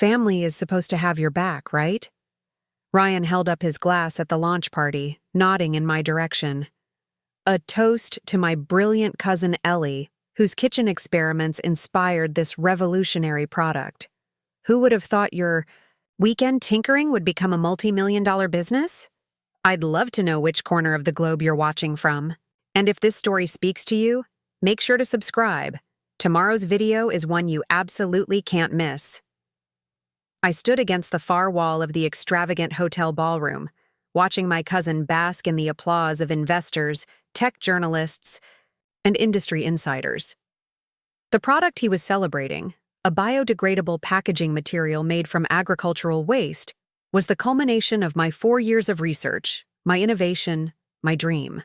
Family is supposed to have your back, right? Ryan held up his glass at the launch party, nodding in my direction. A toast to my brilliant cousin Ellie, whose kitchen experiments inspired this revolutionary product. Who would have thought your weekend tinkering would become a multi-million-dollar business? I'd love to know which corner of the globe you're watching from. And if this story speaks to you, make sure to subscribe. Tomorrow's video is one you absolutely can't miss. I stood against the far wall of the extravagant hotel ballroom, watching my cousin bask in the applause of investors, tech journalists, and industry insiders. The product he was celebrating, a biodegradable packaging material made from agricultural waste, was the culmination of my 4 years of research, my innovation, my dream.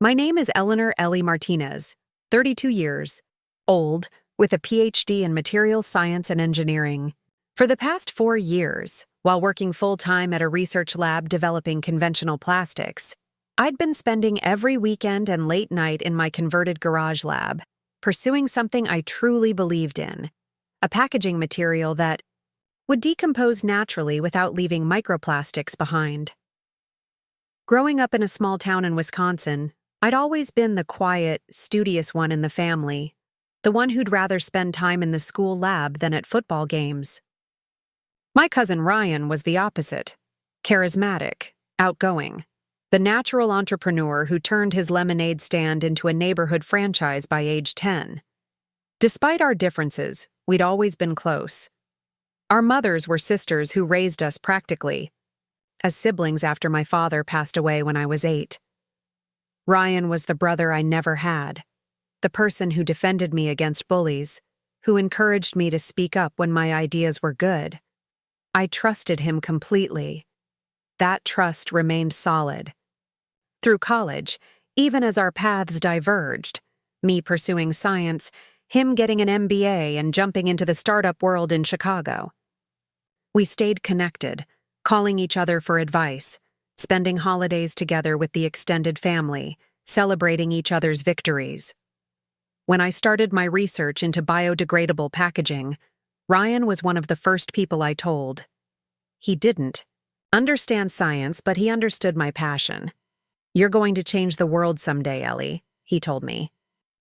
My name is Eleanor Ellie Martinez, 32 years, old, with a PhD in materials science and engineering. For the past 4 years, while working full-time at a research lab developing conventional plastics, I'd been spending every weekend and late night in my converted garage lab, pursuing something I truly believed in, a packaging material that would decompose naturally without leaving microplastics behind. Growing up in a small town in Wisconsin, I'd always been the quiet, studious one in the family, the one who'd rather spend time in the school lab than at football games. My cousin Ryan was the opposite, charismatic, outgoing, the natural entrepreneur who turned his lemonade stand into a neighborhood franchise by age 10. Despite our differences, we'd always been close. Our mothers were sisters who raised us practically, as siblings after my father passed away when I was 8. Ryan was the brother I never had, the person who defended me against bullies, who encouraged me to speak up when my ideas were good. I trusted him completely. That trust remained solid. Through college, even as our paths diverged, me pursuing science, him getting an MBA and jumping into the startup world in Chicago. We stayed connected, calling each other for advice, spending holidays together with the extended family, celebrating each other's victories. When I started my research into biodegradable packaging, Ryan was one of the first people I told. He didn't understand science, but he understood my passion. "You're going to change the world someday, Ellie," he told me.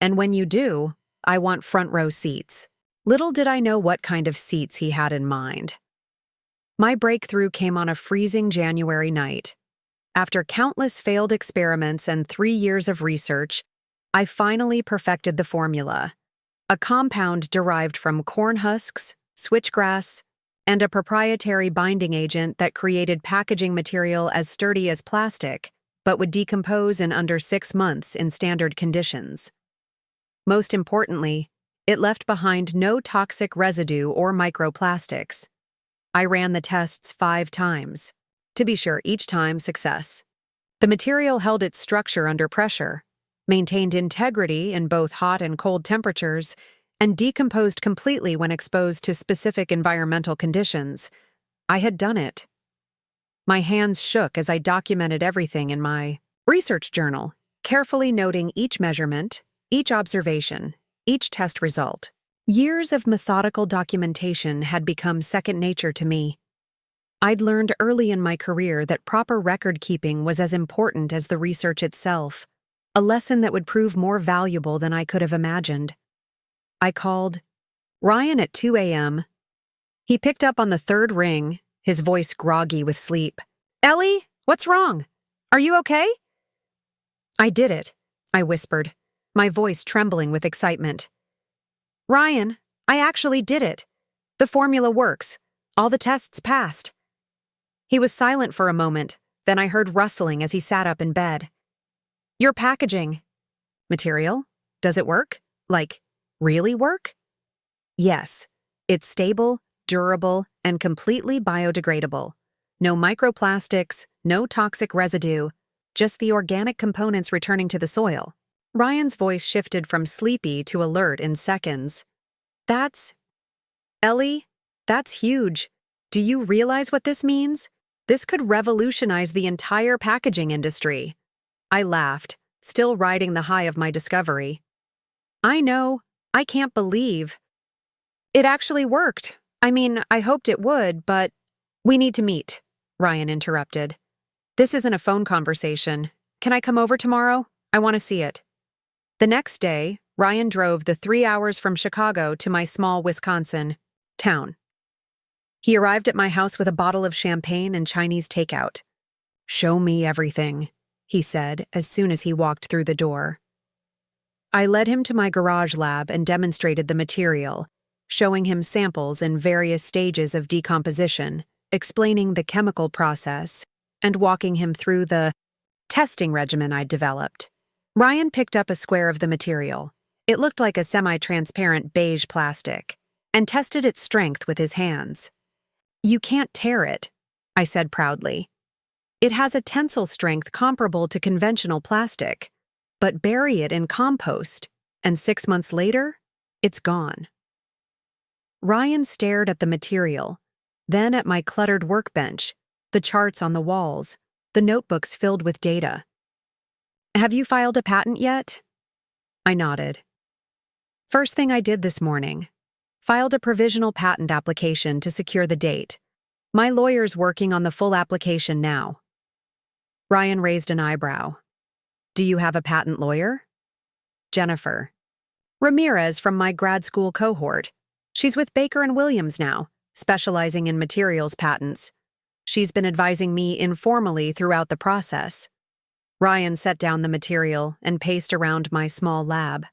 "And when you do, I want front row seats." Little did I know what kind of seats he had in mind. My breakthrough came on a freezing January night. After countless failed experiments and 3 years of research, I finally perfected the formula, a compound derived from corn husks, switchgrass, and a proprietary binding agent that created packaging material as sturdy as plastic, but would decompose in under 6 months in standard conditions. Most importantly, it left behind no toxic residue or microplastics. I ran the tests 5 times. To be sure, each time success. The material held its structure under pressure, maintained integrity in both hot and cold temperatures, and decomposed completely when exposed to specific environmental conditions. I had done it. My hands shook as I documented everything in my research journal, carefully noting each measurement, each observation, each test result. Years of methodical documentation had become second nature to me. I'd learned early in my career that proper record-keeping was as important as the research itself, a lesson that would prove more valuable than I could have imagined. I called Ryan at 2 a.m. He picked up on the 3rd ring, his voice groggy with sleep. "Ellie, what's wrong? Are you okay?" "I did it," I whispered, my voice trembling with excitement. "Ryan, I actually did it. The formula works. All the tests passed." He was silent for a moment, then I heard rustling as he sat up in bed. "Your packaging material, does it work? Like, really work?" "Yes. It's stable, durable, and completely biodegradable. No microplastics, no toxic residue, just the organic components returning to the soil." Ryan's voice shifted from sleepy to alert in seconds. Ellie, that's huge. Do you realize what this means? This could revolutionize the entire packaging industry." I laughed, still riding the high of my discovery. "I know. I can't believe." "It actually worked. I mean, I hoped it would, but we need to meet, Ryan interrupted. This isn't a phone conversation. Can I come over tomorrow? I want to see it. The next day, Ryan drove the 3 hours from Chicago to my small Wisconsin town. He arrived at my house with a bottle of champagne and Chinese takeout. "Show me everything," he said as soon as he walked through the door. I led him to my garage lab and demonstrated the material, showing him samples in various stages of decomposition, explaining the chemical process, and walking him through the testing regimen I'd developed. Ryan picked up a square of the material. It looked like a semi-transparent beige plastic, and tested its strength with his hands. "You can't tear it," I said proudly. "It has a tensile strength comparable to conventional plastic, but bury it in compost, and 6 months later, it's gone." Ryan stared at the material, then at my cluttered workbench, the charts on the walls, the notebooks filled with data. "Have you filed a patent yet?" I nodded. "First thing I did this morning. Filed a provisional patent application to secure the date. My lawyer's working on the full application now." Ryan raised an eyebrow. "Do you have a patent lawyer?" "Jennifer Ramirez from my grad school cohort. She's with Baker & Williams now, specializing in materials patents. She's been advising me informally throughout the process." Ryan set down the material and paced around my small lab.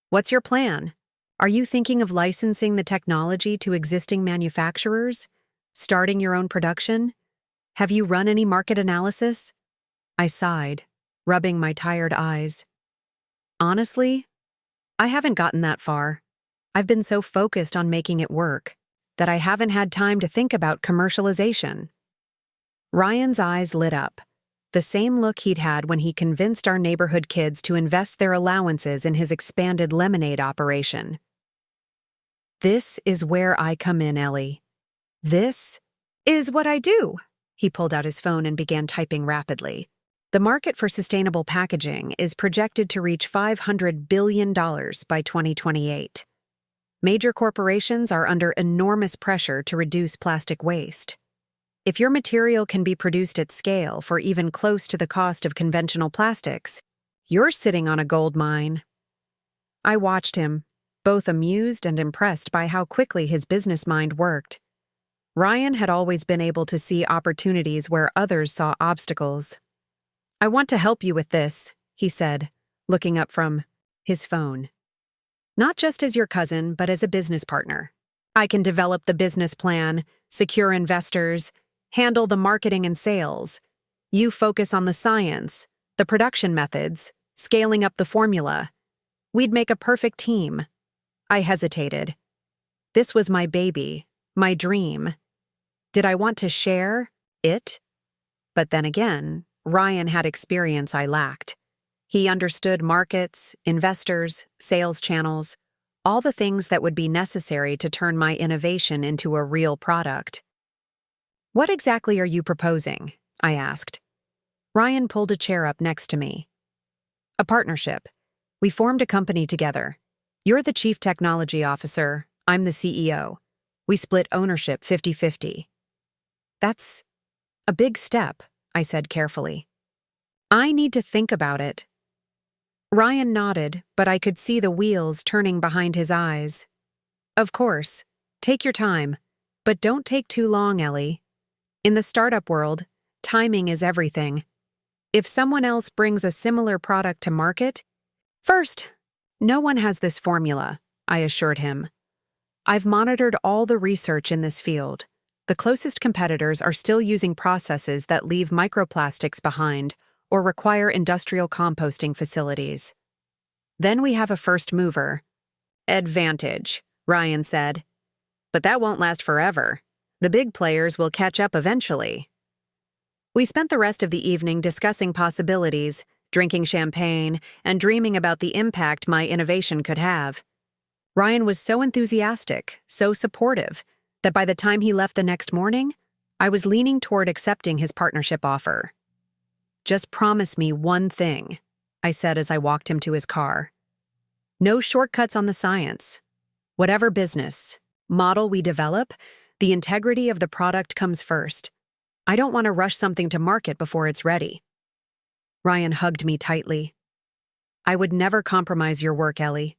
"What's your plan? Are you thinking of licensing the technology to existing manufacturers? Starting your own production? Have you run any market analysis?" I sighed, rubbing my tired eyes. "Honestly, I haven't gotten that far. I've been so focused on making it work that I haven't had time to think about commercialization." Ryan's eyes lit up, the same look he'd had when he convinced our neighborhood kids to invest their allowances in his expanded lemonade operation. "This is where I come in, Ellie. This is what I do." He pulled out his phone and began typing rapidly. "The market for sustainable packaging is projected to reach $500 billion by 2028. Major corporations are under enormous pressure to reduce plastic waste. If your material can be produced at scale for even close to the cost of conventional plastics, you're sitting on a gold mine." I watched him, both amused and impressed by how quickly his business mind worked. Ryan had always been able to see opportunities where others saw obstacles. "I want to help you with this," he said, looking up from his phone. "Not just as your cousin, but as a business partner. I can develop the business plan, secure investors, handle the marketing and sales. You focus on the science, the production methods, scaling up the formula. We'd make a perfect team." I hesitated. This was my baby, my dream. Did I want to share it? But then again, Ryan had experience I lacked. He understood markets, investors, sales channels, all the things that would be necessary to turn my innovation into a real product. "What exactly are you proposing?" I asked. Ryan pulled a chair up next to me. "A partnership. We formed a company together. You're the chief technology officer, I'm the CEO. We split ownership 50-50. "That's a big step," I said carefully. "I need to think about it." Ryan nodded, but I could see the wheels turning behind his eyes. "Of course. Take your time. But don't take too long, Ellie. In the startup world, timing is everything. If someone else brings a similar product to market..." "First, no one has this formula," I assured him. "I've monitored all the research in this field. The closest competitors are still using processes that leave microplastics behind or require industrial composting facilities. Then we have a first mover advantage," Ryan said. "But that won't last forever. The big players will catch up eventually." We spent the rest of the evening discussing possibilities, drinking champagne, and dreaming about the impact my innovation could have. Ryan was so enthusiastic, so supportive, that by the time he left the next morning, I was leaning toward accepting his partnership offer. "Just promise me one thing," I said as I walked him to his car. "No shortcuts on the science. Whatever business, model we develop, the integrity of the product comes first. I don't want to rush something to market before it's ready. Ryan hugged me tightly. I would never compromise your work, Ellie.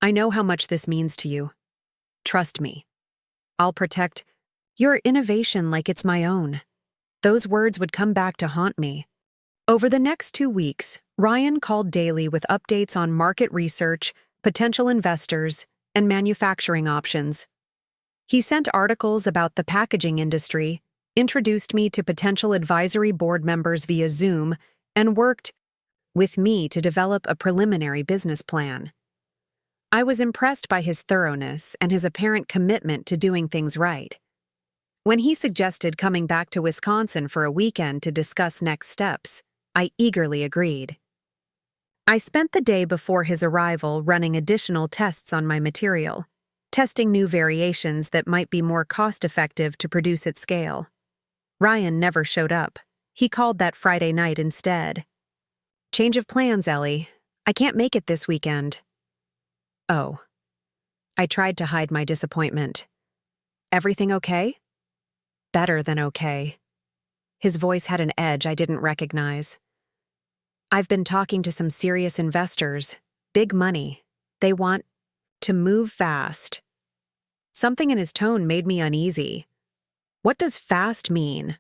I know how much this means to you. Trust me. I'll protect your innovation like it's my own. Those words would come back to haunt me. Over the next 2 weeks, Ryan called daily with updates on market research, potential investors, and manufacturing options. He sent articles about the packaging industry, introduced me to potential advisory board members via Zoom, and worked with me to develop a preliminary business plan. I was impressed by his thoroughness and his apparent commitment to doing things right. When he suggested coming back to Wisconsin for a weekend to discuss next steps, I eagerly agreed. I spent the day before his arrival running additional tests on my material, testing new variations that might be more cost-effective to produce at scale. Ryan never showed up. He called that Friday night instead. Change of plans, Ellie. I can't make it this weekend. Oh. I tried to hide my disappointment. Everything okay? Better than okay. His voice had an edge I didn't recognize. I've been talking to some serious investors. Big money. They want to move fast. Something in his tone made me uneasy. What does fast mean?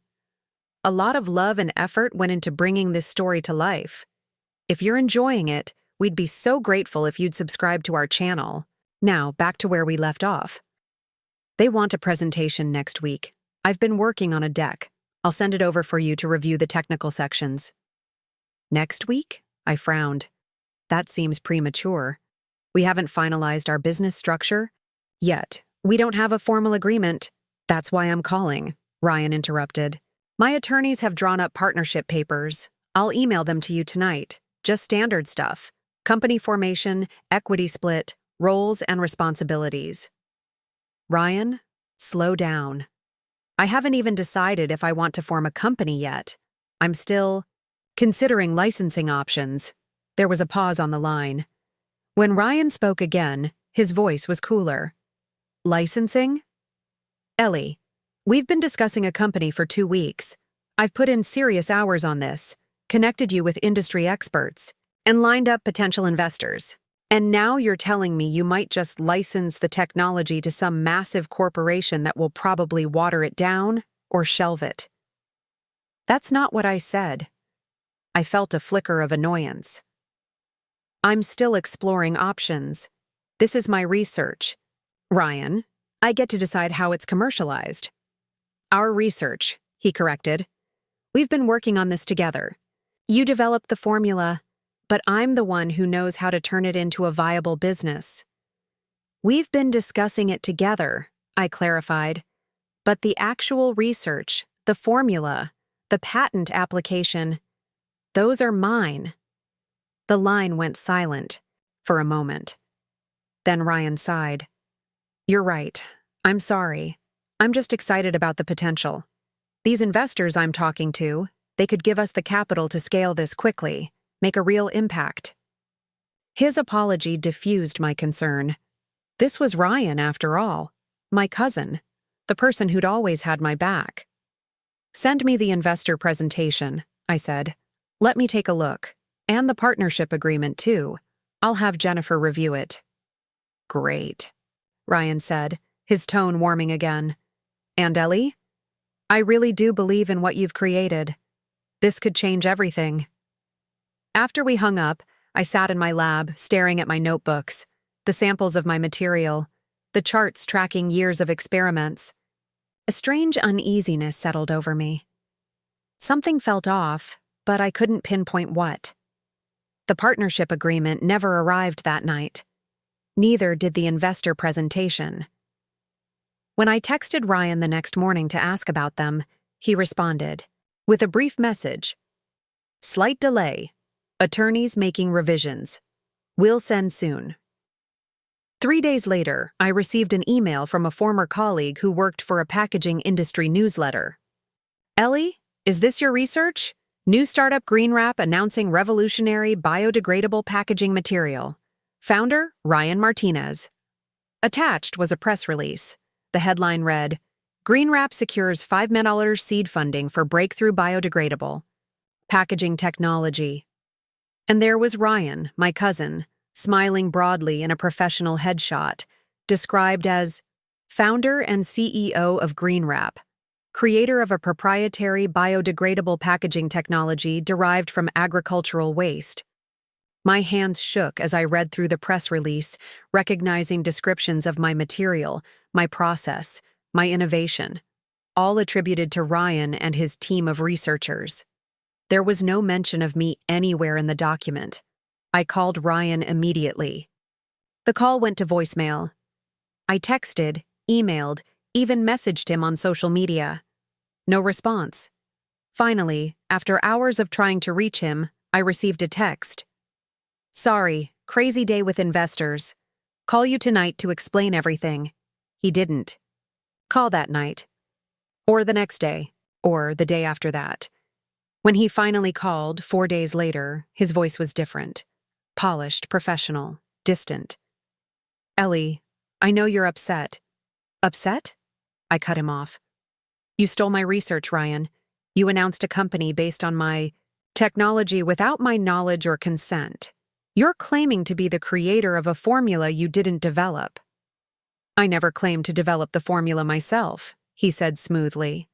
A lot of love and effort went into bringing this story to life. If you're enjoying it, we'd be so grateful if you'd subscribe to our channel. Now, back to where we left off. They want a presentation next week. I've been working on a deck. I'll send it over for you to review the technical sections. Next week? I frowned. That seems premature. We haven't finalized our business structure yet. We don't have a formal agreement. That's why I'm calling, Ryan interrupted. My attorneys have drawn up partnership papers. I'll email them to you tonight. Just standard stuff. Company formation, equity split, roles and responsibilities. Ryan, slow down. I haven't even decided if I want to form a company yet. I'm still considering licensing options. There was a pause on the line. When Ryan spoke again, his voice was cooler. Licensing? Ellie, we've been discussing a company for 2 weeks. I've put in serious hours on this, connected you with industry experts, and lined up potential investors. And now you're telling me you might just license the technology to some massive corporation that will probably water it down or shelve it. That's not what I said. I felt a flicker of annoyance. I'm still exploring options. This is my research. Ryan, I get to decide how it's commercialized. Our research, he corrected. We've been working on this together. You developed the formula, but I'm the one who knows how to turn it into a viable business. We've been discussing it together, I clarified. But the actual research, the formula, the patent application, those are mine. The line went silent for a moment. Then Ryan sighed. You're right. I'm sorry. I'm just excited about the potential. These investors I'm talking to, they could give us the capital to scale this quickly, make a real impact. His apology diffused my concern. This was Ryan, after all, my cousin, the person who'd always had my back. Send me the investor presentation, I said. Let me take a look. And the partnership agreement, too. I'll have Jennifer review it. Great, Ryan said, his tone warming again. And Ellie? I really do believe in what you've created. This could change everything. After we hung up, I sat in my lab, staring at my notebooks, the samples of my material, the charts tracking years of experiments. A strange uneasiness settled over me. Something felt off, but I couldn't pinpoint what. The partnership agreement never arrived that night. Neither did the investor presentation. When I texted Ryan the next morning to ask about them, he responded with a brief message. Slight delay. Attorneys making revisions. Will send soon. 3 days later, I received an email from a former colleague who worked for a packaging industry newsletter. Ellie, is this your research? New startup Green Wrap announcing revolutionary biodegradable packaging material. Founder, Ryan Martinez. Attached was a press release. The headline read, "GreenWrap secures $5 million seed funding for breakthrough biodegradable packaging technology." And there was Ryan, my cousin, smiling broadly in a professional headshot, described as founder and CEO of GreenWrap, creator of a proprietary biodegradable packaging technology derived from agricultural waste. My hands shook as I read through the press release, recognizing descriptions of my material, my process, my innovation, all attributed to Ryan and his team of researchers. There was no mention of me anywhere in the document. I called Ryan immediately. The call went to voicemail. I texted, emailed, even messaged him on social media. No response. Finally, after hours of trying to reach him, I received a text. "Sorry, crazy day with investors. Call you tonight to explain everything." He didn't. Call that night. Or the next day. Or the day after that. When he finally called, 4 days later, his voice was different. Polished, professional, distant. "Ellie, I know you're upset." "Upset?" I cut him off. "You stole my research, Ryan. You announced a company based on my technology without my knowledge or consent. You're claiming to be the creator of a formula you didn't develop." "I never claimed to develop the formula myself," he said smoothly.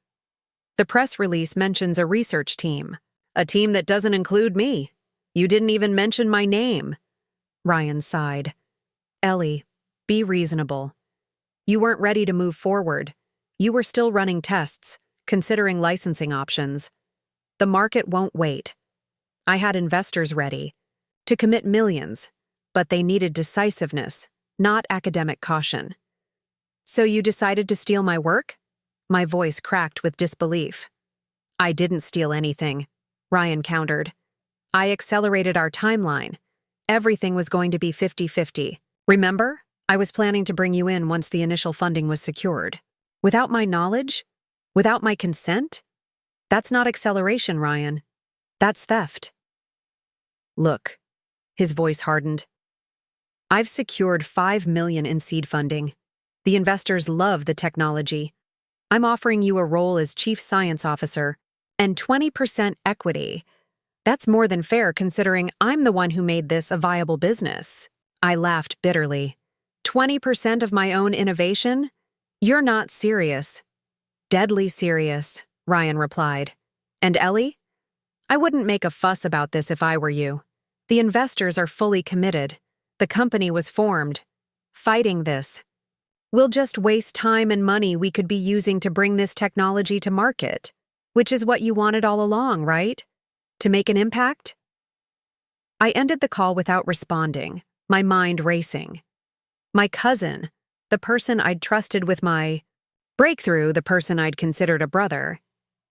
"The press release mentions a research team, a team that doesn't include me. You didn't even mention my name." Ryan sighed. "Ellie, be reasonable. You weren't ready to move forward. You were still running tests, considering licensing options. The market won't wait. I had investors ready to commit millions, but they needed decisiveness, not academic caution. So you decided to steal my work?" My voice cracked with disbelief. "I didn't steal anything," Ryan countered. "I accelerated our timeline. Everything was going to be 50-50. Remember? I was planning to bring you in once the initial funding was secured. Without my knowledge? Without my consent? That's not acceleration, Ryan. That's theft." "Look," his voice hardened. "I've secured $5 million in seed funding. The investors love the technology. I'm offering you a role as chief science officer and 20% equity. That's more than fair considering I'm the one who made this a viable business." I laughed bitterly. 20% of my own innovation? You're not serious." "Deadly serious," Ryan replied. "And Ellie? I wouldn't make a fuss about this if I were you. The investors are fully committed. The company was formed. Fighting this. We'll just waste time and money we could be using to bring this technology to market, which is what you wanted all along, right? To make an impact?" I ended the call without responding, my mind racing. My cousin, the person I'd trusted with my breakthrough, the person I'd considered a brother,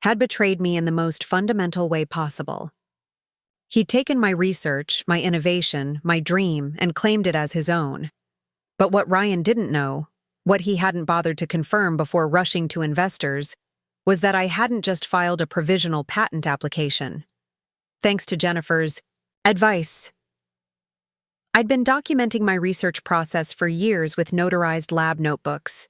had betrayed me in the most fundamental way possible. He'd taken my research, my innovation, my dream, and claimed it as his own. But what Ryan didn't know, what he hadn't bothered to confirm before rushing to investors, was that I hadn't just filed a provisional patent application. Thanks to Jennifer's advice. I'd been documenting my research process for years with notarized lab notebooks.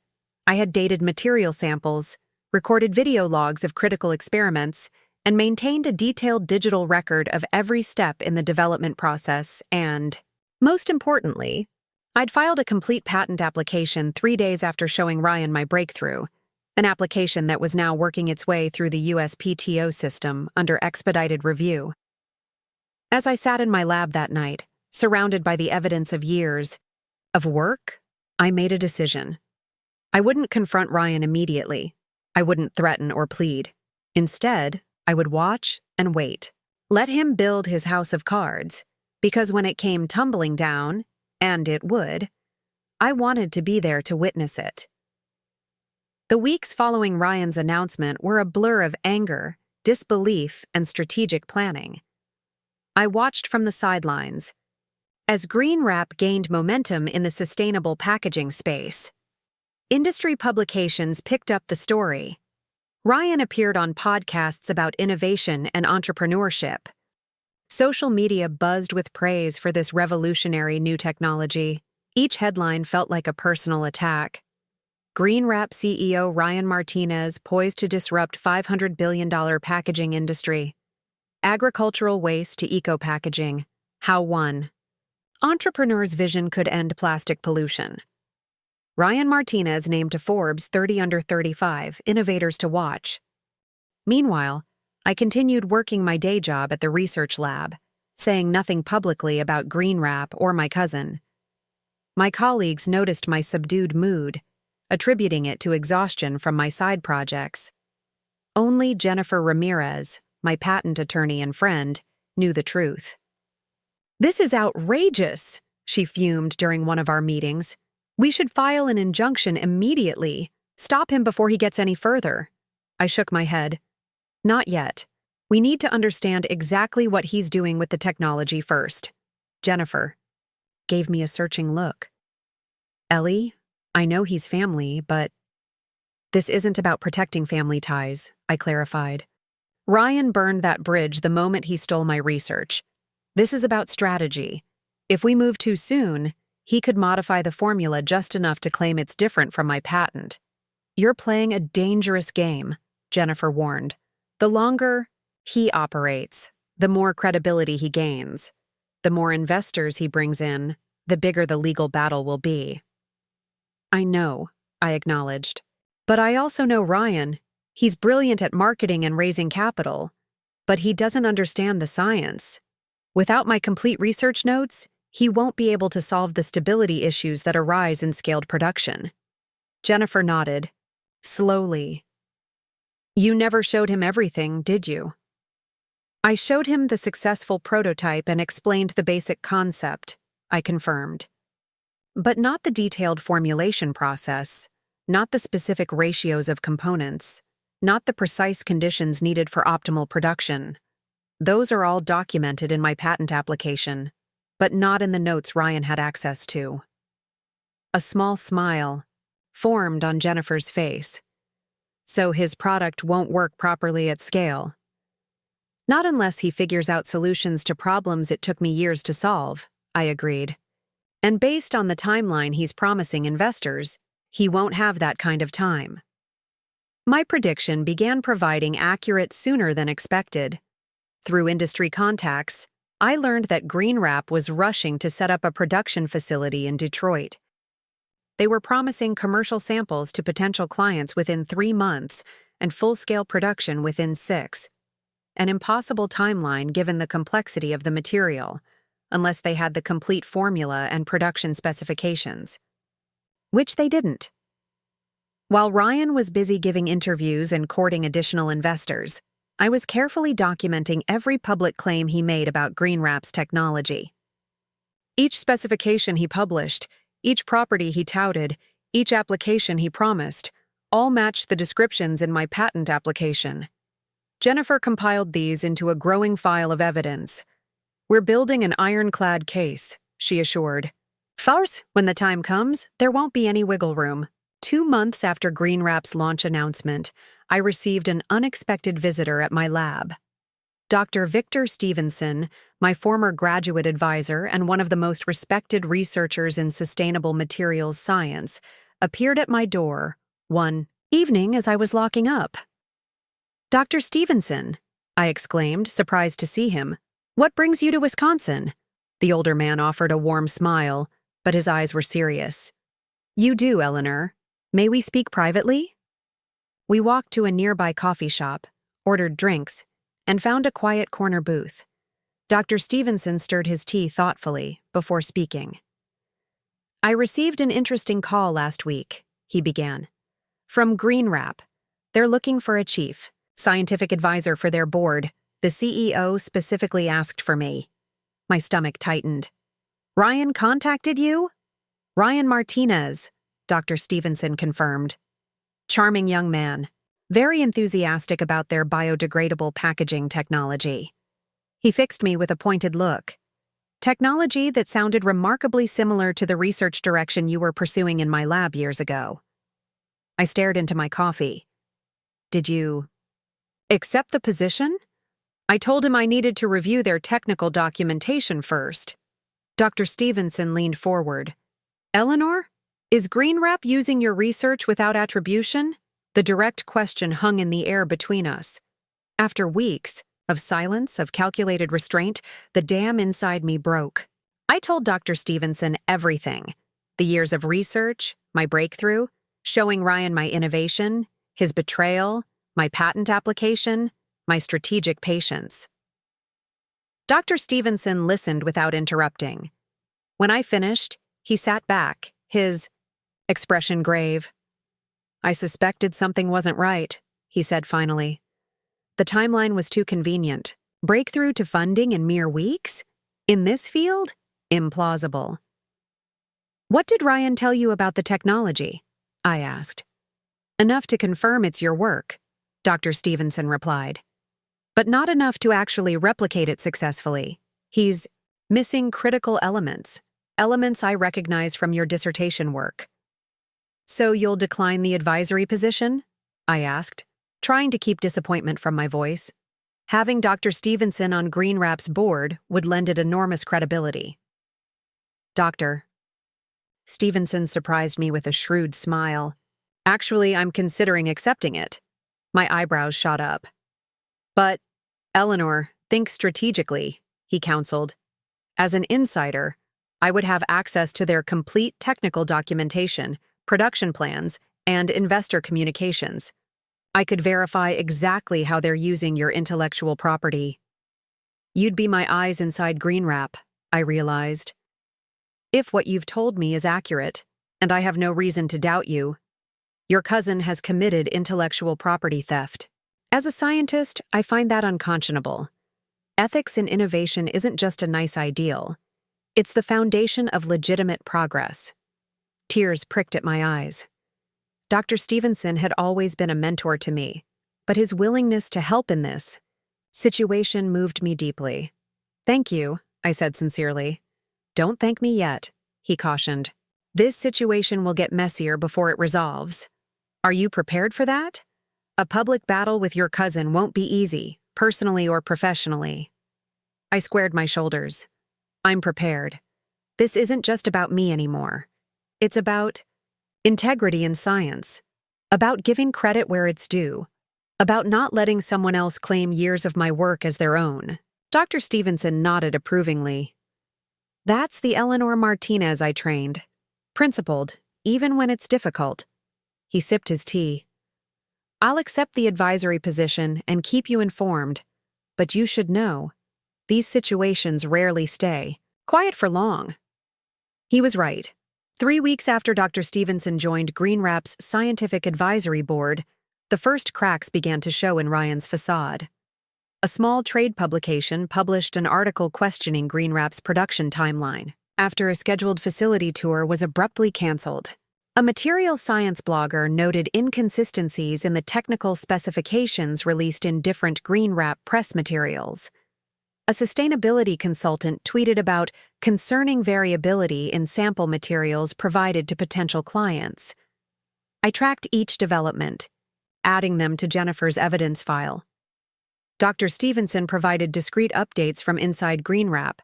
I had dated material samples, recorded video logs of critical experiments, and maintained a detailed digital record of every step in the development process and, most importantly, I'd filed a complete patent application 3 days after showing Ryan my breakthrough, an application that was now working its way through the USPTO system under expedited review. As I sat in my lab that night, surrounded by the evidence of years of work, I made a decision. I wouldn't confront Ryan immediately. I wouldn't threaten or plead. Instead, I would watch and wait. Let him build his house of cards, because when it came tumbling down, and it would, I wanted to be there to witness it. The weeks following Ryan's announcement were a blur of anger, disbelief, and strategic planning. I watched from the sidelines. As GreenWrap gained momentum in the sustainable packaging space, industry publications picked up the story. Ryan appeared on podcasts about innovation and entrepreneurship. Social media buzzed with praise for this revolutionary new technology. Each headline felt like a personal attack. Green Wrap CEO Ryan Martinez poised to disrupt $500 billion packaging industry. Agricultural waste to eco-packaging. How one entrepreneur's vision could end plastic pollution. Ryan Martinez named to Forbes 30 under 35 innovators to watch. Meanwhile, I continued working my day job at the research lab, saying nothing publicly about Green Wrap or my cousin. My colleagues noticed my subdued mood, attributing it to exhaustion from my side projects. Only Jennifer Ramirez, my patent attorney and friend, knew the truth. "This is outrageous," she fumed during one of our meetings. "We should file an injunction immediately. Stop him before he gets any further." I shook my head. "Not yet. We need to understand exactly what he's doing with the technology first." Jennifer gave me a searching look. "Ellie, I know he's family, but—" "This isn't about protecting family ties," I clarified. "Ryan burned that bridge the moment he stole my research. This is about strategy. If we move too soon, he could modify the formula just enough to claim it's different from my patent." "You're playing a dangerous game," Jennifer warned. "The longer he operates, the more credibility he gains. The more investors he brings in, the bigger the legal battle will be." "I know," I acknowledged. "But I also know Ryan. He's brilliant at marketing and raising capital. But he doesn't understand the science. Without my complete research notes, he won't be able to solve the stability issues that arise in scaled production." Jennifer nodded. Slowly. "You never showed him everything, did you?" "I showed him the successful prototype and explained the basic concept," I confirmed. "But not the detailed formulation process, not the specific ratios of components, not the precise conditions needed for optimal production. Those are all documented in my patent application, but not in the notes Ryan had access to." A small smile formed on Jennifer's face. "So his product won't work properly at scale?" "Not unless he figures out solutions to problems it took me years to solve," I agreed. "And based on the timeline he's promising investors, he won't have that kind of time." My prediction began proving accurate sooner than expected. Through industry contacts, I learned that Green Wrap was rushing to set up a production facility in Detroit. They were promising commercial samples to potential clients within 3 months and full-scale production within 6. An impossible timeline given the complexity of the material, unless they had the complete formula and production specifications. Which they didn't. While Ryan was busy giving interviews and courting additional investors, I was carefully documenting every public claim he made about Green Wrap's technology. Each specification he published, each property he touted, each application he promised, all matched the descriptions in my patent application. Jennifer compiled these into a growing file of evidence. "We're building an ironclad case," she assured. "Farce, when the time comes, there won't be any wiggle room." 2 months after Green Wrap's launch announcement, I received an unexpected visitor at my lab. Dr. Victor Stevenson, my former graduate advisor and one of the most respected researchers in sustainable materials science, appeared at my door one evening as I was locking up. "Dr. Stevenson," I exclaimed, surprised to see him. "What brings you to Wisconsin?" The older man offered a warm smile, but his eyes were serious. "You do, Eleanor. May we speak privately?" We walked to a nearby coffee shop, ordered drinks, and found a quiet corner booth. Dr. Stevenson stirred his tea thoughtfully before speaking. "I received an interesting call last week," he began. "From Green Wrap. They're looking for a chief scientific advisor for their board. The CEO specifically asked for me." My stomach tightened. "Ryan contacted you?" "Ryan Martinez," Dr. Stevenson confirmed. "Charming young man. Very enthusiastic about their biodegradable packaging technology." He fixed me with a pointed look. "Technology that sounded remarkably similar to the research direction you were pursuing in my lab years ago." I stared into my coffee. "Did you accept the position?" "I told him I needed to review their technical documentation first." Dr. Stevenson leaned forward. Eleanor, is GreenWrap using your research without attribution? The direct question hung in the air between us. After weeks of silence, of calculated restraint, the dam inside me broke. I told Dr. Stevenson everything. The years of research, my breakthrough, showing Ryan my innovation, his betrayal, my patent application, my strategic patience. Dr. Stevenson listened without interrupting. When I finished, he sat back, his expression grave. I suspected something wasn't right, he said finally. The timeline was too convenient. Breakthrough to funding in mere weeks? In this field? Implausible. What did Ryan tell you about the technology? I asked. Enough to confirm it's your work, Dr. Stevenson replied. But not enough to actually replicate it successfully. He's missing critical elements I recognize from your dissertation work. So you'll decline the advisory position? I asked, trying to keep disappointment from my voice. Having Dr. Stevenson on GreenWrap's board would lend it enormous credibility. Doctor. Stevenson surprised me with a shrewd smile. Actually, I'm considering accepting it. My eyebrows shot up. But, Eleanor, think strategically, he counseled. As an insider, I would have access to their complete technical documentation, production plans, and investor communications. I could verify exactly how they're using your intellectual property. You'd be my eyes inside GreenWrap, I realized. If what you've told me is accurate, and I have no reason to doubt you, your cousin has committed intellectual property theft. As a scientist, I find that unconscionable. Ethics in innovation isn't just a nice ideal. It's the foundation of legitimate progress. Tears pricked at my eyes. Dr. Stevenson had always been a mentor to me, but his willingness to help in this situation moved me deeply. Thank you, I said sincerely. Don't thank me yet, he cautioned. This situation will get messier before it resolves. Are you prepared for that? A public battle with your cousin won't be easy, personally or professionally. I squared my shoulders. I'm prepared. This isn't just about me anymore. It's about integrity in science, about giving credit where it's due, about not letting someone else claim years of my work as their own. Dr. Stevenson nodded approvingly. That's the Eleanor Martinez I trained. Principled, even when it's difficult. He sipped his tea. I'll accept the advisory position and keep you informed, but you should know, these situations rarely stay quiet for long. He was right. 3 weeks after Dr. Stevenson joined GreenWrap's scientific advisory board, the first cracks began to show in Ryan's facade. A small trade publication published an article questioning GreenWrap's production timeline after a scheduled facility tour was abruptly canceled. A materials science blogger noted inconsistencies in the technical specifications released in different GreenWrap press materials. A sustainability consultant tweeted about concerning variability in sample materials provided to potential clients. I tracked each development, adding them to Jennifer's evidence file. Dr. Stevenson provided discrete updates from inside GreenWrap,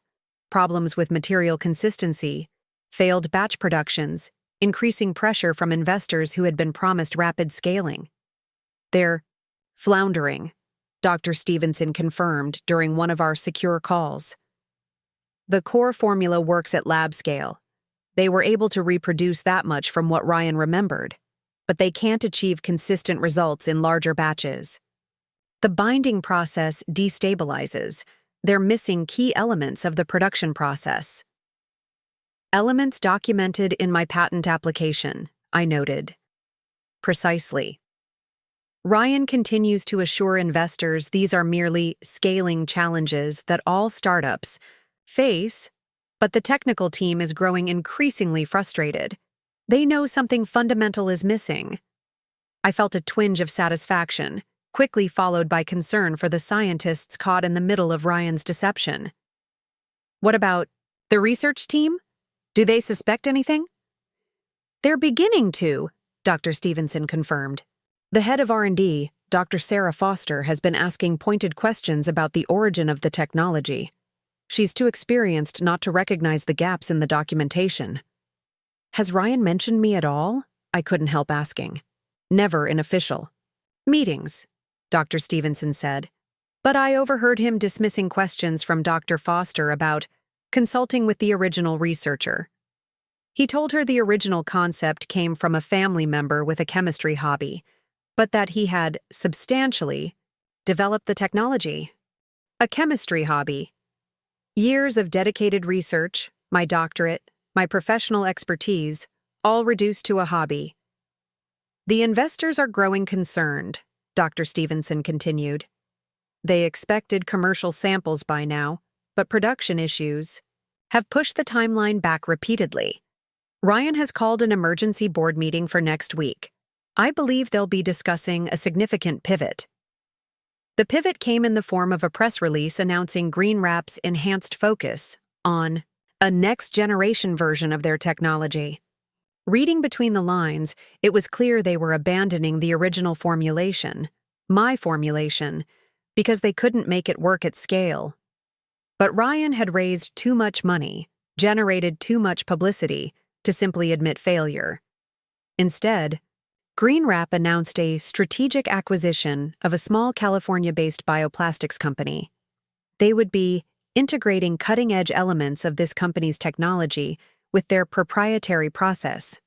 problems with material consistency, failed batch productions, increasing pressure from investors who had been promised rapid scaling. They're floundering, Dr. Stevenson confirmed during one of our secure calls. The core formula works at lab scale. They were able to reproduce that much from what Ryan remembered, but they can't achieve consistent results in larger batches. The binding process destabilizes. They're missing key elements of the production process. Elements documented in my patent application, I noted. Precisely. Ryan continues to assure investors these are merely scaling challenges that all startups face, but the technical team is growing increasingly frustrated. They know something fundamental is missing. I felt a twinge of satisfaction, quickly followed by concern for the scientists caught in the middle of Ryan's deception. What about the research team? Do they suspect anything? They're beginning to, Dr. Stevenson confirmed. The head of R&D, Dr. Sarah Foster, has been asking pointed questions about the origin of the technology. She's too experienced not to recognize the gaps in the documentation. Has Ryan mentioned me at all? I couldn't help asking. Never in official meetings, Dr. Stevenson said. But I overheard him dismissing questions from Dr. Foster about consulting with the original researcher. He told her the original concept came from a family member with a chemistry hobby, but that he had substantially developed the technology. A chemistry hobby. Years of dedicated research, my doctorate, my professional expertise, all reduced to a hobby. The investors are growing concerned, Dr. Stevenson continued. They expected commercial samples by now, but production issues have pushed the timeline back repeatedly. Ryan has called an emergency board meeting for next week. I believe they'll be discussing a significant pivot. The pivot came in the form of a press release announcing GreenWrap's enhanced focus on a next-generation version of their technology. Reading between the lines, it was clear they were abandoning the original formulation, my formulation, because they couldn't make it work at scale. But Ryan had raised too much money, generated too much publicity, to simply admit failure. Instead, GreenWrap announced a strategic acquisition of a small California-based bioplastics company. They would be integrating cutting-edge elements of this company's technology with their proprietary process.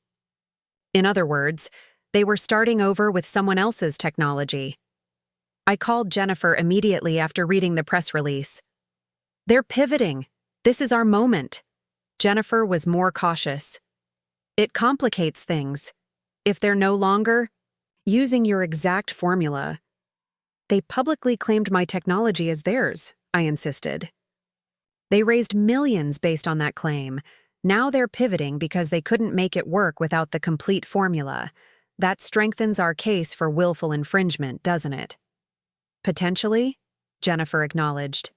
In other words, they were starting over with someone else's technology. I called Jennifer immediately after reading the press release. They're pivoting. This is our moment. Jennifer was more cautious. It complicates things. If they're no longer using your exact formula, they publicly claimed my technology as theirs, I insisted. They raised millions based on that claim. Now they're pivoting because they couldn't make it work without the complete formula. That strengthens our case for willful infringement, doesn't it? Potentially, Jennifer acknowledged.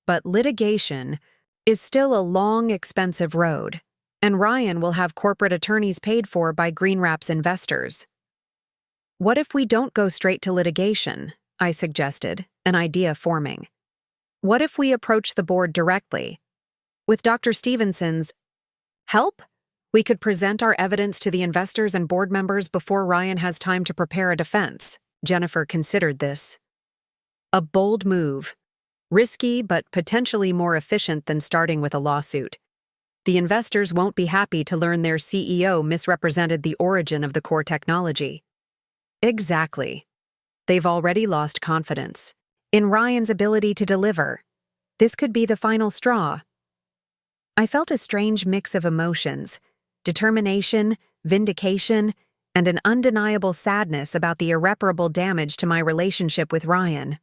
But litigation is still a long, expensive road, and Ryan will have corporate attorneys paid for by GreenWrap's investors. What if we don't go straight to litigation? I suggested, an idea forming. What if we approach the board directly? With Dr. Stevenson's help, we could present our evidence to the investors and board members before Ryan has time to prepare a defense. Jennifer considered this. A bold move. Risky but potentially more efficient than starting with a lawsuit. The investors won't be happy to learn their CEO misrepresented the origin of the core technology. Exactly. They've already lost confidence in Ryan's ability to deliver. This could be the final straw. I felt a strange mix of emotions, determination, vindication, and an undeniable sadness about the irreparable damage to my relationship with Ryan.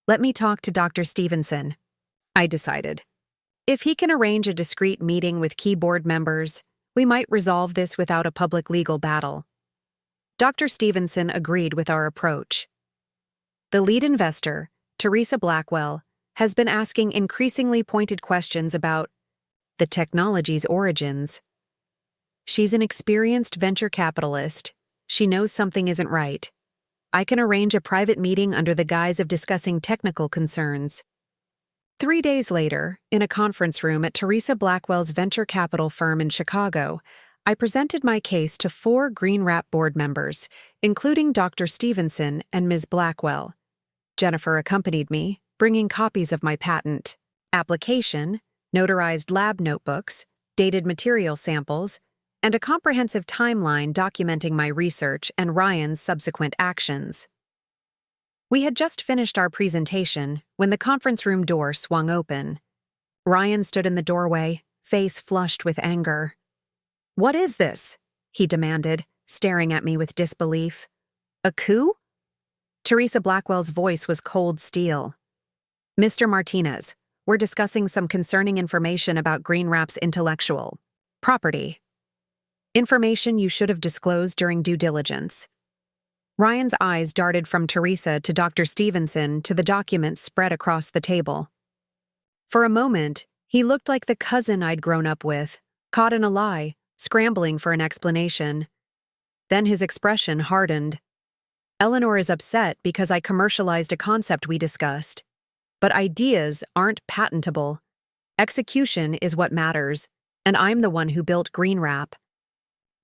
Let me talk to Dr. Stevenson, I decided. If he can arrange a discreet meeting with key board members, we might resolve this without a public legal battle. Dr. Stevenson agreed with our approach. The lead investor, Teresa Blackwell, has been asking increasingly pointed questions about the technology's origins. She's an experienced venture capitalist. She knows something isn't right. I can arrange a private meeting under the guise of discussing technical concerns. 3 days later, in a conference room at Teresa Blackwell's venture capital firm in Chicago, I presented my case to 4 GreenWrap board members, including Dr. Stevenson and Ms. Blackwell. Jennifer accompanied me, bringing copies of my patent application, notarized lab notebooks, dated material samples, and a comprehensive timeline documenting my research and Ryan's subsequent actions. We had just finished our presentation when the conference room door swung open. Ryan stood in the doorway, face flushed with anger. "What is this?" he demanded, staring at me with disbelief. "A coup?" Teresa Blackwell's voice was cold steel. "Mr. Martinez, we're discussing some concerning information about GreenWrap's intellectual property. Information you should have disclosed during due diligence." Ryan's eyes darted from Teresa to Dr. Stevenson to the documents spread across the table. For a moment, he looked like the cousin I'd grown up with, caught in a lie, scrambling for an explanation. Then his expression hardened. "Eleanor is upset because I commercialized a concept we discussed. But ideas aren't patentable. Execution is what matters, and I'm the one who built GreenWrap.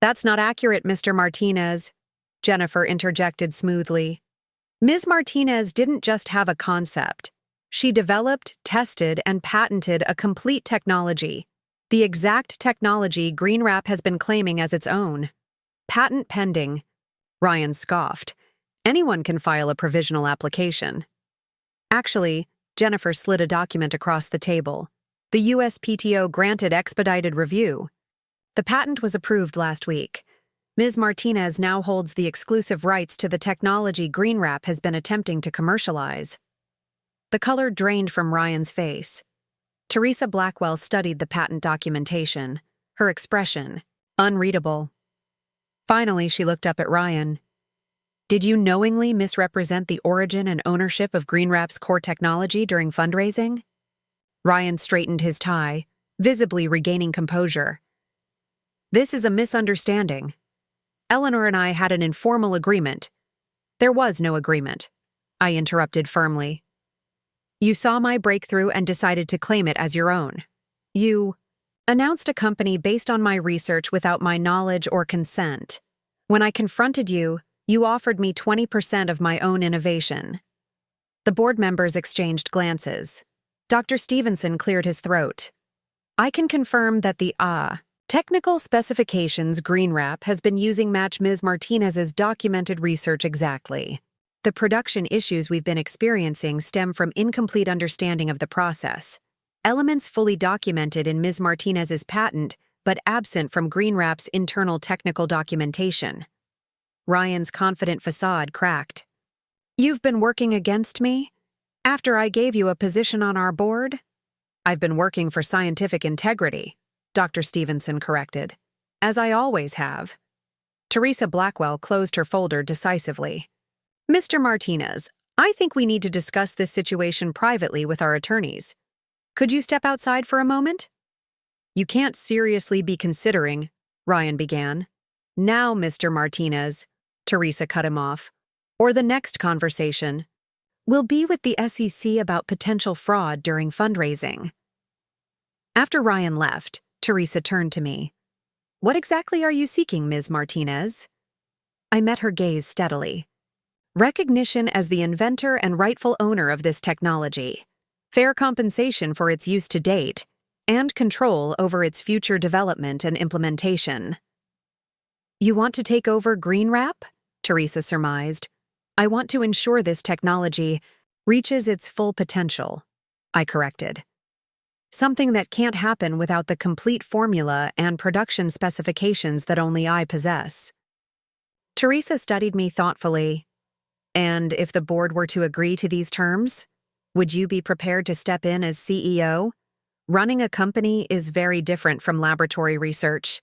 That's not accurate, Mr. Martinez, Jennifer interjected smoothly. Ms. Martinez didn't just have a concept. She developed, tested, and patented a complete technology, the exact technology GreenWrap has been claiming as its own. Patent pending. Ryan scoffed. Anyone can file a provisional application. Actually, Jennifer slid a document across the table. The USPTO granted expedited review. The patent was approved last week. Ms. Martinez now holds the exclusive rights to the technology GreenWrap has been attempting to commercialize. The color drained from Ryan's face. Teresa Blackwell studied the patent documentation, her expression unreadable. Finally, she looked up at Ryan. Did you knowingly misrepresent the origin and ownership of GreenWrap's core technology during fundraising? Ryan straightened his tie, visibly regaining composure. This is a misunderstanding. Eleanor and I had an informal agreement. There was no agreement, I interrupted firmly. You saw my breakthrough and decided to claim it as your own. You announced a company based on my research without my knowledge or consent. When I confronted you, you offered me 20% of my own innovation. The board members exchanged glances. Dr. Stevenson cleared his throat. I can confirm that the technical specifications GreenWrap has been using match Ms. Martinez's documented research exactly. The production issues we've been experiencing stem from incomplete understanding of the process. Elements fully documented in Ms. Martinez's patent, but absent from GreenWrap's internal technical documentation. Ryan's confident facade cracked. You've been working against me? After I gave you a position on our board? I've been working for scientific integrity, Dr. Stevenson corrected. As I always have. Teresa Blackwell closed her folder decisively. Mr. Martinez, I think we need to discuss this situation privately with our attorneys. Could you step outside for a moment? You can't seriously be considering, Ryan began. Now, Mr. Martinez, Teresa cut him off. Or the next conversation. We'll be with the SEC about potential fraud during fundraising. After Ryan left, Teresa turned to me. What exactly are you seeking, Ms. Martinez? I met her gaze steadily. Recognition as the inventor and rightful owner of this technology, fair compensation for its use to date, and control over its future development and implementation. You want to take over GreenWrap? Teresa surmised. I want to ensure this technology reaches its full potential, I corrected. Something that can't happen without the complete formula and production specifications that only I possess. Teresa studied me thoughtfully. And if the board were to agree to these terms, would you be prepared to step in as CEO? Running a company is very different from laboratory research.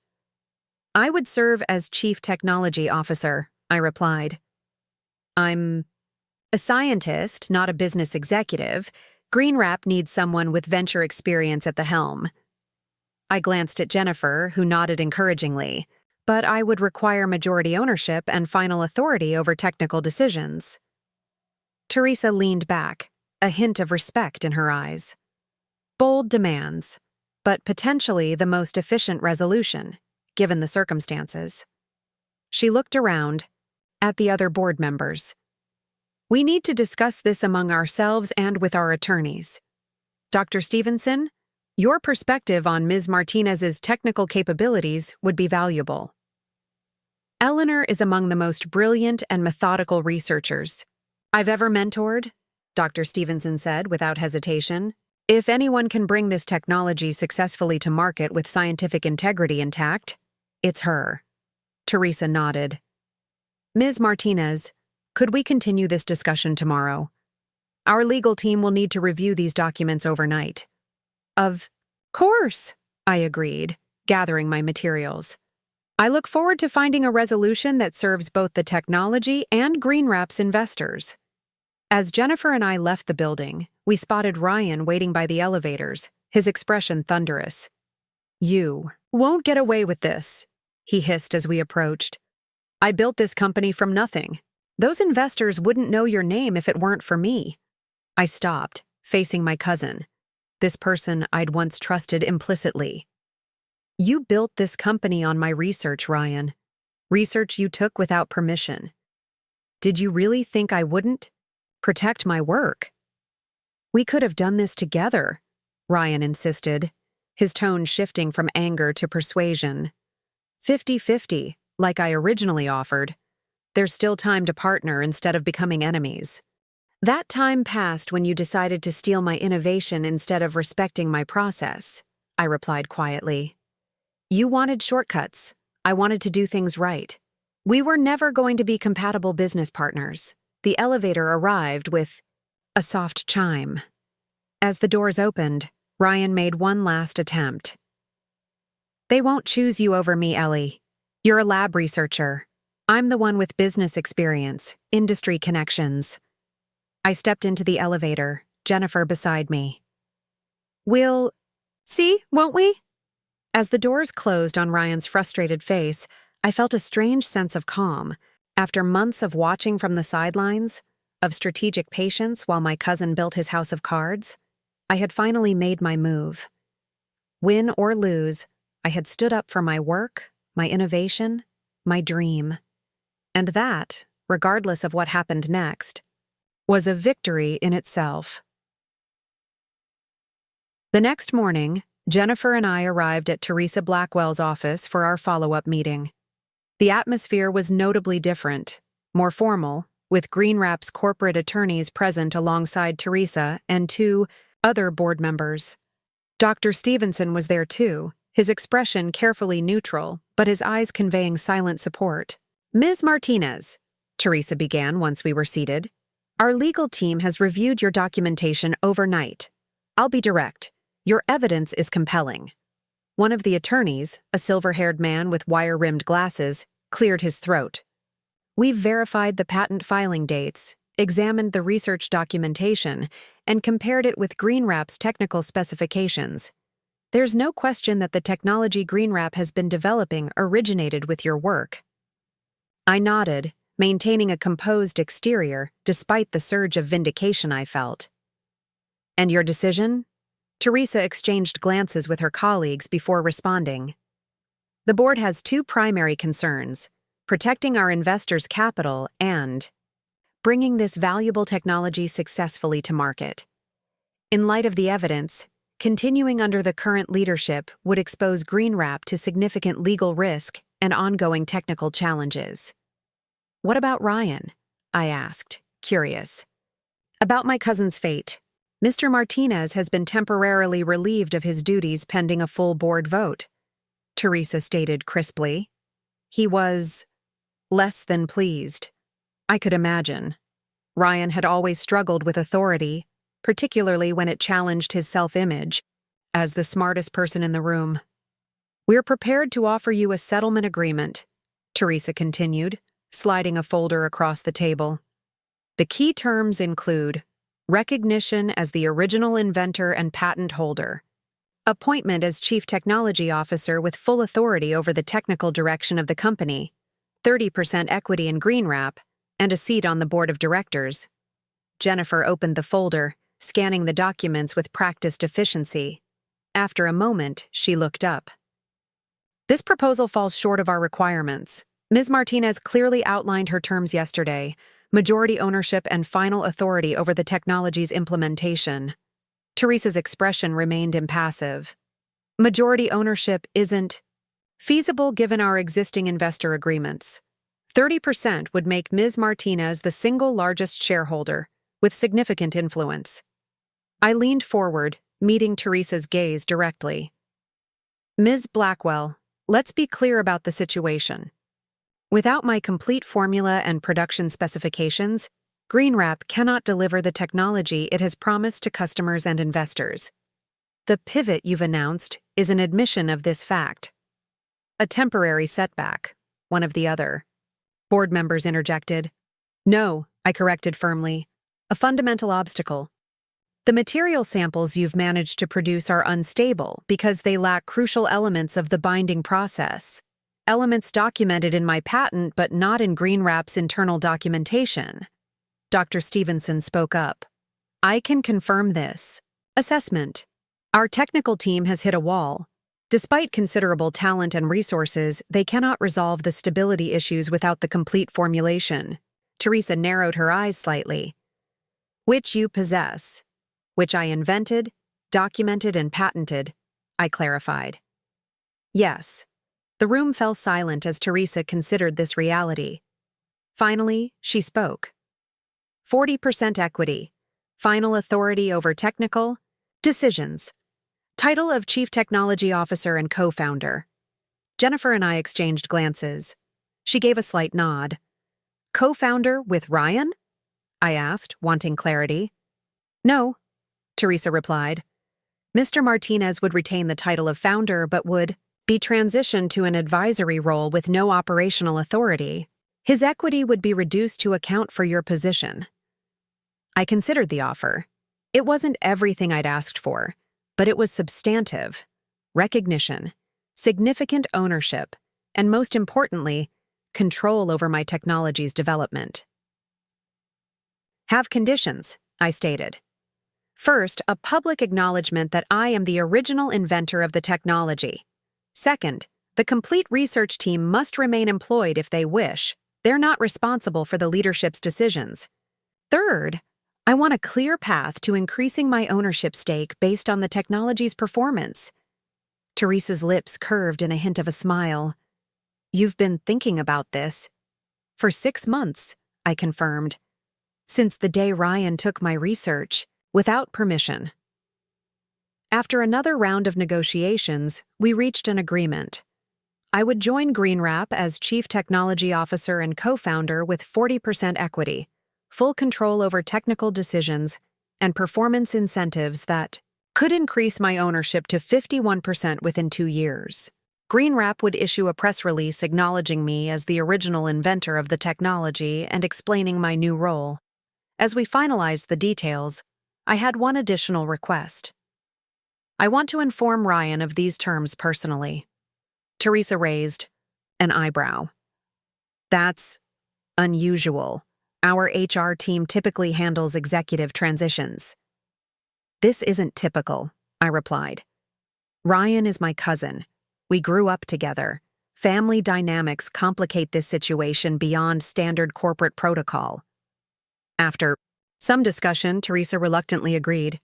I would serve as Chief Technology Officer, I replied. I'm a scientist, not a business executive. GreenWrap needs someone with venture experience at the helm. I glanced at Jennifer, who nodded encouragingly. But I would require majority ownership and final authority over technical decisions. Teresa leaned back, a hint of respect in her eyes. Bold demands, but potentially the most efficient resolution, given the circumstances. She looked around, at the other board members. We need to discuss this among ourselves and with our attorneys. Dr. Stevenson, your perspective on Ms. Martinez's technical capabilities would be valuable. Eleanor is among the most brilliant and methodical researchers I've ever mentored, Dr. Stevenson said without hesitation. If anyone can bring this technology successfully to market with scientific integrity intact, it's her. Teresa nodded. Ms. Martinez, could we continue this discussion tomorrow? Our legal team will need to review these documents overnight. Of course, I agreed, gathering my materials. I look forward to finding a resolution that serves both the technology and GreenWrap's investors. As Jennifer and I left the building, we spotted Ryan waiting by the elevators, his expression thunderous. You won't get away with this, he hissed as we approached. I built this company from nothing. Those investors wouldn't know your name if it weren't for me. I stopped, facing my cousin. This person I'd once trusted implicitly. You built this company on my research, Ryan. Research you took without permission. Did you really think I wouldn't protect my work? We could have done this together, Ryan insisted, his tone shifting from anger to persuasion. 50-50, like I originally offered. There's still time to partner instead of becoming enemies. That time passed when you decided to steal my innovation instead of respecting my process, I replied quietly. You wanted shortcuts. I wanted to do things right. We were never going to be compatible business partners. The elevator arrived with a soft chime. As the doors opened, Ryan made one last attempt. They won't choose you over me, Ellie. You're a lab researcher. I'm the one with business experience, industry connections. I stepped into the elevator, Jennifer beside me. We'll see, won't we? As the doors closed on Ryan's frustrated face, I felt a strange sense of calm. After months of watching from the sidelines, of strategic patience while my cousin built his house of cards, I had finally made my move. Win or lose, I had stood up for my work, my innovation, my dream. And that, regardless of what happened next, was a victory in itself. The next morning, Jennifer and I arrived at Teresa Blackwell's office for our follow-up meeting. The atmosphere was notably different, more formal, with GreenWrap's corporate attorneys present alongside Teresa and 2 other board members. Dr. Stevenson was there too, his expression carefully neutral, but his eyes conveying silent support. Ms. Martinez, Teresa began once we were seated, our legal team has reviewed your documentation overnight. I'll be direct. Your evidence is compelling. One of the attorneys, a silver-haired man with wire-rimmed glasses, cleared his throat. We've verified the patent filing dates, examined the research documentation, and compared it with GreenWrap's technical specifications. There's no question that the technology GreenWrap has been developing originated with your work. I nodded, maintaining a composed exterior despite the surge of vindication I felt. And your decision? Teresa exchanged glances with her colleagues before responding. The board has 2 primary concerns: protecting our investors' capital and bringing this valuable technology successfully to market. In light of the evidence, continuing under the current leadership would expose GreenWrap to significant legal risk and ongoing technical challenges. What about Ryan? I asked, curious. About my cousin's fate. Mr. Martinez has been temporarily relieved of his duties pending a full board vote, Teresa stated crisply. He was less than pleased. I could imagine. Ryan had always struggled with authority, particularly when it challenged his self-image, as the smartest person in the room. We're prepared to offer you a settlement agreement, Teresa continued, sliding a folder across the table. The key terms include recognition as the original inventor and patent holder, appointment as Chief Technology Officer with full authority over the technical direction of the company, 30% equity in GreenWrap, and a seat on the board of directors. Jennifer opened the folder, scanning the documents with practiced efficiency. After a moment, she looked up. This proposal falls short of our requirements. Ms. Martinez clearly outlined her terms yesterday: majority ownership and final authority over the technology's implementation. Teresa's expression remained impassive. Majority ownership isn't feasible given our existing investor agreements. 30% would make Ms. Martinez the single largest shareholder, with significant influence. I leaned forward, meeting Teresa's gaze directly. Ms. Blackwell, let's be clear about the situation. Without my complete formula and production specifications, GreenWrap cannot deliver the technology it has promised to customers and investors. The pivot you've announced is an admission of this fact. A temporary setback, one of the other. Board members interjected. No, I corrected firmly. A fundamental obstacle. The material samples you've managed to produce are unstable because they lack crucial elements of the binding process. Elements documented in my patent but not in GreenWrap's internal documentation. Dr. Stevenson spoke up. I can confirm this. Assessment. Our technical team has hit a wall. Despite considerable talent and resources, they cannot resolve the stability issues without the complete formulation. Teresa narrowed her eyes slightly. Which you possess. Which I invented, documented, and patented, I clarified. Yes. The room fell silent as Teresa considered this reality. Finally, she spoke. 40% equity. Final authority over technical decisions. Title of Chief Technology Officer and Co-Founder. Jennifer and I exchanged glances. She gave a slight nod. Co-founder with Ryan? I asked, wanting clarity. No, Teresa replied. Mr. Martinez would retain the title of founder but would be transitioned to an advisory role with no operational authority. His equity would be reduced to account for your position. I considered the offer. It wasn't everything I'd asked for, but it was substantive. Recognition, significant ownership, and most importantly, control over my technology's development. Have conditions, I stated. First, a public acknowledgement that I am the original inventor of the technology. Second, the complete research team must remain employed if they wish. They're not responsible for the leadership's decisions. Third, I want a clear path to increasing my ownership stake based on the technology's performance. Teresa's lips curved in a hint of a smile. You've been thinking about this. For 6 months, I confirmed. Since the day Ryan took my research, without permission. After another round of negotiations, we reached an agreement. I would join GreenWrap as Chief Technology Officer and co-founder with 40% equity, full control over technical decisions, and performance incentives that could increase my ownership to 51% within 2 years. GreenWrap would issue a press release acknowledging me as the original inventor of the technology and explaining my new role. As we finalized the details, I had one additional request. I want to inform Ryan of these terms personally. Teresa raised an eyebrow. That's unusual. Our HR team typically handles executive transitions. This isn't typical, I replied. Ryan is my cousin. We grew up together. Family dynamics complicate this situation beyond standard corporate protocol. After some discussion, Teresa reluctantly agreed.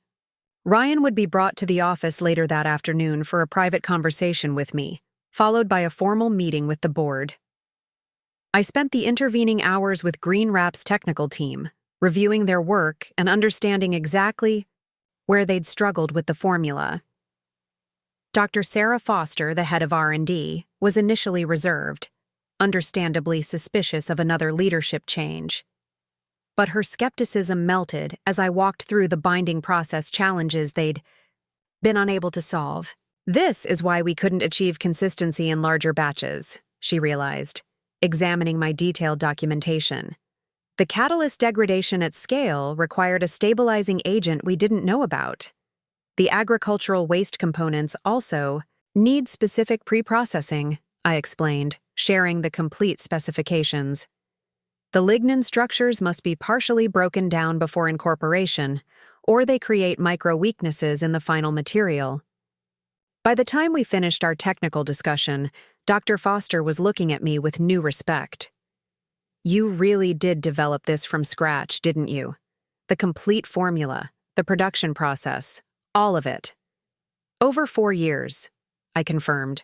Ryan would be brought to the office later that afternoon for a private conversation with me, followed by a formal meeting with the board. I spent the intervening hours with GreenWrap's technical team, reviewing their work and understanding exactly where they'd struggled with the formula. Dr. Sarah Foster, the head of R&D, was initially reserved, understandably suspicious of another leadership change. But her skepticism melted as I walked through the binding process challenges they'd been unable to solve. This is why we couldn't achieve consistency in larger batches, she realized, examining my detailed documentation. The catalyst degradation at scale required a stabilizing agent we didn't know about. The agricultural waste components also need specific pre-processing, I explained, sharing the complete specifications. The lignin structures must be partially broken down before incorporation, or they create micro-weaknesses in the final material. By the time we finished our technical discussion, Dr. Foster was looking at me with new respect. You really did develop this from scratch, didn't you? The complete formula, the production process, all of it. Over 4 years, I confirmed.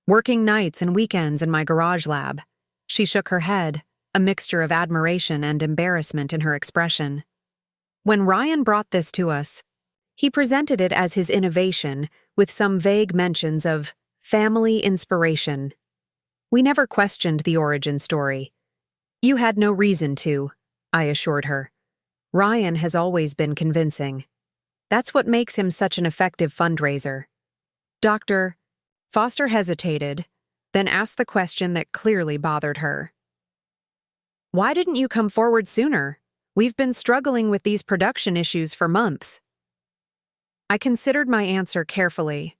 Working nights and weekends in my garage lab. She shook her head, a mixture of admiration and embarrassment in her expression. When Ryan brought this to us, he presented it as his innovation with some vague mentions of family inspiration. We never questioned the origin story. You had no reason to, I assured her. Ryan has always been convincing. That's what makes him such an effective fundraiser. Dr. Foster hesitated, then asked the question that clearly bothered her. Why didn't you come forward sooner? We've been struggling with these production issues for months. I considered my answer carefully.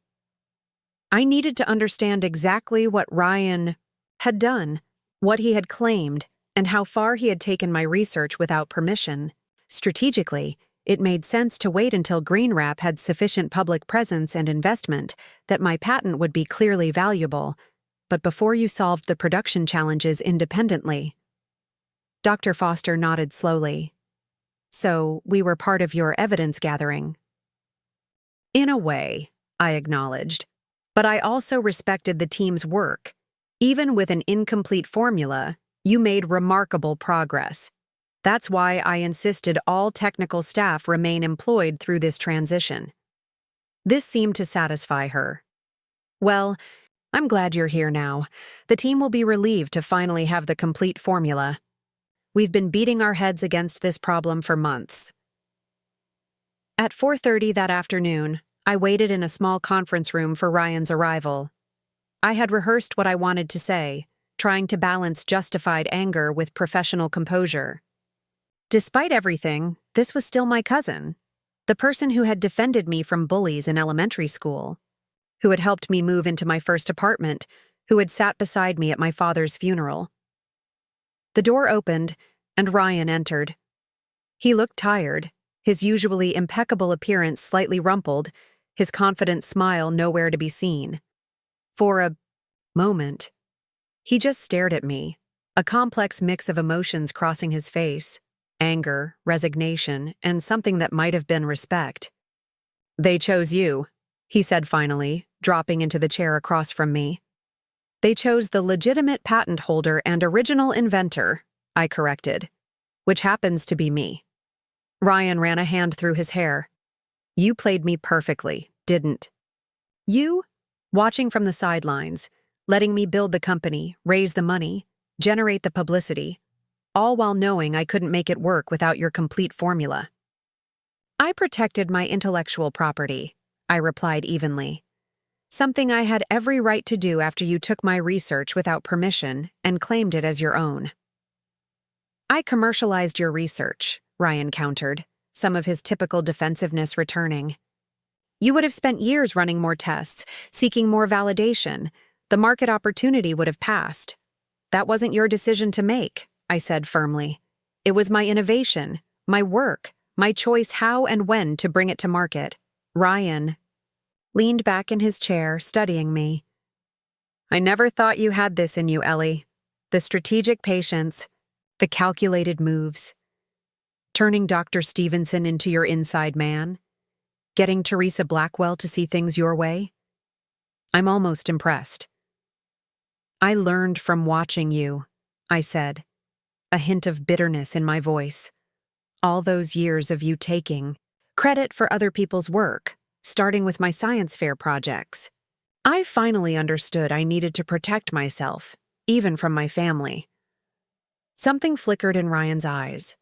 I needed to understand exactly what Ryan had done, what he had claimed, and how far he had taken my research without permission. Strategically, it made sense to wait until GreenWrap had sufficient public presence and investment that my patent would be clearly valuable, but before you solved the production challenges independently. Dr. Foster nodded slowly. So, we were part of your evidence gathering. In a way, I acknowledged, but I also respected the team's work. Even with an incomplete formula, you made remarkable progress. That's why I insisted all technical staff remain employed through this transition. This seemed to satisfy her. Well, I'm glad you're here now. The team will be relieved to finally have the complete formula. We've been beating our heads against this problem for months. At 4:30 that afternoon, I waited in a small conference room for Ryan's arrival. I had rehearsed what I wanted to say, trying to balance justified anger with professional composure. Despite everything, this was still my cousin, the person who had defended me from bullies in elementary school, who had helped me move into my first apartment, who had sat beside me at my father's funeral. The door opened, and Ryan entered. He looked tired, his usually impeccable appearance slightly rumpled, his confident smile nowhere to be seen. For a moment, he just stared at me, a complex mix of emotions crossing his face, anger, resignation, and something that might have been respect. "They chose you," he said finally, dropping into the chair across from me. "They chose the legitimate patent holder and original inventor," I corrected, "which happens to be me." Ryan ran a hand through his hair. "You played me perfectly, didn't you? Watching from the sidelines, letting me build the company, raise the money, generate the publicity, all while knowing I couldn't make it work without your complete formula." "I protected my intellectual property," I replied evenly. "Something I had every right to do after you took my research without permission and claimed it as your own." "I commercialized your research," Ryan countered, some of his typical defensiveness returning. "You would have spent years running more tests, seeking more validation. The market opportunity would have passed. That wasn't your decision to make," I said firmly. "It was my innovation, my work, my choice how and when to bring it to market." Ryan leaned back in his chair, studying me. "I never thought you had this in you, Ellie. The strategic patience, the calculated moves. Turning Dr. Stevenson into your inside man. Getting Teresa Blackwell to see things your way. I'm almost impressed." "I learned from watching you," I said, a hint of bitterness in my voice. "All those years of you taking credit for other people's work, starting with my science fair projects. I finally understood I needed to protect myself, even from my family." Something flickered in Ryan's eyes,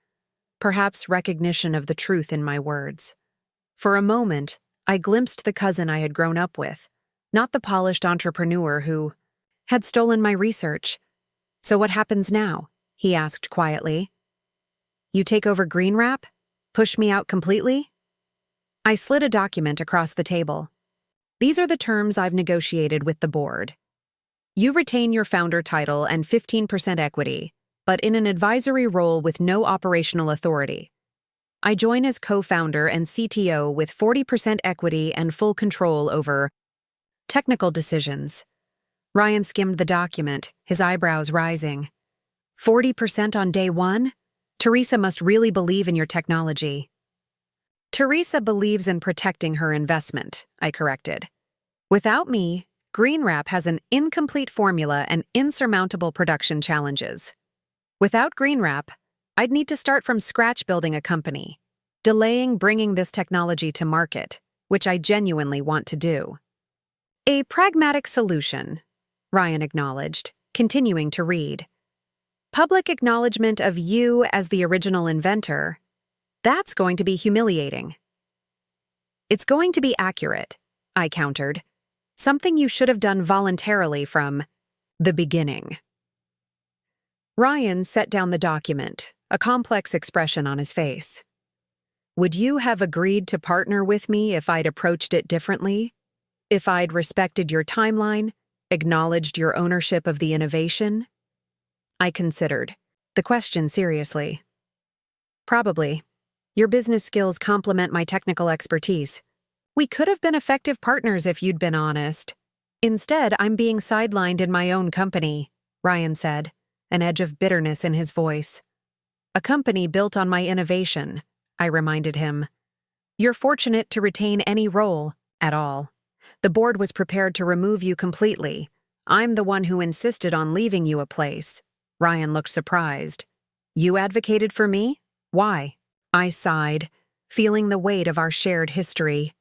perhaps recognition of the truth in my words. For a moment, I glimpsed the cousin I had grown up with, not the polished entrepreneur who had stolen my research. "So what happens now?" he asked quietly. "You take over GreenWrap? Push me out completely?" I slid a document across the table. "These are the terms I've negotiated with the board. You retain your founder title and 15% equity, but in an advisory role with no operational authority. I join as co-founder and CTO with 40% equity and full control over technical decisions." Ryan skimmed the document, his eyebrows rising. 40% on day one? Teresa must really believe in your technology." "Teresa believes in protecting her investment," I corrected. "Without me, GreenWrap has an incomplete formula and insurmountable production challenges. Without GreenWrap, I'd need to start from scratch building a company, delaying bringing this technology to market, which I genuinely want to do." "A pragmatic solution," Ryan acknowledged, continuing to read. "Public acknowledgement of you as the original inventor. That's going to be humiliating." "It's going to be accurate," I countered. "Something you should have done voluntarily from the beginning." Ryan set down the document, a complex expression on his face. "Would you have agreed to partner with me if I'd approached it differently? If I'd respected your timeline, acknowledged your ownership of the innovation?" I considered the question seriously. "Probably. Your business skills complement my technical expertise. We could have been effective partners if you'd been honest. Instead, I'm being sidelined in my own company, Ryan said, an edge of bitterness in his voice. A company built on my innovation, I reminded him. You're fortunate to retain any role at all. The board was prepared to remove you completely. I'm the one who insisted on leaving you a place. Ryan looked surprised. You advocated for me? Why? I sighed, feeling the weight of our shared history.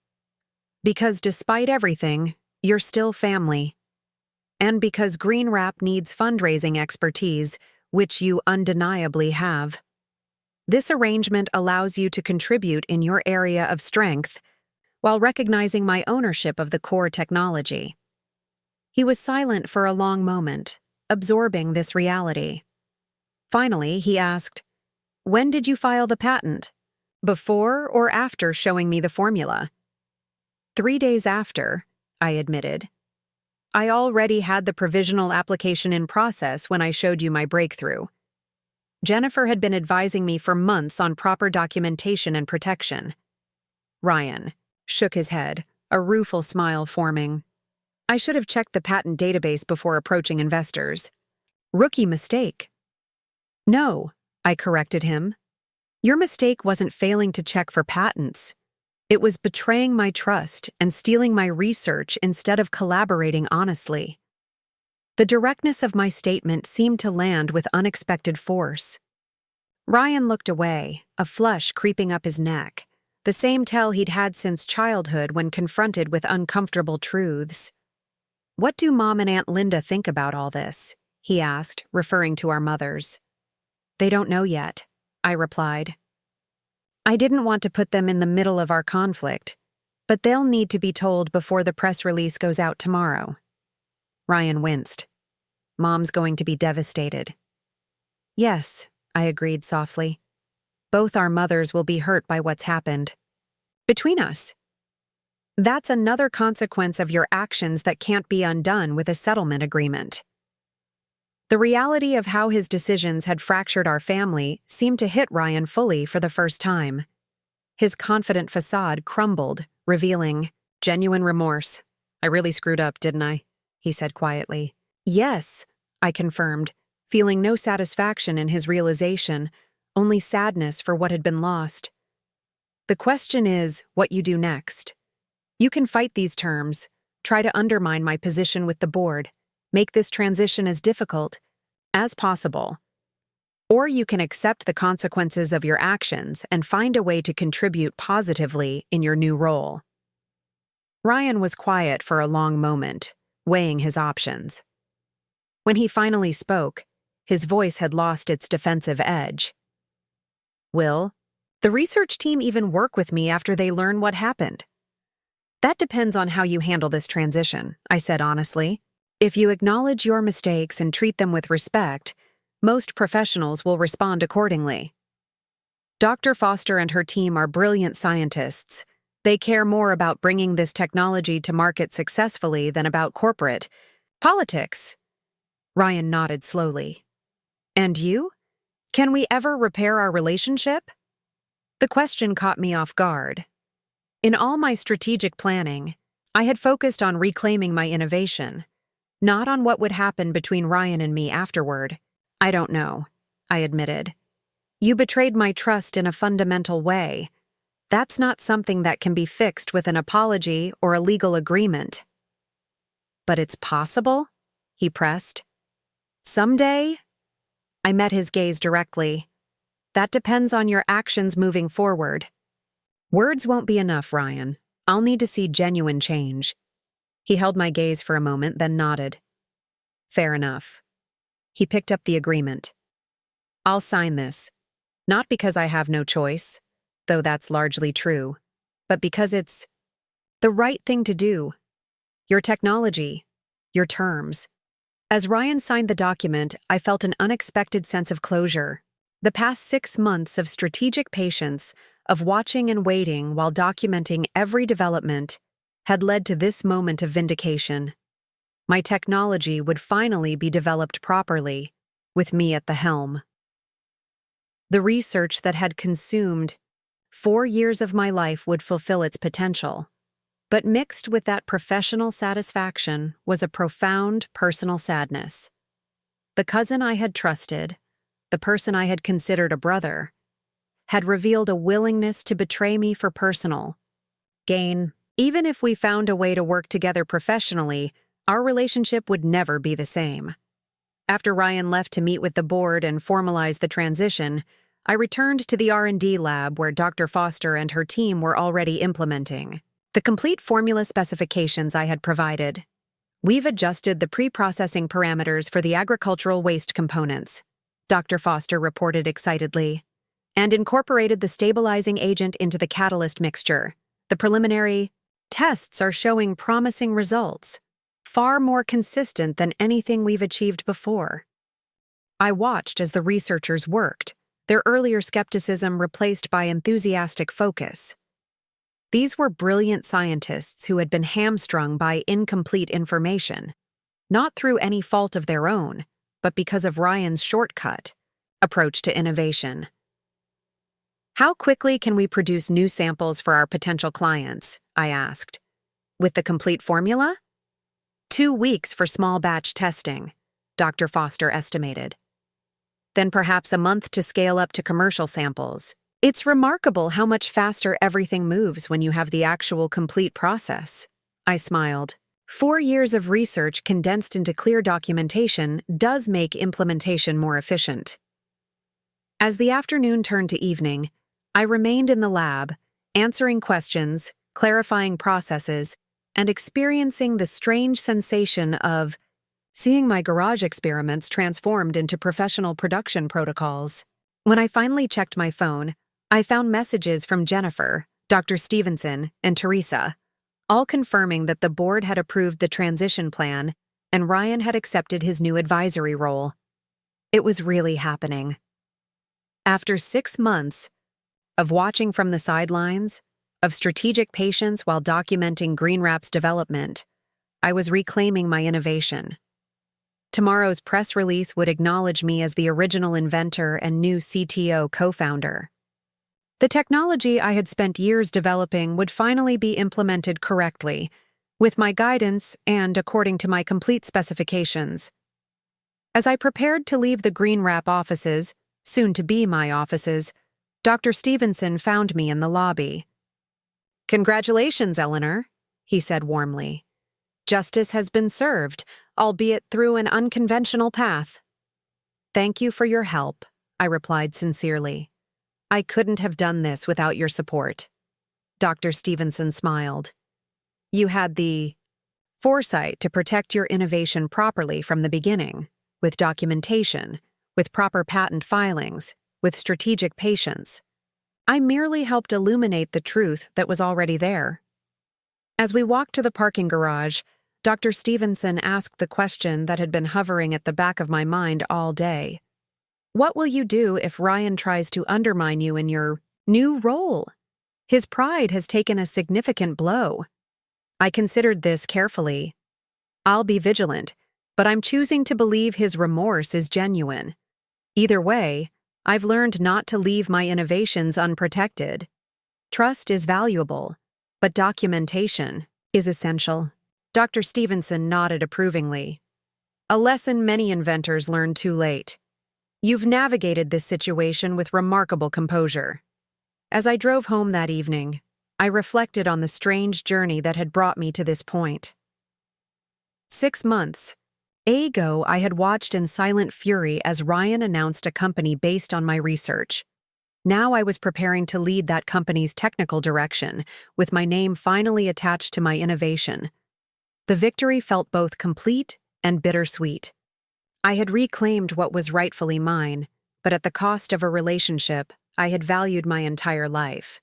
Because despite everything, you're still family. And because Green Wrap needs fundraising expertise, which you undeniably have. This arrangement allows you to contribute in your area of strength, while recognizing my ownership of the core technology. He was silent for a long moment, absorbing this reality. Finally, he asked, when did you file the patent? Before or after showing me the formula? 3 days after, I admitted. I already had the provisional application in process when I showed you my breakthrough. Jennifer had been advising me for months on proper documentation and protection. Ryan shook his head, a rueful smile forming. I should have checked the patent database before approaching investors. Rookie mistake. No, I corrected him. Your mistake wasn't failing to check for patents. It was betraying my trust and stealing my research instead of collaborating honestly. The directness of my statement seemed to land with unexpected force. Ryan looked away, a flush creeping up his neck, the same tell he'd had since childhood when confronted with uncomfortable truths. What do Mom and Aunt Linda think about all this? He asked, referring to our mothers. They don't know yet, I replied. I didn't want to put them in the middle of our conflict, but they'll need to be told before the press release goes out tomorrow. Ryan winced. Mom's going to be devastated. Yes, I agreed softly. Both our mothers will be hurt by what's happened. Between us. That's another consequence of your actions that can't be undone with a settlement agreement. The reality of how his decisions had fractured our family seemed to hit Ryan fully for the first time. His confident facade crumbled, revealing genuine remorse. I really screwed up, didn't I? He said quietly. Yes, I confirmed, feeling no satisfaction in his realization, only sadness for what had been lost. The question is what you do next. You can fight these terms, try to undermine my position with the board, make this transition as difficult as possible. Or you can accept the consequences of your actions and find a way to contribute positively in your new role. Ryan was quiet for a long moment, weighing his options. When he finally spoke, his voice had lost its defensive edge. Will the research team even work with me after they learn what happened? That depends on how you handle this transition, I said honestly. If you acknowledge your mistakes and treat them with respect, most professionals will respond accordingly. Dr. Foster and her team are brilliant scientists. They care more about bringing this technology to market successfully than about corporate politics. Ryan nodded slowly. And you? Can we ever repair our relationship? The question caught me off guard. In all my strategic planning, I had focused on reclaiming my innovation, not on what would happen between Ryan and me afterward. I don't know, I admitted. You betrayed my trust in a fundamental way. That's not something that can be fixed with an apology or a legal agreement. But it's possible? He pressed. Someday? I met his gaze directly. That depends on your actions moving forward. Words won't be enough, Ryan. I'll need to see genuine change. He held my gaze for a moment, then nodded. Fair enough. He picked up the agreement. I'll sign this, not because I have no choice, though that's largely true, but because it's the right thing to do. Your technology, your terms. As Ryan signed the document, I felt an unexpected sense of closure. The past 6 months of strategic patience, of watching and waiting while documenting every development, had led to this moment of vindication. My technology would finally be developed properly, with me at the helm. The research that had consumed 4 years of my life would fulfill its potential. But mixed with that professional satisfaction was a profound personal sadness. The cousin I had trusted, the person I had considered a brother, had revealed a willingness to betray me for personal gain. Even if we found a way to work together professionally, our relationship would never be the same. After Ryan left to meet with the board and formalize the transition, I returned to the R&D lab where Dr. Foster and her team were already implementing the complete formula specifications I had provided. We've adjusted the pre-processing parameters for the agricultural waste components, Dr. Foster reported excitedly, and incorporated the stabilizing agent into the catalyst mixture. The preliminary tests are showing promising results, far more consistent than anything we've achieved before. I watched as the researchers worked, their earlier skepticism replaced by enthusiastic focus. These were brilliant scientists who had been hamstrung by incomplete information, not through any fault of their own, but because of Ryan's shortcut approach to innovation. How quickly can we produce new samples for our potential clients? I asked. With the complete formula? 2 weeks for small batch testing, Dr. Foster estimated. Then perhaps a month to scale up to commercial samples. It's remarkable how much faster everything moves when you have the actual complete process. I smiled. 4 years of research condensed into clear documentation does make implementation more efficient. As the afternoon turned to evening, I remained in the lab, answering questions, clarifying processes, and experiencing the strange sensation of seeing my garage experiments transformed into professional production protocols. When I finally checked my phone, I found messages from Jennifer, Dr. Stevenson, and Teresa, all confirming that the board had approved the transition plan and Ryan had accepted his new advisory role. It was really happening. After 6 months of watching from the sidelines, of strategic patience while documenting GreenWrap's development, I was reclaiming my innovation. Tomorrow's press release would acknowledge me as the original inventor and new CTO co-founder. The technology I had spent years developing would finally be implemented correctly, with my guidance and according to my complete specifications. As I prepared to leave the GreenWrap offices, soon to be my offices, Dr. Stevenson found me in the lobby. "Congratulations, Eleanor," he said warmly. "Justice has been served, albeit through an unconventional path." "Thank you for your help," I replied sincerely. "I couldn't have done this without your support." Dr. Stevenson smiled. "You had the foresight to protect your innovation properly from the beginning, with documentation, with proper patent filings, with strategic patience. I merely helped illuminate the truth that was already there." As we walked to the parking garage, Dr. Stevenson asked the question that had been hovering at the back of my mind all day. "What will you do if Ryan tries to undermine you in your new role? His pride has taken a significant blow." I considered this carefully. "I'll be vigilant, but I'm choosing to believe his remorse is genuine. Either way, I've learned not to leave my innovations unprotected. Trust is valuable, but documentation is essential." Dr. Stevenson nodded approvingly. "A lesson many inventors learn too late. You've navigated this situation with remarkable composure." As I drove home that evening, I reflected on the strange journey that had brought me to this point. 6 months ago, I had watched in silent fury as Ryan announced a company based on my research. Now I was preparing to lead that company's technical direction, with my name finally attached to my innovation. The victory felt both complete and bittersweet. I had reclaimed what was rightfully mine, but at the cost of a relationship I had valued my entire life.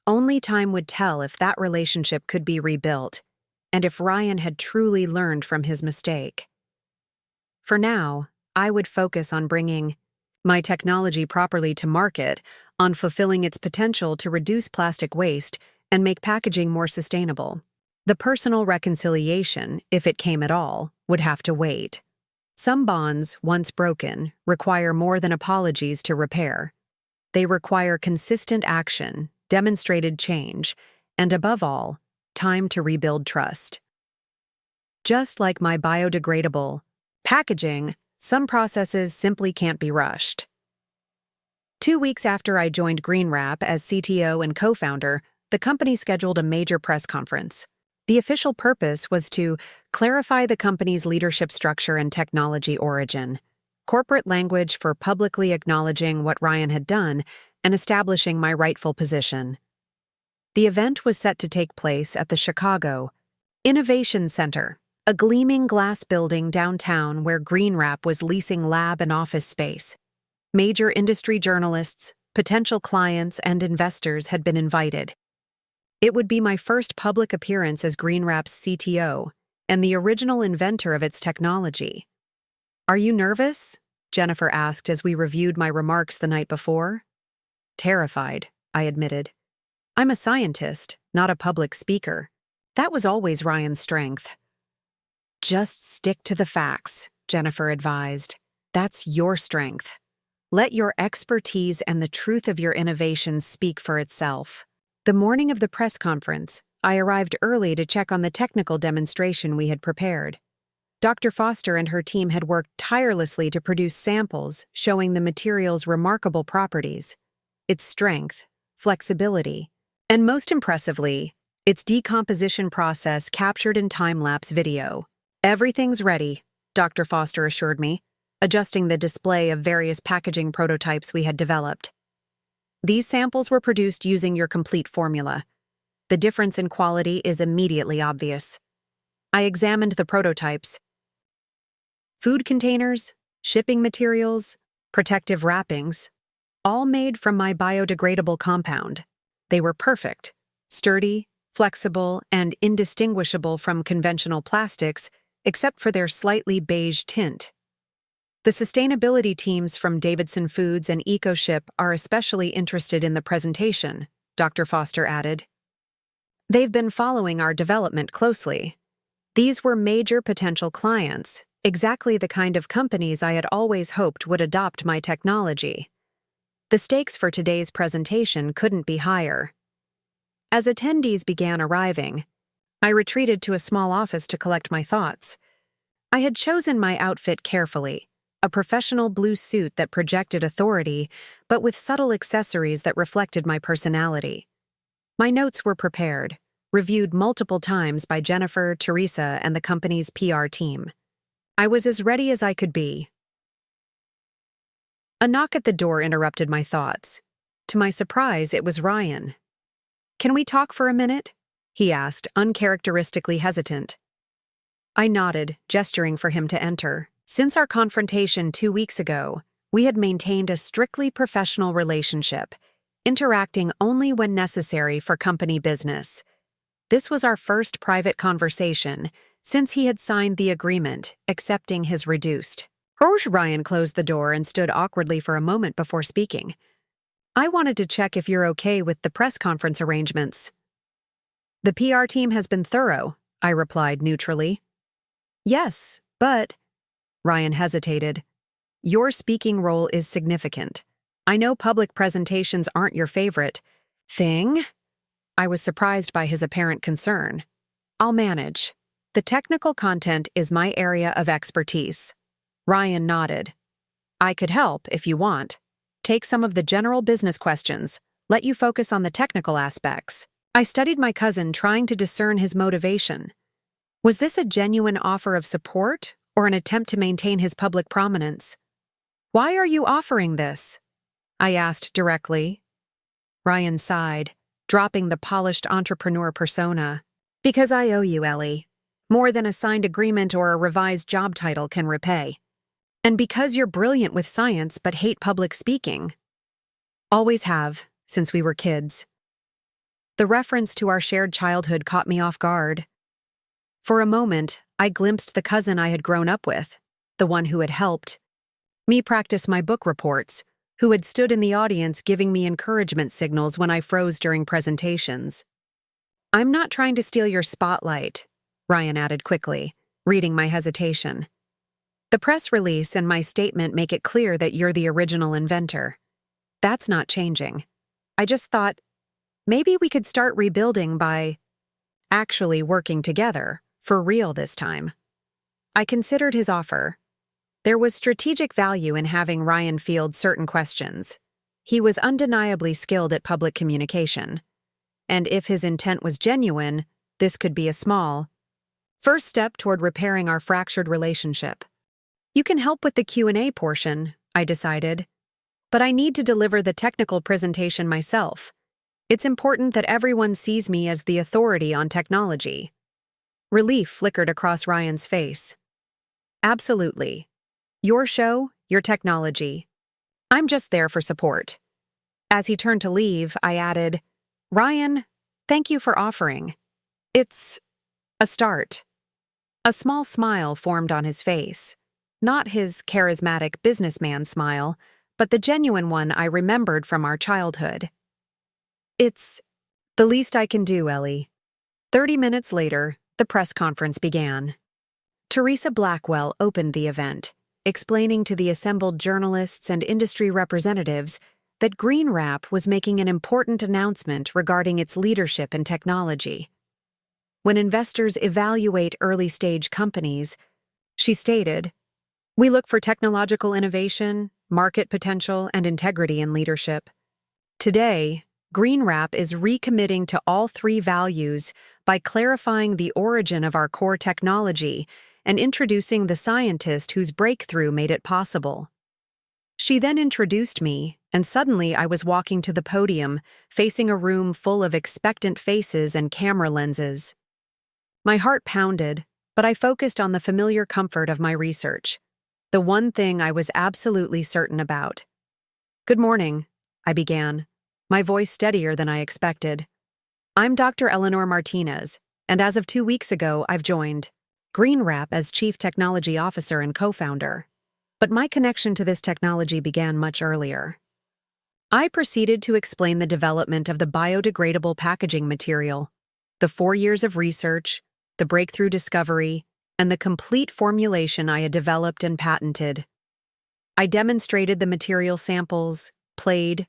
Only time would tell if that relationship could be rebuilt, and if Ryan had truly learned from his mistake. For now, I would focus on bringing my technology properly to market, on fulfilling its potential to reduce plastic waste and make packaging more sustainable. The personal reconciliation, if it came at all, would have to wait. Some bonds, once broken, require more than apologies to repair. They require consistent action, demonstrated change, and above all, time to rebuild trust. Just like my biodegradable packaging, some processes simply can't be rushed. 2 weeks after I joined GreenWrap as CTO and co-founder, the company scheduled a major press conference. The official purpose was to clarify the company's leadership structure and technology origin, corporate language for publicly acknowledging what Ryan had done and establishing my rightful position. The event was set to take place at the Chicago Innovation Center, a gleaming glass building downtown where GreenWrap was leasing lab and office space. Major industry journalists, potential clients, and investors had been invited. It would be my first public appearance as GreenWrap's CTO and the original inventor of its technology. "Are you nervous?" Jennifer asked as we reviewed my remarks the night before. "Terrified," I admitted. "I'm a scientist, not a public speaker." That was always Ryan's strength. "Just stick to the facts," Jennifer advised. "That's your strength. Let your expertise and the truth of your innovations speak for itself." The morning of the press conference, I arrived early to check on the technical demonstration we had prepared. Dr. Foster and her team had worked tirelessly to produce samples showing the material's remarkable properties, its strength, flexibility, and most impressively, its decomposition process captured in time-lapse video. "Everything's ready," Dr. Foster assured me, adjusting the display of various packaging prototypes we had developed. "These samples were produced using your complete formula. The difference in quality is immediately obvious." I examined the prototypes. Food containers, shipping materials, protective wrappings, all made from my biodegradable compound. They were perfect, sturdy, flexible, and indistinguishable from conventional plastics, except for their slightly beige tint. The sustainability teams from Davidson Foods and EcoShip are especially interested in the presentation, Dr. Foster added. "They've been following our development closely. These were major potential clients, exactly the kind of companies I had always hoped would adopt my technology." The stakes for today's presentation couldn't be higher. As attendees began arriving, I retreated to a small office to collect my thoughts. I had chosen my outfit carefully, a professional blue suit that projected authority, but with subtle accessories that reflected my personality. My notes were prepared, reviewed multiple times by Jennifer, Teresa, and the company's PR team. I was as ready as I could be. A knock at the door interrupted my thoughts. To my surprise, it was Ryan. "Can we talk for a minute?" he asked, uncharacteristically hesitant. I nodded, gesturing for him to enter. Since our confrontation 2 weeks ago, we had maintained a strictly professional relationship, interacting only when necessary for company business. This was our first private conversation since he had signed the agreement, accepting his reduced. Ryan closed the door and stood awkwardly for a moment before speaking. "I wanted to check if you're okay with the press conference arrangements." "The PR team has been thorough," I replied neutrally. "Yes, but..." Ryan hesitated. "Your speaking role is significant. I know public presentations aren't your favorite thing." I was surprised by his apparent concern. "I'll manage. The technical content is my area of expertise." Ryan nodded. "I could help if you want. Take some of the general business questions, let you focus on the technical aspects." I studied my cousin, trying to discern his motivation. Was this a genuine offer of support or an attempt to maintain his public prominence? "Why are you offering this?" I asked directly. Ryan sighed, dropping the polished entrepreneur persona. "Because I owe you, Ellie. More than a signed agreement or a revised job title can repay. And because you're brilliant with science but hate public speaking." "Always have, since we were kids." The reference to our shared childhood caught me off guard. For a moment, I glimpsed the cousin I had grown up with, the one who had helped me practice my book reports, who had stood in the audience giving me encouragement signals when I froze during presentations. "I'm not trying to steal your spotlight," Ryan added quickly, reading my hesitation. "The press release and my statement make it clear that you're the original inventor. That's not changing. I just thought, maybe we could start rebuilding by actually working together, for real this time. I considered his offer. There was strategic value in having Ryan field certain questions. He was undeniably skilled at public communication. And if his intent was genuine, this could be a small first step toward repairing our fractured relationship. You can help with the Q&A portion, I decided. But I need to deliver the technical presentation myself. It's important that everyone sees me as the authority on technology. Relief flickered across Ryan's face. Absolutely. Your show, your technology. I'm just there for support. As he turned to leave, I added, Ryan, thank you for offering. It's a start. A small smile formed on his face. Not his charismatic businessman smile, but the genuine one I remembered from our childhood. It's the least I can do, Ellie. 30 minutes later, the press conference began. Teresa Blackwell opened the event, explaining to the assembled journalists and industry representatives that Green Wrap was making an important announcement regarding its leadership in technology. When investors evaluate early-stage companies, she stated, we look for technological innovation, market potential, and integrity in leadership. Today, Green Wrap is recommitting to all three values by clarifying the origin of our core technology and introducing the scientist whose breakthrough made it possible. She then introduced me, and suddenly I was walking to the podium, facing a room full of expectant faces and camera lenses. My heart pounded, but I focused on the familiar comfort of my research, the one thing I was absolutely certain about. Good morning, I began, my voice steadier than I expected. I'm Dr. Eleanor Martinez, and as of 2 weeks ago, I've joined Green Wrap as Chief Technology Officer and co-founder. But my connection to this technology began much earlier. I proceeded to explain the development of the biodegradable packaging material, the 4 years of research, the breakthrough discovery, and the complete formulation I had developed and patented. I demonstrated the material samples, played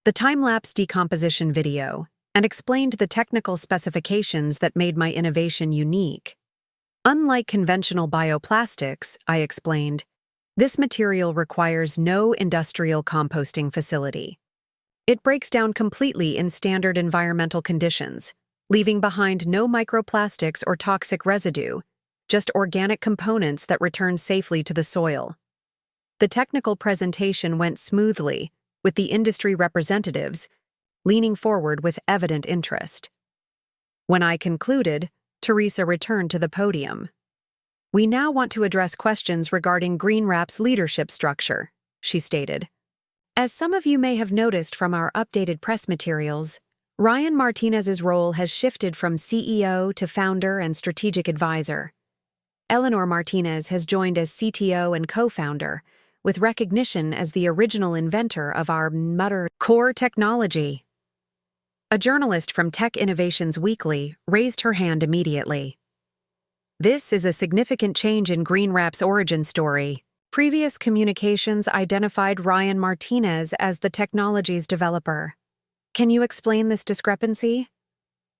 the time-lapse decomposition video, and explained the technical specifications that made my innovation unique. Unlike conventional bioplastics, I explained, this material requires no industrial composting facility. It breaks down completely in standard environmental conditions, leaving behind no microplastics or toxic residue, just organic components that return safely to the soil. The technical presentation went smoothly, with the industry representatives leaning forward with evident interest. When I concluded, Teresa returned to the podium. We now want to address questions regarding Green Wrap's leadership structure, she stated. As some of you may have noticed from our updated press materials, Ryan Martinez's role has shifted from CEO to founder and strategic advisor. Eleanor Martinez has joined as CTO and co-founder, with recognition as the original inventor of our core technology. A journalist from Tech Innovations Weekly raised her hand immediately. This is a significant change in Green Wrap's origin story. Previous communications identified Ryan Martinez as the technology's developer. Can you explain this discrepancy?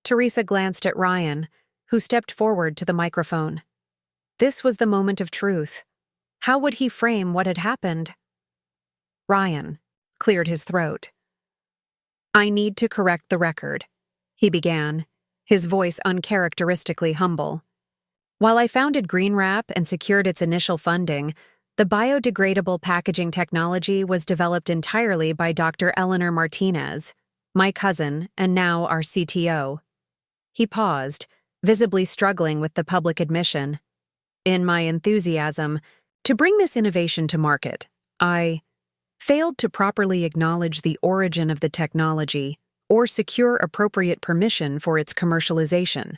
Teresa glanced at Ryan, who stepped forward to the microphone. This was the moment of truth. How would he frame what had happened? Ryan cleared his throat. I need to correct the record, he began, his voice uncharacteristically humble. While I founded Green Wrap and secured its initial funding, the biodegradable packaging technology was developed entirely by Dr. Eleanor Martinez, my cousin and now our CTO. He paused, visibly struggling with the public admission. In my enthusiasm to bring this innovation to market, I failed to properly acknowledge the origin of the technology or secure appropriate permission for its commercialization.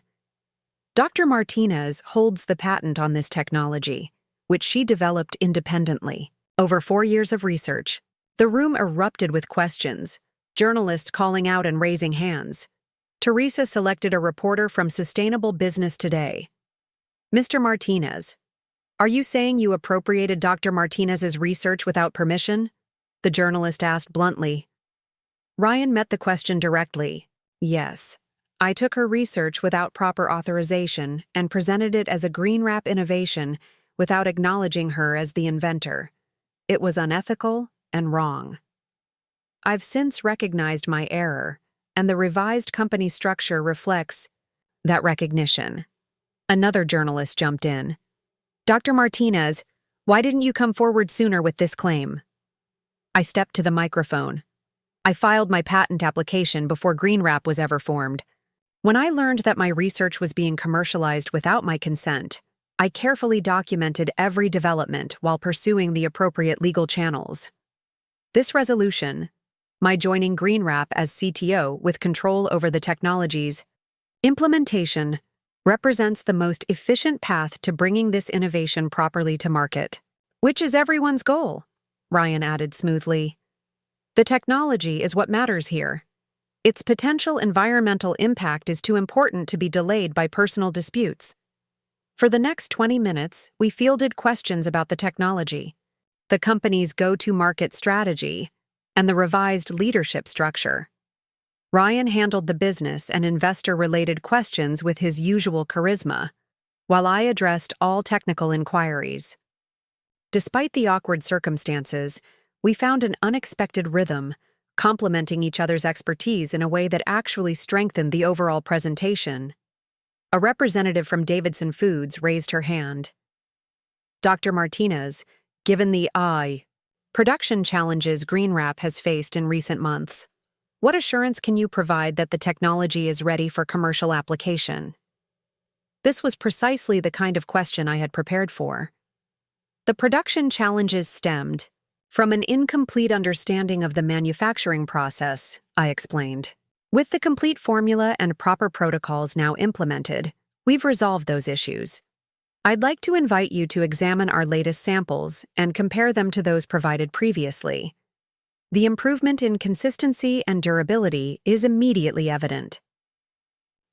Dr. Martinez holds the patent on this technology, which she developed independently. Over 4 years of research, the room erupted with questions, journalists calling out and raising hands. Teresa selected a reporter from Sustainable Business Today. Mr. Martinez, are you saying you appropriated Dr. Martinez's research without permission? the journalist asked bluntly. Ryan met the question directly. Yes. I took her research without proper authorization and presented it as a green wrap innovation without acknowledging her as the inventor. It was unethical and wrong. I've since recognized my error, and the revised company structure reflects that recognition. Another journalist jumped in. Dr. Martinez, why didn't you come forward sooner with this claim? I stepped to the microphone. I filed my patent application before Green Wrap was ever formed. When I learned that my research was being commercialized without my consent, I carefully documented every development while pursuing the appropriate legal channels. This resolution, my joining Green Wrap as CTO with control over the technology's implementation, represents the most efficient path to bringing this innovation properly to market. Which is everyone's goal, Ryan added smoothly. The technology is what matters here. Its potential environmental impact is too important to be delayed by personal disputes. For the next 20 minutes, we fielded questions about the technology, the company's go-to-market strategy, and the revised leadership structure. Ryan handled the business and investor-related questions with his usual charisma, while I addressed all technical inquiries. Despite the awkward circumstances, we found an unexpected rhythm, complementing each other's expertise in a way that actually strengthened the overall presentation. A representative from Davidson Foods raised her hand. Dr. Martinez, given the production challenges Green Wrap has faced in recent months, what assurance can you provide that the technology is ready for commercial application? This was precisely the kind of question I had prepared for. The production challenges stemmed from an incomplete understanding of the manufacturing process, I explained. With the complete formula and proper protocols now implemented, we've resolved those issues. I'd like to invite you to examine our latest samples and compare them to those provided previously. The improvement in consistency and durability is immediately evident.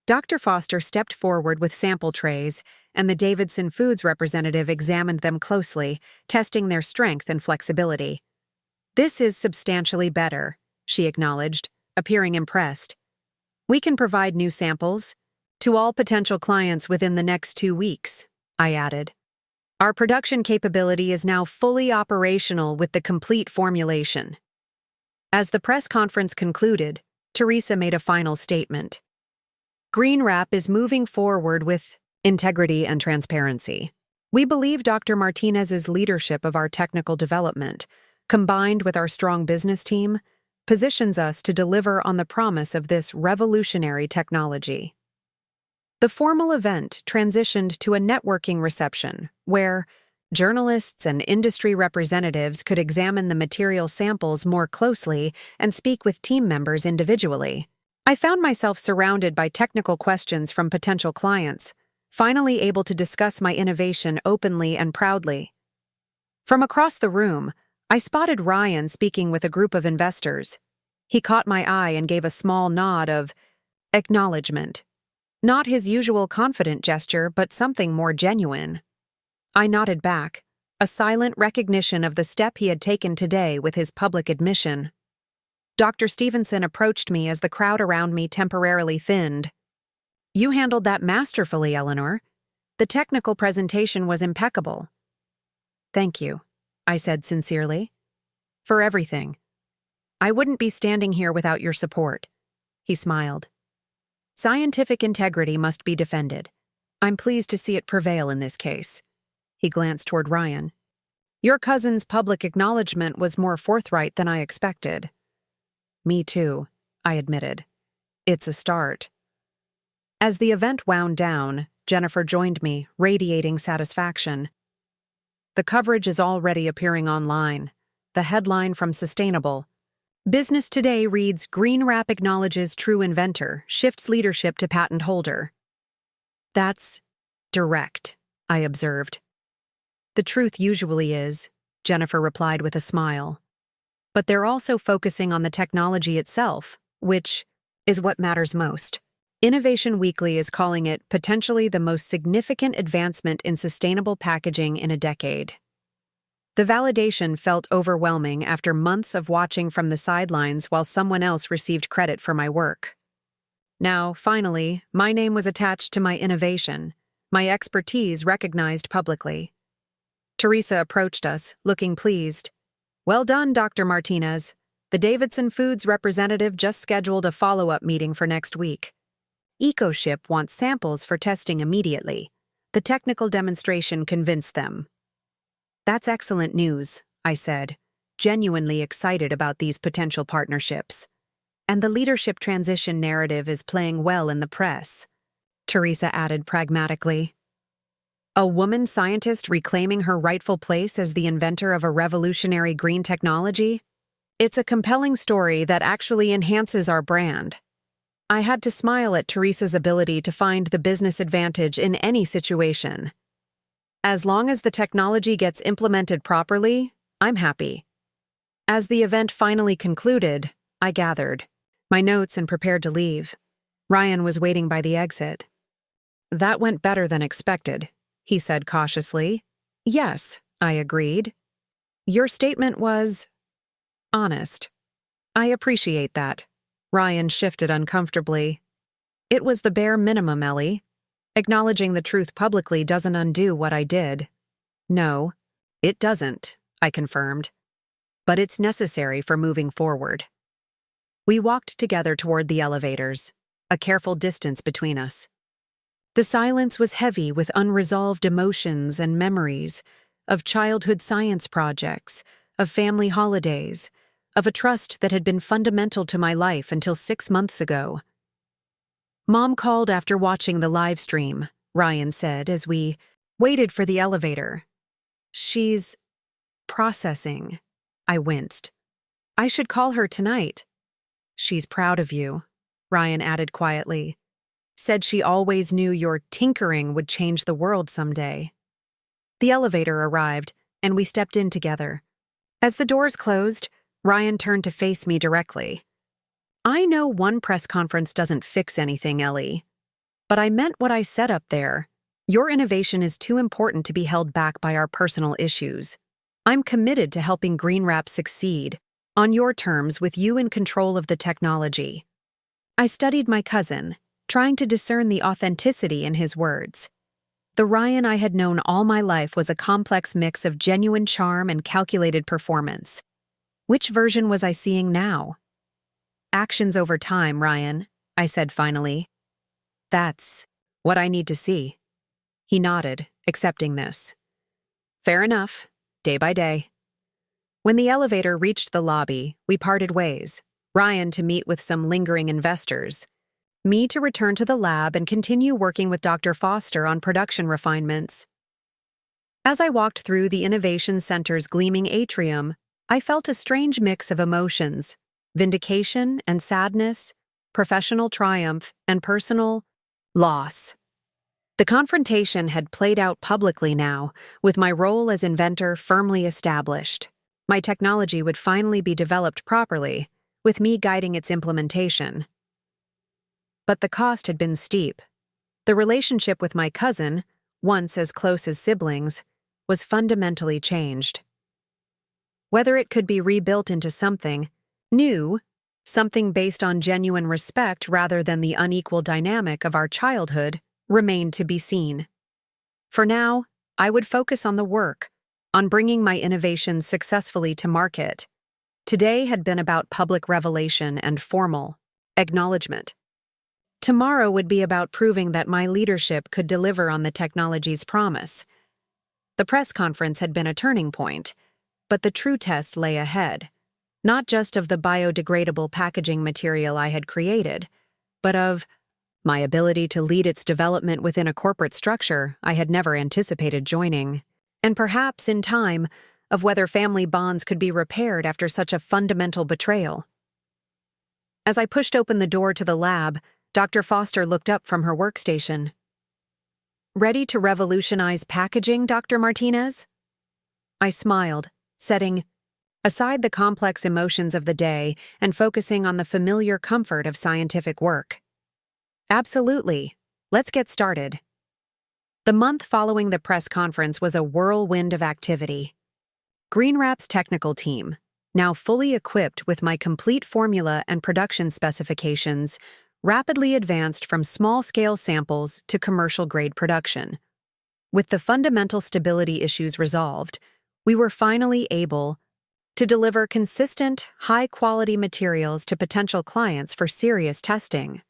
Dr. Foster stepped forward with sample trays, and the Davidson Foods representative examined them closely, testing their strength and flexibility. This is substantially better, she acknowledged, appearing impressed. We can provide new samples to all potential clients within the next 2 weeks, I added. Our production capability is now fully operational with the complete formulation. As the press conference concluded, Teresa made a final statement. Green Wrap is moving forward with integrity and transparency. We believe Dr. Martinez's leadership of our technical development, combined with our strong business team, positions us to deliver on the promise of this revolutionary technology. The formal event transitioned to a networking reception where journalists and industry representatives could examine the material samples more closely and speak with team members individually. I found myself surrounded by technical questions from potential clients, finally able to discuss my innovation openly and proudly. From across the room, I spotted Ryan speaking with a group of investors. He caught my eye and gave a small nod of acknowledgement. Not his usual confident gesture, but something more genuine. I nodded back, a silent recognition of the step he had taken today with his public admission. Dr. Stevenson approached me as the crowd around me temporarily thinned. You handled that masterfully, Eleanor. The technical presentation was impeccable. Thank you, I said sincerely. For everything. I wouldn't be standing here without your support. He smiled. Scientific integrity must be defended. I'm pleased to see it prevail in this case. He glanced toward Ryan. Your cousin's public acknowledgement was more forthright than I expected. Me too, I admitted. It's a start. As the event wound down, Jennifer joined me, radiating satisfaction. The coverage is already appearing online. The headline from Sustainable. Business Today reads, Green Wrap acknowledges true inventor, shifts leadership to patent holder. That's direct, I observed. The truth usually is, Jennifer replied with a smile. But they're also focusing on the technology itself, which is what matters most. Innovation Weekly is calling it potentially the most significant advancement in sustainable packaging in a decade. The validation felt overwhelming after months of watching from the sidelines while someone else received credit for my work. Now, finally, my name was attached to my innovation, my expertise recognized publicly. Teresa approached us, looking pleased. "Well done, Dr. Martinez. The Davidson Foods representative just scheduled a follow-up meeting for next week. EcoShip wants samples for testing immediately. The technical demonstration convinced them." "That's excellent news," I said, genuinely excited about these potential partnerships. "And the leadership transition narrative is playing well in the press," Teresa added pragmatically. "A woman scientist reclaiming her rightful place as the inventor of a revolutionary green technology? It's a compelling story that actually enhances our brand." I had to smile at Teresa's ability to find the business advantage in any situation. "As long as the technology gets implemented properly, I'm happy." As the event finally concluded, I gathered my notes and prepared to leave. Ryan was waiting by the exit. "That went better than expected," he said cautiously. "Yes," I agreed. "Your statement was honest." "I appreciate that." Ryan shifted uncomfortably. "It was the bare minimum, Ellie. Acknowledging the truth publicly doesn't undo what I did." "No, it doesn't," I confirmed. "But it's necessary for moving forward." We walked together toward the elevators, a careful distance between us. The silence was heavy with unresolved emotions and memories of childhood science projects, of family holidays, of a trust that had been fundamental to my life until 6 months ago. "Mom called after watching the live stream," Ryan said as we waited for the elevator. "She's processing." I winced. "I should call her tonight." "She's proud of you," Ryan added quietly. "Said she always knew your tinkering would change the world someday." The elevator arrived, and we stepped in together. As the doors closed, Ryan turned to face me directly. "I know one press conference doesn't fix anything, Ellie. But I meant what I said up there. Your innovation is too important to be held back by our personal issues. I'm committed to helping GreenWrap succeed, on your terms with you in control of the technology." I studied my cousin, trying to discern the authenticity in his words. The Ryan I had known all my life was a complex mix of genuine charm and calculated performance. Which version was I seeing now? "Actions over time, Ryan," I said finally. "That's what I need to see." He nodded, accepting this. "Fair enough, day by day." When the elevator reached the lobby, we parted ways, Ryan to meet with some lingering investors, me to return to the lab and continue working with Dr. Foster on production refinements. As I walked through the Innovation Center's gleaming atrium, I felt a strange mix of emotions: vindication and sadness, professional triumph, and personal loss. The confrontation had played out publicly now, with my role as inventor firmly established. My technology would finally be developed properly, with me guiding its implementation. But the cost had been steep. The relationship with my cousin, once as close as siblings, was fundamentally changed. Whether it could be rebuilt into something new, something based on genuine respect rather than the unequal dynamic of our childhood, remained to be seen. For now, I would focus on the work, on bringing my innovations successfully to market. Today had been about public revelation and formal acknowledgement. Tomorrow would be about proving that my leadership could deliver on the technology's promise. The press conference had been a turning point, but the true test lay ahead, not just of the biodegradable packaging material I had created, but of my ability to lead its development within a corporate structure I had never anticipated joining, and perhaps, in time, of whether family bonds could be repaired after such a fundamental betrayal. As I pushed open the door to the lab, Dr. Foster looked up from her workstation. "Ready to revolutionize packaging, Dr. Martinez?" I smiled, setting aside the complex emotions of the day and focusing on the familiar comfort of scientific work. "Absolutely. Let's get started." The month following the press conference was a whirlwind of activity. GreenWrap's technical team, now fully equipped with my complete formula and production specifications, rapidly advanced from small-scale samples to commercial-grade production. With the fundamental stability issues resolved, we were finally able to deliver consistent, high-quality materials to potential clients for serious testing.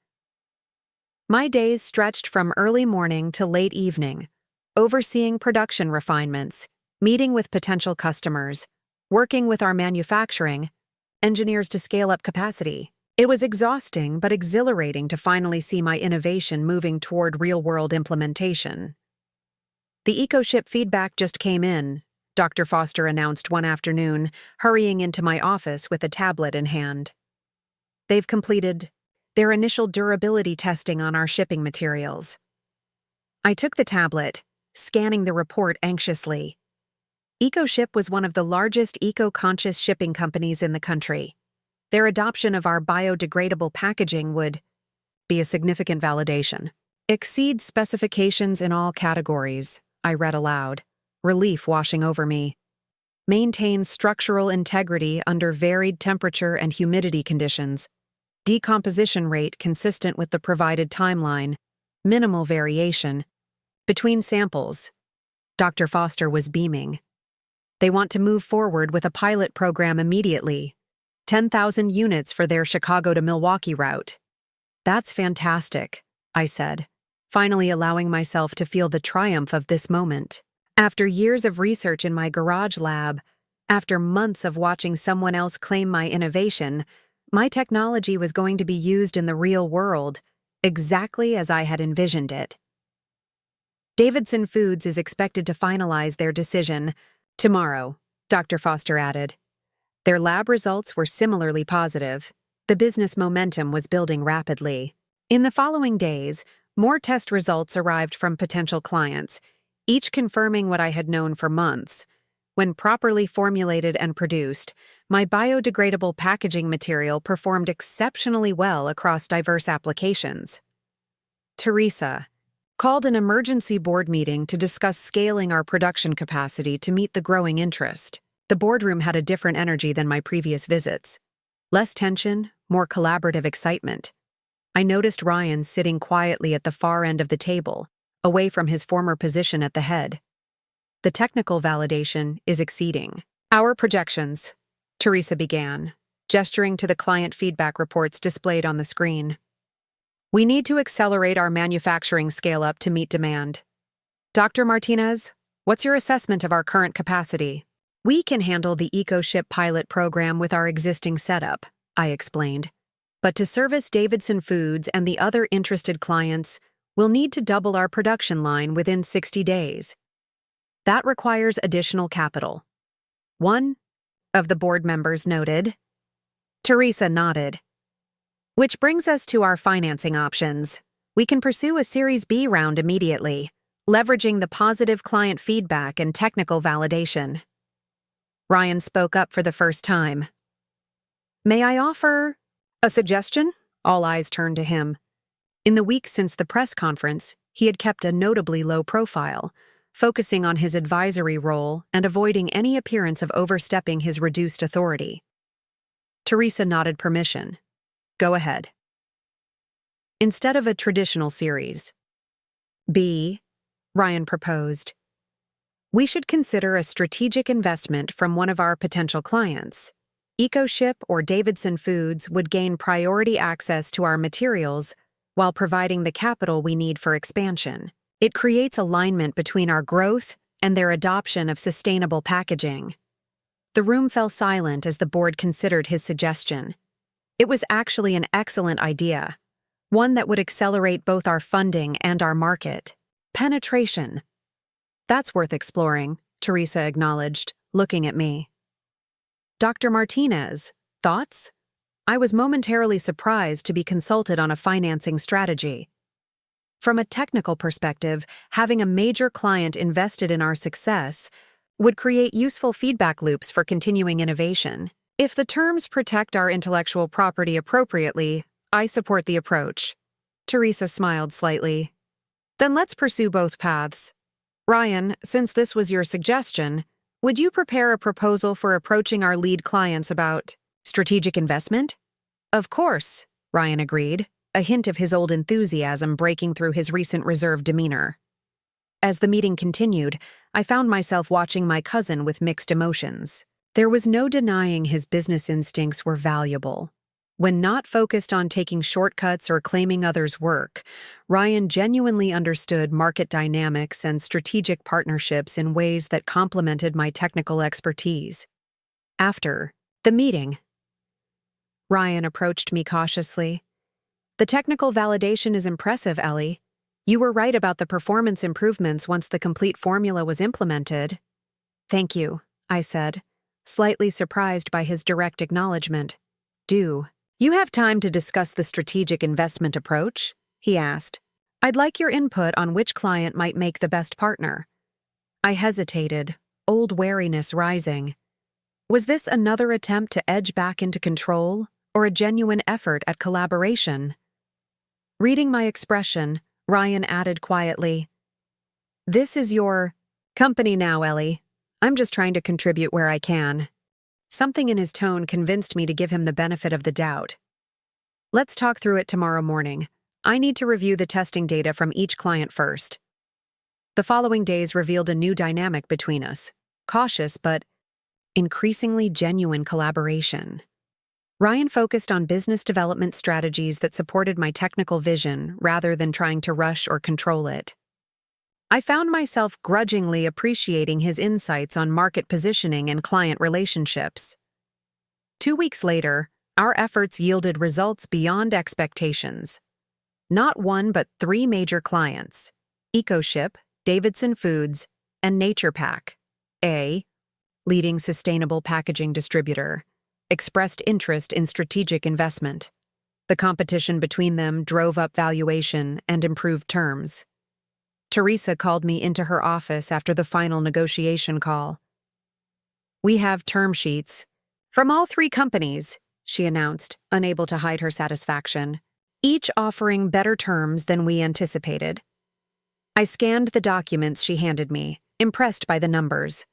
My days stretched from early morning to late evening, overseeing production refinements, meeting with potential customers, working with our manufacturing engineers to scale up capacity. It was exhausting but exhilarating to finally see my innovation moving toward real-world implementation. The EcoShip feedback just came in, Dr. Foster announced one afternoon, hurrying into my office with a tablet in hand. They've completed their initial durability testing on our shipping materials. I took the tablet, scanning the report anxiously. EcoShip was one of the largest eco-conscious shipping companies in the country. Their adoption of our biodegradable packaging would be a significant validation. Exceeds specifications in all categories, I read aloud, relief washing over me. Maintains structural integrity under varied temperature and humidity conditions. Decomposition rate consistent with the provided timeline. Minimal variation. Between samples, Dr. Foster was beaming. They want to move forward with a pilot program immediately. 10,000 units for their Chicago to Milwaukee route. That's fantastic, I said, finally allowing myself to feel the triumph of this moment. After years of research in my garage lab, after months of watching someone else claim my innovation, my technology was going to be used in the real world, exactly as I had envisioned it. Davidson Foods is expected to finalize their decision tomorrow, Dr. Foster added. Their lab results were similarly positive. The business momentum was building rapidly. In the following days, more test results arrived from potential clients, each confirming what I had known for months. When properly formulated and produced, my biodegradable packaging material performed exceptionally well across diverse applications. Teresa called an emergency board meeting to discuss scaling our production capacity to meet the growing interest. The boardroom had a different energy than my previous visits. Less tension, more collaborative excitement. I noticed Ryan sitting quietly at the far end of the table, away from his former position at the head. The technical validation is exceeding our projections, Teresa began, gesturing to the client feedback reports displayed on the screen. We need to accelerate our manufacturing scale-up to meet demand. Dr. Martinez, what's your assessment of our current capacity? We can handle the EcoShip pilot program with our existing setup, I explained. But to service Davidson Foods and the other interested clients, we'll need to double our production line within 60 days. That requires additional capital. One of the board members noted. Teresa nodded. Which brings us to our financing options. We can pursue a Series B round immediately, leveraging the positive client feedback and technical validation. Ryan spoke up for the first time. May I offer a suggestion? All eyes turned to him. In the weeks since the press conference, he had kept a notably low profile, focusing on his advisory role and avoiding any appearance of overstepping his reduced authority. Teresa nodded permission. Go ahead. Instead of a traditional Series B, Ryan proposed, we should consider a strategic investment from one of our potential clients. EcoShip or Davidson Foods would gain priority access to our materials while providing the capital we need for expansion. It creates alignment between our growth and their adoption of sustainable packaging. The room fell silent as the board considered his suggestion. It was actually an excellent idea, one that would accelerate both our funding and our market penetration. That's worth exploring, Teresa acknowledged, looking at me. Dr. Martinez, thoughts? I was momentarily surprised to be consulted on a financing strategy. From a technical perspective, having a major client invested in our success would create useful feedback loops for continuing innovation. If the terms protect our intellectual property appropriately, I support the approach. Teresa smiled slightly. Then let's pursue both paths. Ryan, since this was your suggestion, Would you prepare a proposal for approaching our lead clients about strategic investment? Of course, Ryan agreed, a hint of his old enthusiasm breaking through his recent reserved demeanor. As the meeting continued, I found myself watching my cousin with mixed emotions. There was no denying his business instincts were valuable. When not focused on taking shortcuts or claiming others' work, Ryan genuinely understood market dynamics and strategic partnerships in ways that complemented my technical expertise. After the meeting, Ryan approached me cautiously. The technical validation is impressive, Ellie. You were right about the performance improvements once the complete formula was implemented. Thank you, I said, slightly surprised by his direct acknowledgement. Do you have time to discuss the strategic investment approach? He asked. I'd like your input on which client might make the best partner. I hesitated, old wariness rising. Was this another attempt to edge back into control, or a genuine effort at collaboration? Reading my expression, Ryan added quietly, This is your company now, Ellie. I'm just trying to contribute where I can. Something in his tone convinced me to give him the benefit of the doubt. Let's talk through it tomorrow morning. I need to review the testing data from each client first. The following days revealed a new dynamic between us, cautious but increasingly genuine collaboration. Ryan focused on business development strategies that supported my technical vision rather than trying to rush or control it. I found myself grudgingly appreciating his insights on market positioning and client relationships. 2 weeks later, our efforts yielded results beyond expectations. Not one but 3 major clients, EcoShip, Davidson Foods, and NaturePak, a leading sustainable packaging distributor, expressed interest in strategic investment. The competition between them drove up valuation and improved terms. Teresa called me into her office after the final negotiation call. We have term sheets from all 3 companies, she announced, unable to hide her satisfaction, each offering better terms than we anticipated. I scanned the documents she handed me, impressed by the numbers.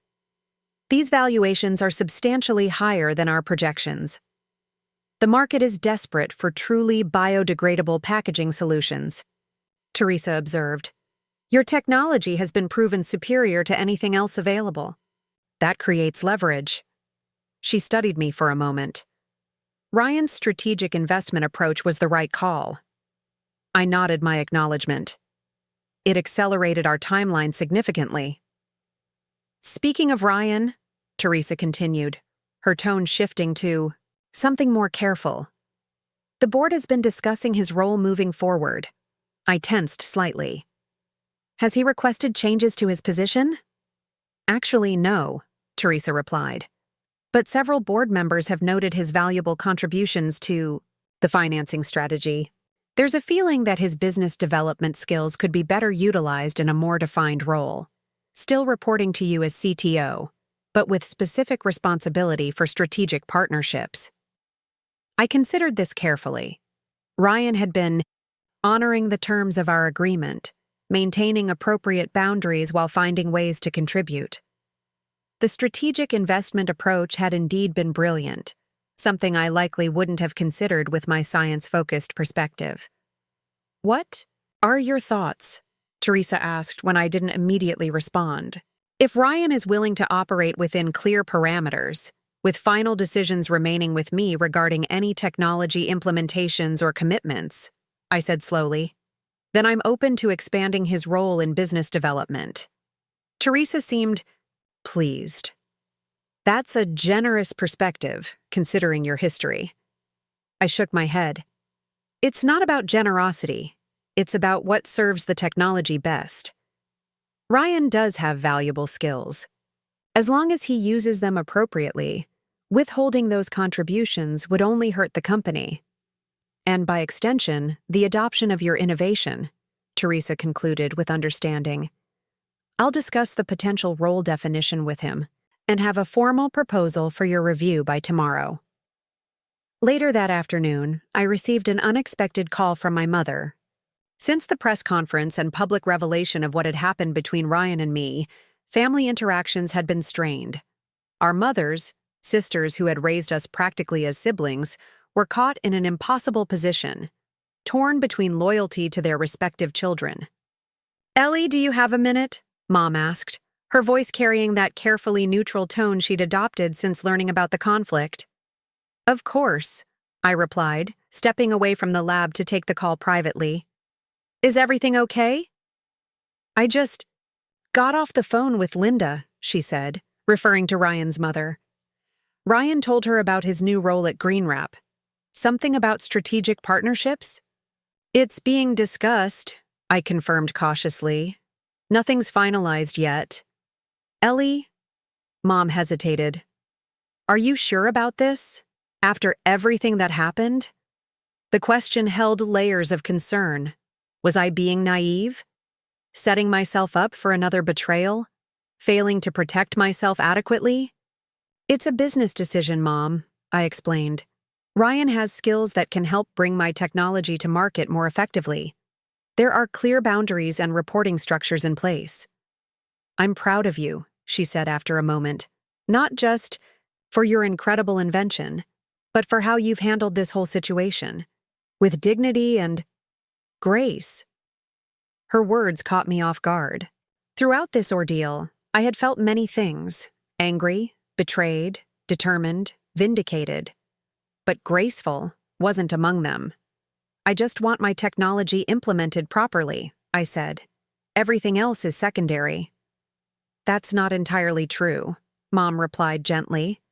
These valuations are substantially higher than our projections. The market is desperate for truly biodegradable packaging solutions, Teresa observed. Your technology has been proven superior to anything else available. That creates leverage. She studied me for a moment. Ryan's strategic investment approach was the right call. I nodded my acknowledgement. It accelerated our timeline significantly. Speaking of Ryan, Teresa continued, her tone shifting to something more careful. The board has been discussing his role moving forward. I tensed slightly. Has he requested changes to his position? Actually, no, Teresa replied. But several board members have noted his valuable contributions to the financing strategy. There's a feeling that his business development skills could be better utilized in a more defined role, still reporting to you as CTO, but with specific responsibility for strategic partnerships. I considered this carefully. Ryan had been honoring the terms of our agreement, maintaining appropriate boundaries while finding ways to contribute. The strategic investment approach had indeed been brilliant, something I likely wouldn't have considered with my science-focused perspective. What are your thoughts? Teresa asked when I didn't immediately respond. If Ryan is willing to operate within clear parameters, with final decisions remaining with me regarding any technology implementations or commitments, I said slowly, then I'm open to expanding his role in business development. Teresa seemed pleased. That's a generous perspective, considering your history. I shook my head. It's not about generosity. It's about what serves the technology best. Ryan does have valuable skills. As long as he uses them appropriately, withholding those contributions would only hurt the company. And by extension, the adoption of your innovation, Teresa concluded with understanding. I'll discuss the potential role definition with him and have a formal proposal for your review by tomorrow. Later that afternoon, I received an unexpected call from my mother. Since the press conference and public revelation of what had happened between Ryan and me, Family interactions had been strained. Our mothers, sisters who had raised us practically as siblings, were caught in an impossible position, torn between loyalty to their respective children. "Ellie, do you have a minute?" Mom asked, her voice carrying that carefully neutral tone she'd adopted since learning about the conflict. "Of course," I replied, stepping away from the lab to take the call privately. "Is everything okay?" "I just got off the phone with Linda," she said, referring to Ryan's mother. Ryan told her about his new role at GreenWrap. Something about strategic partnerships? "It's being discussed," I confirmed cautiously. "Nothing's finalized yet." "Ellie?" Mom hesitated. "Are you sure about this? After everything that happened?" The question held layers of concern. Was I being naive? Setting myself up for another betrayal? Failing to protect myself adequately? "It's a business decision, Mom," I explained. "Ryan has skills that can help bring my technology to market more effectively. There are clear boundaries and reporting structures in place." "I'm proud of you," she said after a moment. "Not just for your incredible invention, but for how you've handled this whole situation. With dignity and grace." Her words caught me off guard. Throughout this ordeal, I had felt many things: angry, betrayed, determined, vindicated. But graceful wasn't among them. "I just want my technology implemented properly," I said. "Everything else is secondary." "That's not entirely true," Mom replied gently.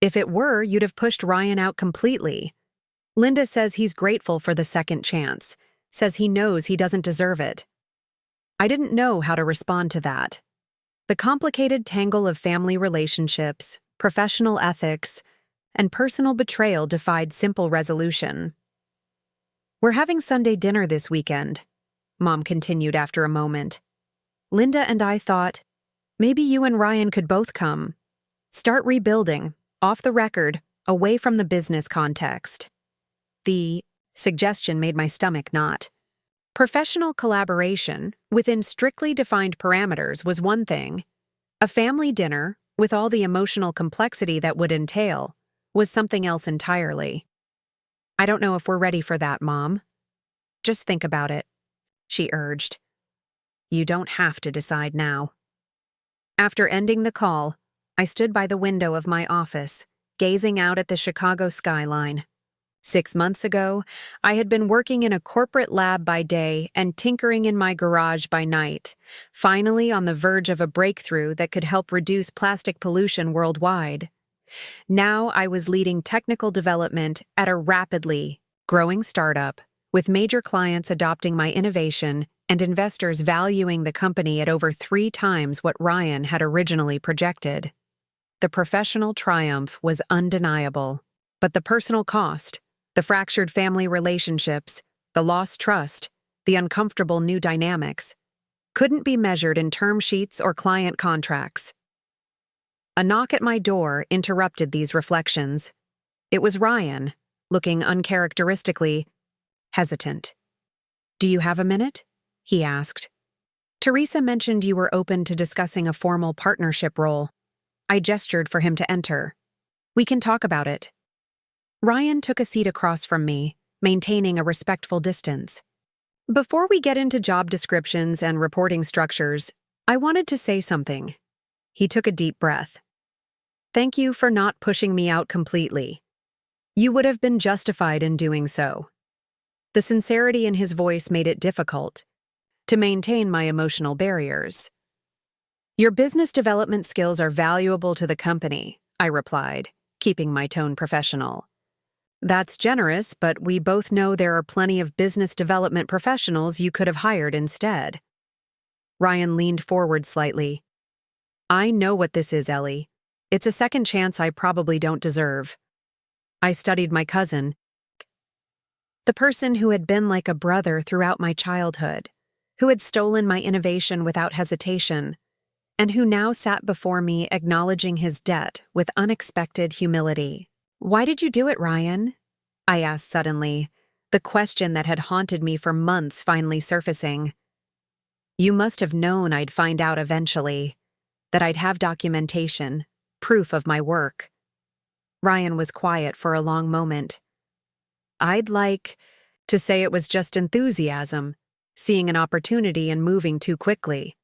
"If it were, you'd have pushed Ryan out completely. Linda says he's grateful for the second chance, says he knows he doesn't deserve it." I didn't know how to respond to that. The complicated tangle of family relationships, professional ethics, and personal betrayal defied simple resolution. "We're having Sunday dinner this weekend," Mom continued after a moment. "Linda and I thought, maybe you and Ryan could both come. Start rebuilding, off the record, away from the business context." The suggestion made my stomach knot. Professional collaboration, within strictly defined parameters, was one thing. A family dinner, with all the emotional complexity that would entail, was something else entirely. "I don't know if we're ready for that, Mom. Just think about it," she urged. "You don't have to decide now." After ending the call, I stood by the window of my office, gazing out at the Chicago skyline. 6 months ago, I had been working in a corporate lab by day and tinkering in my garage by night, finally on the verge of a breakthrough that could help reduce plastic pollution worldwide. Now I was leading technical development at a rapidly growing startup, with major clients adopting my innovation and investors valuing the company at over 3 times what Ryan had originally projected. The professional triumph was undeniable, but the personal cost, the fractured family relationships, the lost trust, the uncomfortable new dynamics, couldn't be measured in term sheets or client contracts. A knock at my door interrupted these reflections. It was Ryan, looking uncharacteristically hesitant. "Do you have a minute?" he asked. "Teresa mentioned you were open to discussing a formal partnership role." I gestured for him to enter. "We can talk about it." Ryan took a seat across from me, maintaining a respectful distance. "Before we get into job descriptions and reporting structures, I wanted to say something." He took a deep breath. "Thank you for not pushing me out completely. You would have been justified in doing so." The sincerity in his voice made it difficult to maintain my emotional barriers. "Your business development skills are valuable to the company," I replied, keeping my tone professional. "That's generous, but we both know there are plenty of business development professionals you could have hired instead." Ryan leaned forward slightly. "I know what this is, Ellie. It's a second chance I probably don't deserve." I studied my cousin, the person who had been like a brother throughout my childhood, who had stolen my innovation without hesitation, and who now sat before me acknowledging his debt with unexpected humility. "Why did you do it, Ryan?" I asked suddenly, the question that had haunted me for months finally surfacing. "You must have known I'd find out eventually." that I'd have documentation, proof of my work. Ryan was quiet for a long moment. I'd like to say it was just enthusiasm, seeing an opportunity and moving too quickly.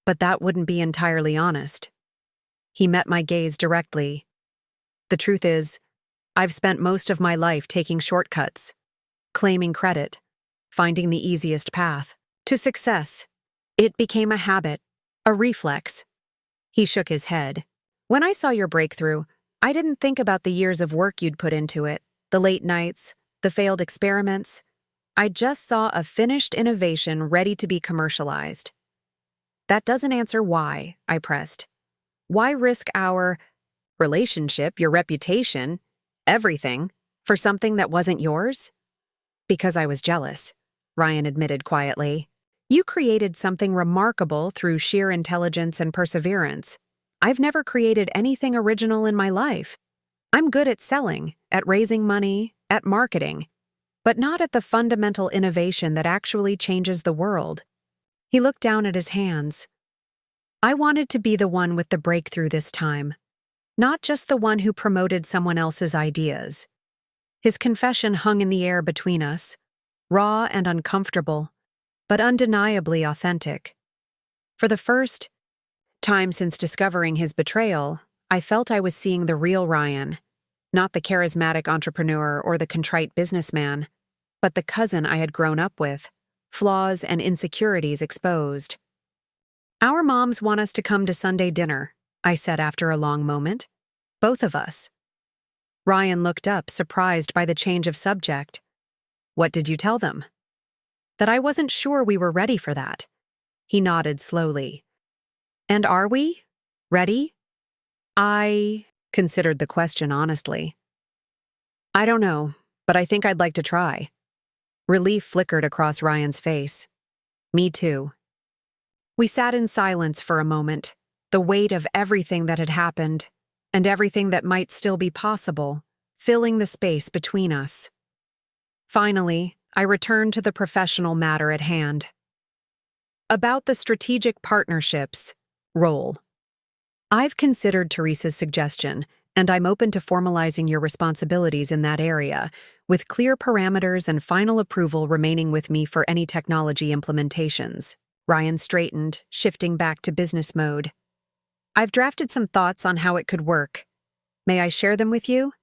But that wouldn't be entirely honest. He met my gaze directly. The truth is, I've spent most of my life taking shortcuts, claiming credit, finding the easiest path to success. It became a habit, a reflex. He shook his head. When I saw your breakthrough, I didn't think about the years of work you'd put into it, the late nights, the failed experiments. I just saw a finished innovation ready to be commercialized. That doesn't answer why, I pressed. Why risk our relationship, your reputation, everything, for something that wasn't yours? Because I was jealous, Ryan admitted quietly. You created something remarkable through sheer intelligence and perseverance. I've never created anything original in my life. I'm good at selling, at raising money, at marketing, but not at the fundamental innovation that actually changes the world. He looked down at his hands. I wanted to be the one with the breakthrough this time, not just the one who promoted someone else's ideas. His confession hung in the air between us, raw and uncomfortable, but undeniably authentic. For the first time since discovering his betrayal, I felt I was seeing the real Ryan, not the charismatic entrepreneur or the contrite businessman, but the cousin I had grown up with, flaws and insecurities exposed. Our moms want us to come to Sunday dinner, I said after a long moment. Both of us. Ryan looked up, surprised by the change of subject. What did you tell them? That I wasn't sure we were ready for that. He nodded slowly. And are we? Ready? I considered the question honestly. I don't know, but I think I'd like to try. Relief flickered across Ryan's face. Me too. We sat in silence for a moment, the weight of everything that had happened, and everything that might still be possible, filling the space between us. Finally, I returned to the professional matter at hand. About the strategic partnerships role. I've considered Teresa's suggestion, and I'm open to formalizing your responsibilities in that area, with clear parameters and final approval remaining with me for any technology implementations. Ryan straightened, shifting back to business mode. I've drafted some thoughts on how it could work. May I share them with you?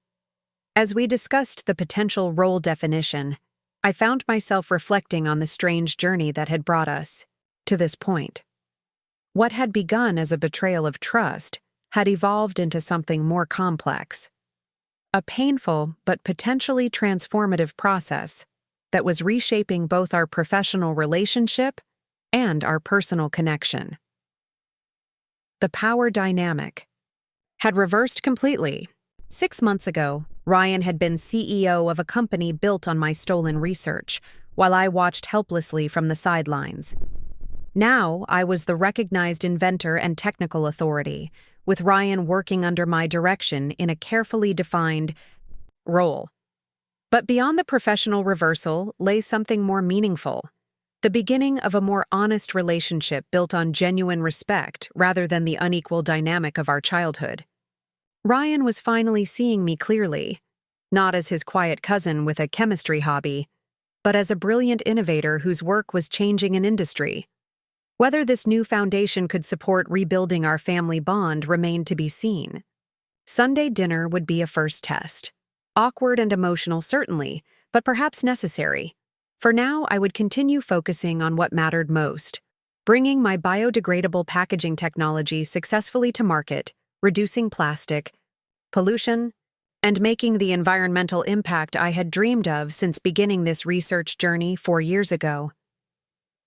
As we discussed the potential role definition, I found myself reflecting on the strange journey that had brought us to this point. What had begun as a betrayal of trust had evolved into something more complex. A painful but potentially transformative process that was reshaping both our professional relationship and our personal connection. The power dynamic had reversed completely. 6 months ago, Ryan had been CEO of a company built on my stolen research, while I watched helplessly from the sidelines. Now, I was the recognized inventor and technical authority, with Ryan working under my direction in a carefully defined role. But beyond the professional reversal lay something more meaningful. The beginning of a more honest relationship built on genuine respect rather than the unequal dynamic of our childhood. Ryan was finally seeing me clearly, not as his quiet cousin with a chemistry hobby, but as a brilliant innovator whose work was changing an industry. Whether this new foundation could support rebuilding our family bond remained to be seen. Sunday dinner would be a first test. Awkward and emotional, certainly, but perhaps necessary. For now, I would continue focusing on what mattered most, bringing my biodegradable packaging technology successfully to market, reducing plastic pollution, and making the environmental impact I had dreamed of since beginning this research journey 4 years ago.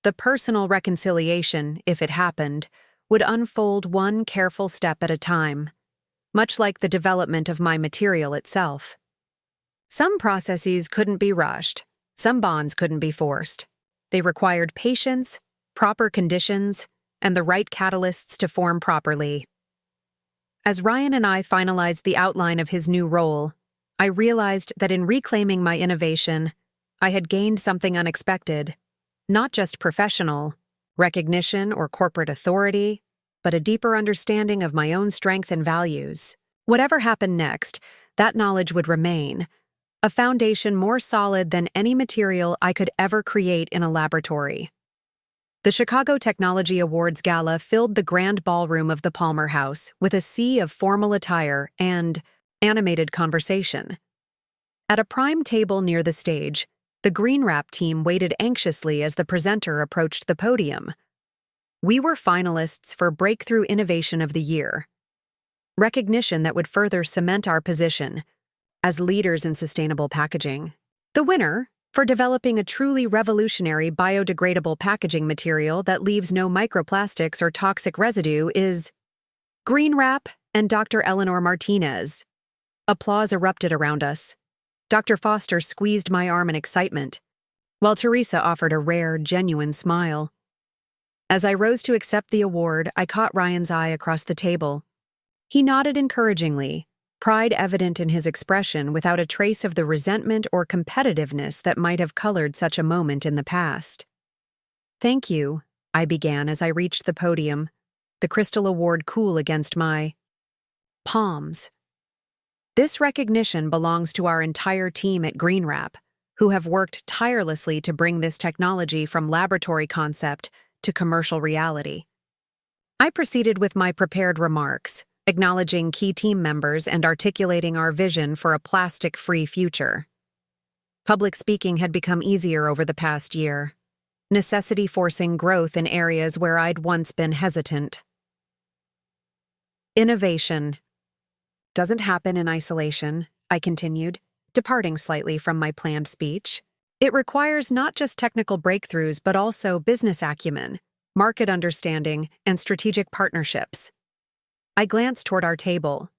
The personal reconciliation, if it happened, would unfold one careful step at a time, much like the development of my material itself. Some processes couldn't be rushed. Some bonds couldn't be forced. They required patience, proper conditions, and the right catalysts to form properly. As Ryan and I finalized the outline of his new role, I realized that in reclaiming my innovation, I had gained something unexpected. Not just professional recognition or corporate authority, but a deeper understanding of my own strength and values. Whatever happened next, that knowledge would remain, a foundation more solid than any material I could ever create in a laboratory. The Chicago Technology Awards Gala filled the grand ballroom of the Palmer House with a sea of formal attire and animated conversation. At a prime table near the stage, the Green Wrap team waited anxiously as the presenter approached the podium. We were finalists for Breakthrough Innovation of the Year, recognition that would further cement our position as leaders in sustainable packaging. The winner, for developing a truly revolutionary biodegradable packaging material that leaves no microplastics or toxic residue, is Green Wrap and Dr. Eleanor Martinez. Applause erupted around us. Dr. Foster squeezed my arm in excitement, while Teresa offered a rare, genuine smile. As I rose to accept the award, I caught Ryan's eye across the table. He nodded encouragingly, pride evident in his expression without a trace of the resentment or competitiveness that might have colored such a moment in the past. "Thank you," I began as I reached the podium, the crystal award cool against my palms. "This recognition belongs to our entire team at Green Wrap, who have worked tirelessly to bring this technology from laboratory concept to commercial reality." I proceeded with my prepared remarks, acknowledging key team members and articulating our vision for a plastic-free future. Public speaking had become easier over the past year, necessity forcing growth in areas where I'd once been hesitant. Innovation doesn't happen in isolation, I continued, departing slightly from my planned speech. It requires not just technical breakthroughs but also business acumen, market understanding, and strategic partnerships. I glanced toward our table.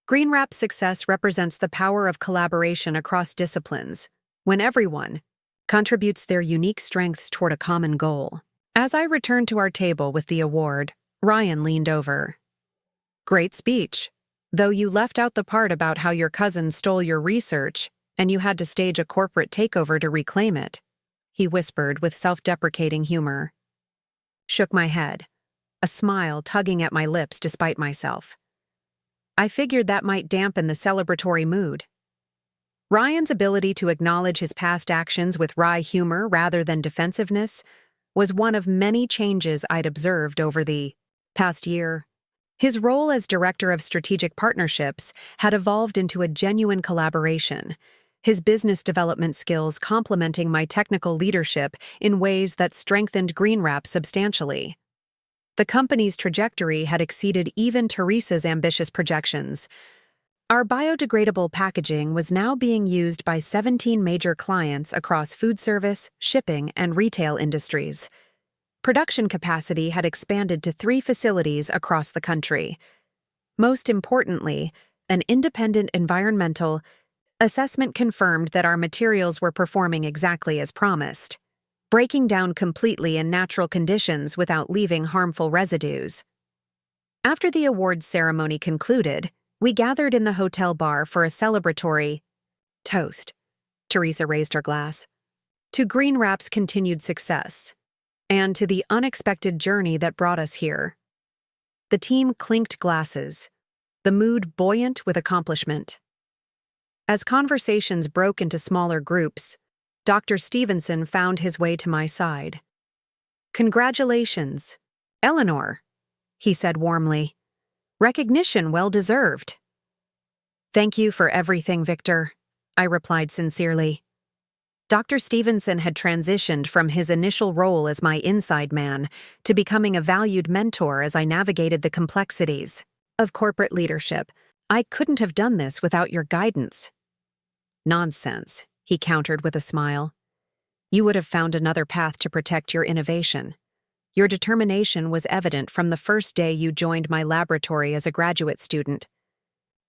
Green Wrap's success represents the power of collaboration across disciplines, when everyone contributes their unique strengths toward a common goal. As I returned to our table with the award, Ryan leaned over. "Great speech, though you left out the part about how your cousin stole your research and you had to stage a corporate takeover to reclaim it," he whispered with self-deprecating humor. Shook my head, a smile tugging at my lips despite myself. I figured that might dampen the celebratory mood. Ryan's ability to acknowledge his past actions with wry humor rather than defensiveness was one of many changes I'd observed over the past year. His role as Director of Strategic Partnerships had evolved into a genuine collaboration, his business development skills complementing my technical leadership in ways that strengthened Green Wrap substantially. The company's trajectory had exceeded even Teresa's ambitious projections. Our biodegradable packaging was now being used by 17 major clients across food service, shipping, and retail industries. Production capacity had expanded to 3 facilities across the country. Most importantly, an independent environmental assessment confirmed that our materials were performing exactly as promised, breaking down completely in natural conditions without leaving harmful residues. After the awards ceremony concluded, we gathered in the hotel bar for a celebratory toast. Teresa raised her glass. To Green Wrap's continued success, and to the unexpected journey that brought us here. The team clinked glasses, the mood buoyant with accomplishment. As conversations broke into smaller groups, Dr. Stevenson found his way to my side. "Congratulations, Eleanor," he said warmly. "Recognition well deserved." "Thank you for everything, Victor," I replied sincerely. Dr. Stevenson had transitioned from his initial role as my inside man to becoming a valued mentor as I navigated the complexities of corporate leadership. "I couldn't have done this without your guidance." "Nonsense," he countered with a smile. "You would have found another path to protect your innovation. Your determination was evident from the first day you joined my laboratory as a graduate student."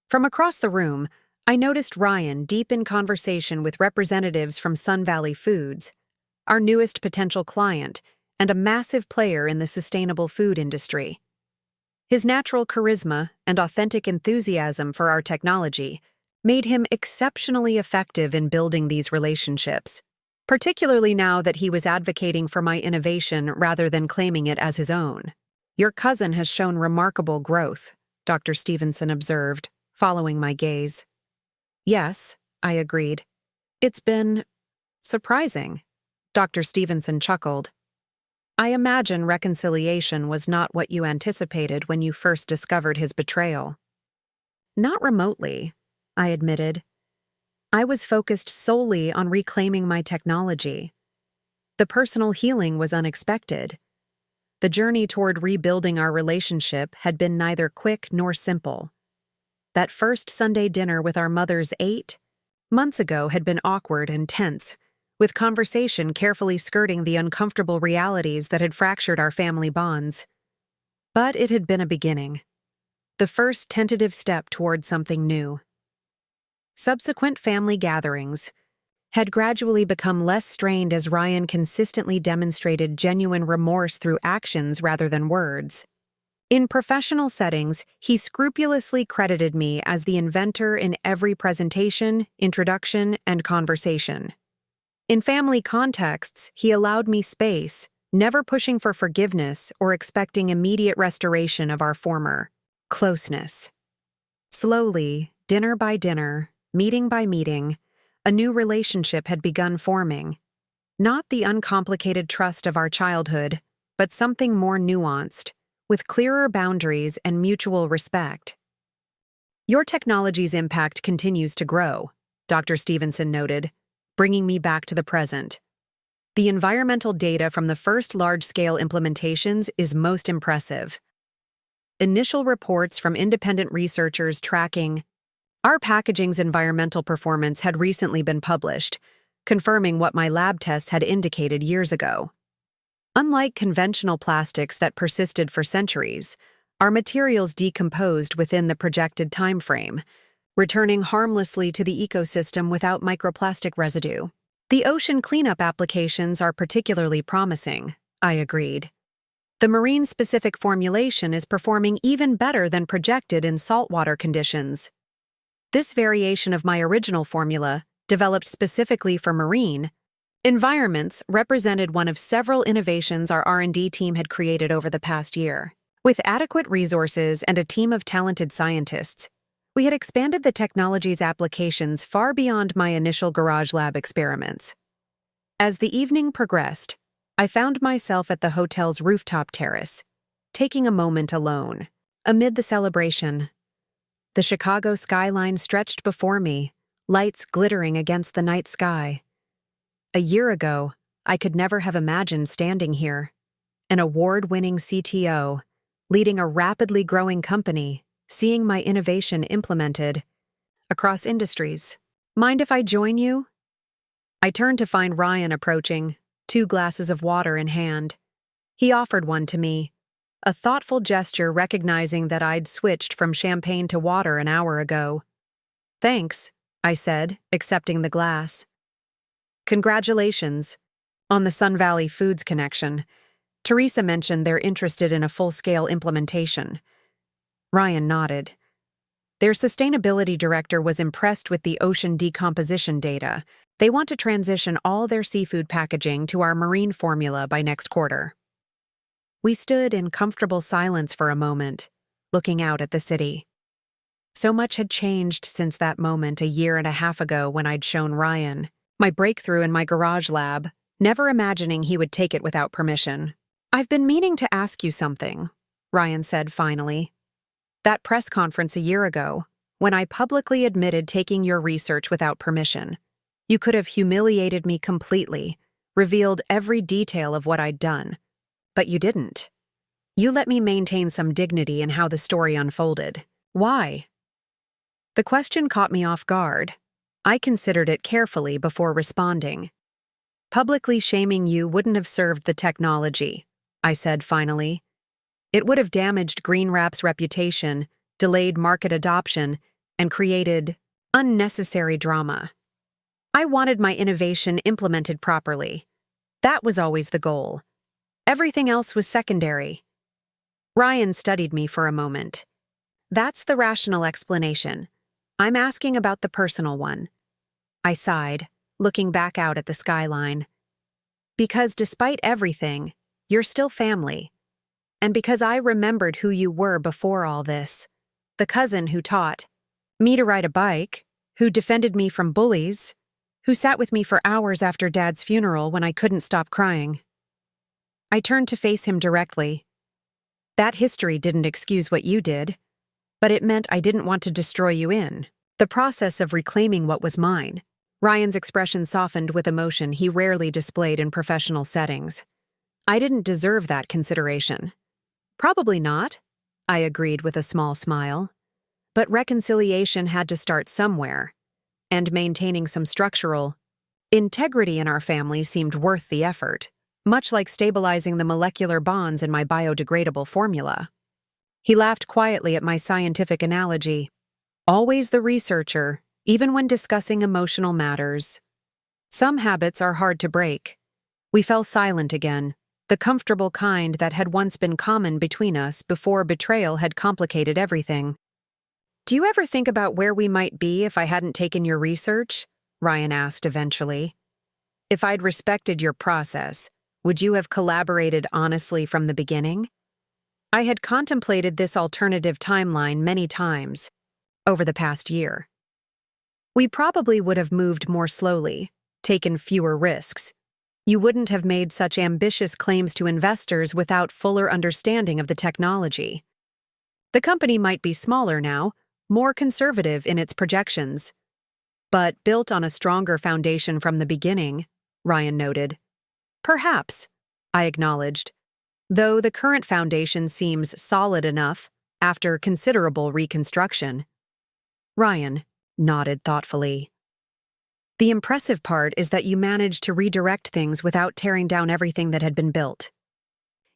From across the room, I noticed Ryan deep in conversation with representatives from Sun Valley Foods, our newest potential client and a massive player in the sustainable food industry. His natural charisma and authentic enthusiasm for our technology made him exceptionally effective in building these relationships, particularly now that he was advocating for my innovation rather than claiming it as his own. Your cousin has shown remarkable growth, Dr. Stevenson observed, following my gaze. Yes, I agreed. It's been surprising, Dr. Stevenson chuckled. I imagine reconciliation was not what you anticipated when you first discovered his betrayal. Not remotely, I admitted. I was focused solely on reclaiming my technology. The personal healing was unexpected. The journey toward rebuilding our relationship had been neither quick nor simple. That first Sunday dinner with our mothers 8 months ago had been awkward and tense, with conversation carefully skirting the uncomfortable realities that had fractured our family bonds. But it had been a beginning. The first tentative step toward something new. Subsequent family gatherings had gradually become less strained as Ryan consistently demonstrated genuine remorse through actions rather than words. In professional settings, he scrupulously credited me as the inventor in every presentation, introduction, and conversation. In family contexts, he allowed me space, never pushing for forgiveness or expecting immediate restoration of our former closeness. Slowly, dinner by dinner, meeting by meeting, a new relationship had begun forming. Not the uncomplicated trust of our childhood, but something more nuanced, with clearer boundaries and mutual respect. Your technology's impact continues to grow, Dr. Stevenson noted, bringing me back to the present. The environmental data from the first large-scale implementations is most impressive. Initial reports from independent researchers tracking our packaging's environmental performance had recently been published, confirming what my lab tests had indicated years ago. Unlike conventional plastics that persisted for centuries, our materials decomposed within the projected time frame, returning harmlessly to the ecosystem without microplastic residue. The ocean cleanup applications are particularly promising, I agreed. The marine-specific formulation is performing even better than projected in saltwater conditions. This variation of my original formula, developed specifically for marine environments, represented one of several innovations our R&D team had created over the past year. With adequate resources and a team of talented scientists, we had expanded the technology's applications far beyond my initial garage lab experiments. As the evening progressed, I found myself at the hotel's rooftop terrace, taking a moment alone. Amid the celebration, the Chicago skyline stretched before me, lights glittering against the night sky. A year ago, I could never have imagined standing here, an award-winning CTO, leading a rapidly growing company, seeing my innovation implemented across industries. Mind if I join you? I turned to find Ryan approaching, 2 glasses of water in hand. He offered one to me, a thoughtful gesture recognizing that I'd switched from champagne to water an hour ago. Thanks, I said, accepting the glass. Congratulations on the Sun Valley Foods connection. Teresa mentioned they're interested in a full-scale implementation. Ryan nodded. Their sustainability director was impressed with the ocean decomposition data. They want to transition all their seafood packaging to our marine formula by next quarter. We stood in comfortable silence for a moment, looking out at the city. So much had changed since that moment a year and a half ago when I'd shown Ryan my breakthrough in my garage lab, never imagining he would take it without permission. I've been meaning to ask you something, Ryan said finally. That press conference a year ago, when I publicly admitted taking your research without permission, you could have humiliated me completely, revealed every detail of what I'd done. But you didn't. You let me maintain some dignity in how the story unfolded. Why? The question caught me off guard. I considered it carefully before responding. Publicly shaming you wouldn't have served the technology, I said finally. It would have damaged GreenWrap's reputation, delayed market adoption, and created unnecessary drama. I wanted my innovation implemented properly. That was always the goal. Everything else was secondary. Ryan studied me for a moment. That's the rational explanation. I'm asking about the personal one. I sighed, looking back out at the skyline. Because despite everything, you're still family. And because I remembered who you were before all this. The cousin who taught me to ride a bike, who defended me from bullies, who sat with me for hours after Dad's funeral when I couldn't stop crying. I turned to face him directly. That history didn't excuse what you did, but it meant I didn't want to destroy you in the process of reclaiming what was mine. Ryan's expression softened with emotion he rarely displayed in professional settings. I didn't deserve that consideration. Probably not, I agreed with a small smile. But reconciliation had to start somewhere, and maintaining some structural integrity in our family seemed worth the effort, much like stabilizing the molecular bonds in my biodegradable formula. He laughed quietly at my scientific analogy. Always the researcher, even when discussing emotional matters. Some habits are hard to break. We fell silent again, the comfortable kind that had once been common between us before betrayal had complicated everything. Do you ever think about where we might be if I hadn't taken your research? Ryan asked eventually. If I'd respected your process, would you have collaborated honestly from the beginning? I had contemplated this alternative timeline many times over the past year. We probably would have moved more slowly, taken fewer risks. You wouldn't have made such ambitious claims to investors without fuller understanding of the technology. The company might be smaller now, more conservative in its projections, but built on a stronger foundation from the beginning, Ryan noted. Perhaps, I acknowledged, though the current foundation seems solid enough after considerable reconstruction. Ryan nodded thoughtfully. The impressive part is that you managed to redirect things without tearing down everything that had been built.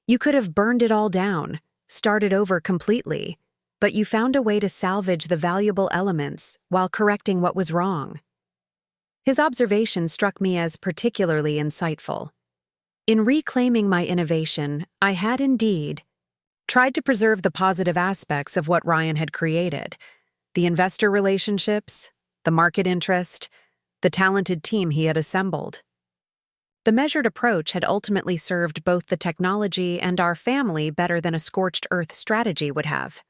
You could have burned it all down, started over completely, but you found a way to salvage the valuable elements while correcting what was wrong. His observation struck me as particularly insightful. In reclaiming my innovation, I had indeed tried to preserve the positive aspects of what Ryan had created: the investor relationships, the market interest, the talented team he had assembled. The measured approach had ultimately served both the technology and our family better than a scorched earth strategy would have.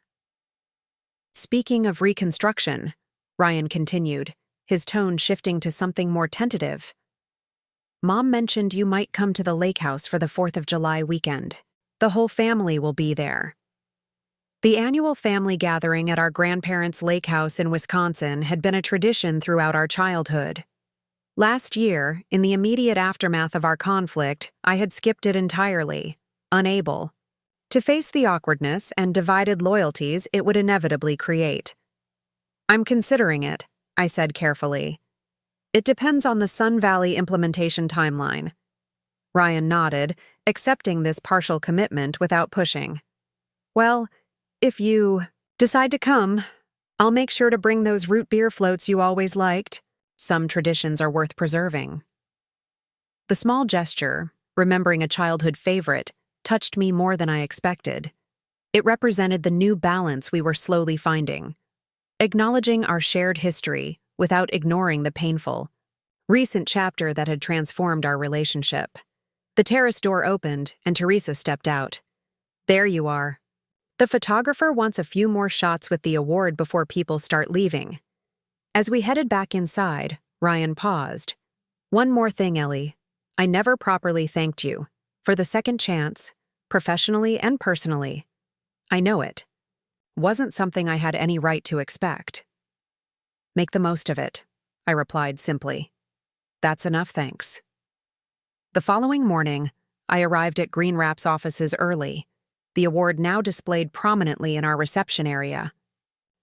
Speaking of reconstruction, Ryan continued, his tone shifting to something more tentative. Mom mentioned you might come to the lake house for the 4th of July weekend. The whole family will be there. The annual family gathering at our grandparents' lake house in Wisconsin had been a tradition throughout our childhood. Last year, in the immediate aftermath of our conflict, I had skipped it entirely, unable to face the awkwardness and divided loyalties it would inevitably create. I'm considering it, I said carefully. It depends on the Sun Valley implementation timeline. Ryan nodded, accepting this partial commitment without pushing. Well, if you decide to come, I'll make sure to bring those root beer floats you always liked. Some traditions are worth preserving. The small gesture, remembering a childhood favorite, touched me more than I expected. It represented the new balance we were slowly finding, acknowledging our shared history without ignoring the painful, recent chapter that had transformed our relationship. The terrace door opened, and Teresa stepped out. There you are. The photographer wants a few more shots with the award before people start leaving. As we headed back inside, Ryan paused. One more thing, Ellie. I never properly thanked you for the second chance, professionally and personally. I know it. Wasn't something I had any right to expect. Make the most of it, I replied simply. That's enough, thanks. The following morning, I arrived at Green Wrap's offices early, the award now displayed prominently in our reception area.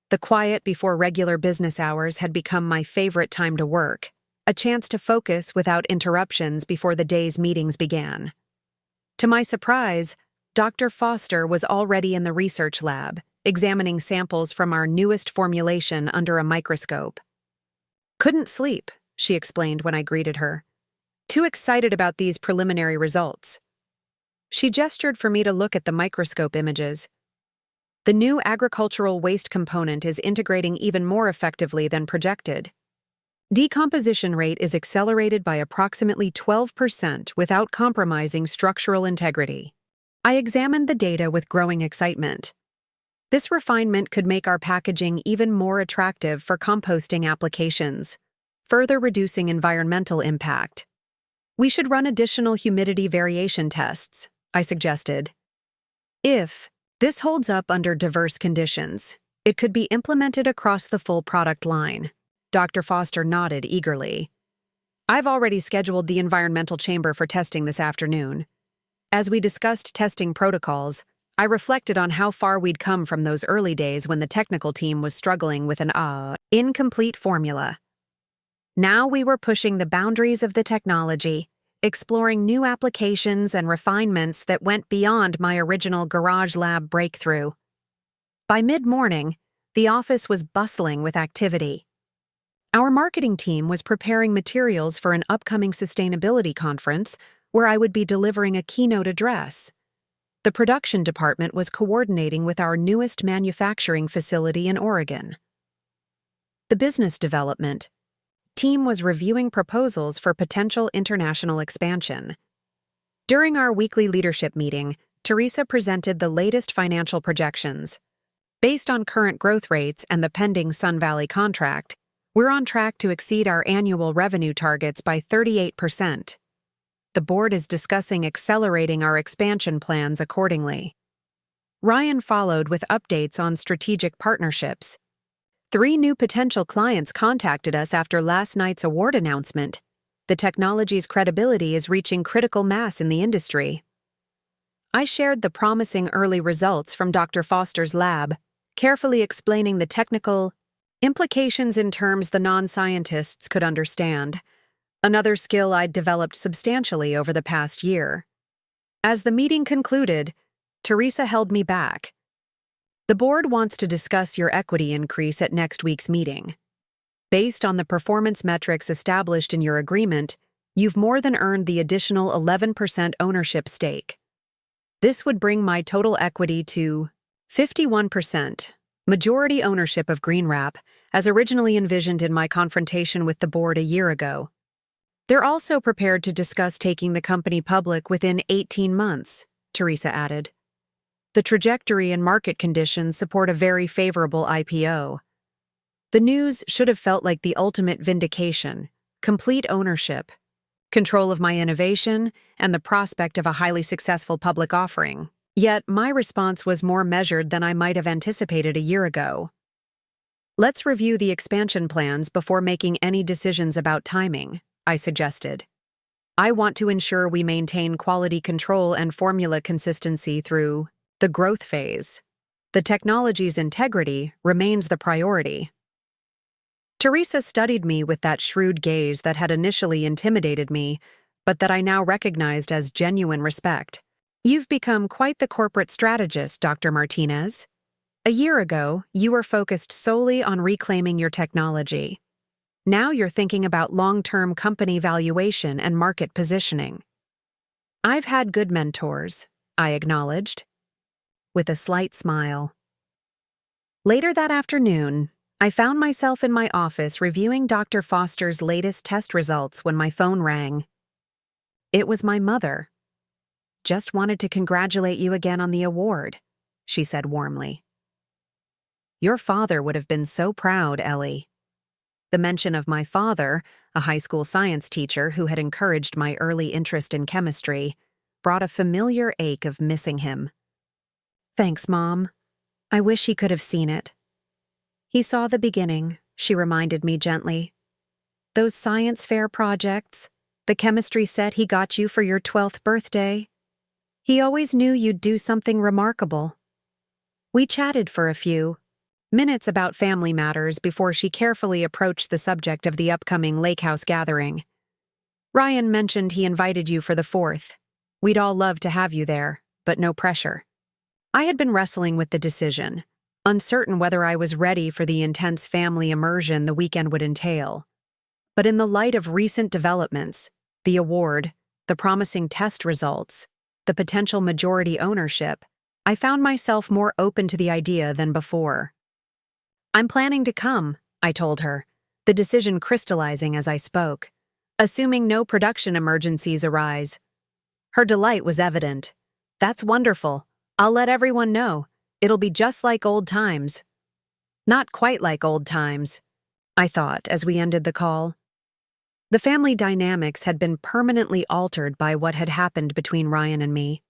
The quiet before regular business hours had become my favorite time to work, a chance to focus without interruptions before the day's meetings began. To my surprise, Dr. Foster was already in the research lab, examining samples from our newest formulation under a microscope. Couldn't sleep, she explained when I greeted her. Too excited about these preliminary results. She gestured for me to look at the microscope images. The new agricultural waste component is integrating even more effectively than projected. Decomposition rate is accelerated by approximately 12% without compromising structural integrity. I examined the data with growing excitement. This refinement could make our packaging even more attractive for composting applications, further reducing environmental impact. We should run additional humidity variation tests, I suggested. If this holds up under diverse conditions, it could be implemented across the full product line. Dr. Foster nodded eagerly. I've already scheduled the environmental chamber for testing this afternoon. As we discussed testing protocols, I reflected on how far we'd come from those early days when the technical team was struggling with an incomplete formula. Now we were pushing the boundaries of the technology, exploring new applications and refinements that went beyond my original garage lab breakthrough. By mid-morning, the office was bustling with activity. Our marketing team was preparing materials for an upcoming sustainability conference where I would be delivering a keynote address. The production department was coordinating with our newest manufacturing facility in Oregon. The business development team was reviewing proposals for potential international expansion. During our weekly leadership meeting, Teresa presented the latest financial projections. Based on current growth rates and the pending Sun Valley contract, we're on track to exceed our annual revenue targets by 38%. The board is discussing accelerating our expansion plans accordingly. Ryan followed with updates on strategic partnerships. 3 new potential clients contacted us after last night's award announcement. The technology's credibility is reaching critical mass in the industry. I shared the promising early results from Dr. Foster's lab, carefully explaining the technical implications in terms the non-scientists could understand, another skill I'd developed substantially over the past year. As the meeting concluded, Teresa held me back. The board wants to discuss your equity increase at next week's meeting. Based on the performance metrics established in your agreement, you've more than earned the additional 11% ownership stake. This would bring my total equity to 51%, majority ownership of GreenWrap, as originally envisioned in my confrontation with the board a year ago. They're also prepared to discuss taking the company public within 18 months, Teresa added. The trajectory and market conditions support a very favorable IPO. The news should have felt like the ultimate vindication, complete ownership, control of my innovation, and the prospect of a highly successful public offering. Yet my response was more measured than I might have anticipated a year ago. Let's review the expansion plans before making any decisions about timing, I suggested. I want to ensure we maintain quality control and formula consistency through the growth phase. The technology's integrity remains the priority. Teresa studied me with that shrewd gaze that had initially intimidated me, but that I now recognized as genuine respect. You've become quite the corporate strategist, Dr. Martinez. A year ago, you were focused solely on reclaiming your technology. Now you're thinking about long-term company valuation and market positioning. I've had good mentors, I acknowledged, with a slight smile. Later that afternoon, I found myself in my office reviewing Dr. Foster's latest test results when my phone rang. It was my mother. Just wanted to congratulate you again on the award, she said warmly. Your father would have been so proud, Ellie. The mention of my father, a high school science teacher who had encouraged my early interest in chemistry, brought a familiar ache of missing him. Thanks, Mom. I wish he could have seen it. He saw the beginning, she reminded me gently. Those science fair projects, the chemistry set he got you for your 12th birthday. He always knew you'd do something remarkable. We chatted for a few minutes about family matters before she carefully approached the subject of the upcoming lake house gathering. Ryan mentioned he invited you for the 4th. We'd all love to have you there, but no pressure. I had been wrestling with the decision, uncertain whether I was ready for the intense family immersion the weekend would entail. But in the light of recent developments, the award, the promising test results, the potential majority ownership, I found myself more open to the idea than before. I'm planning to come, I told her, the decision crystallizing as I spoke, assuming no production emergencies arise. Her delight was evident. That's wonderful. I'll let everyone know. It'll be just like old times. Not quite like old times, I thought as we ended the call. The family dynamics had been permanently altered by what had happened between Ryan and me.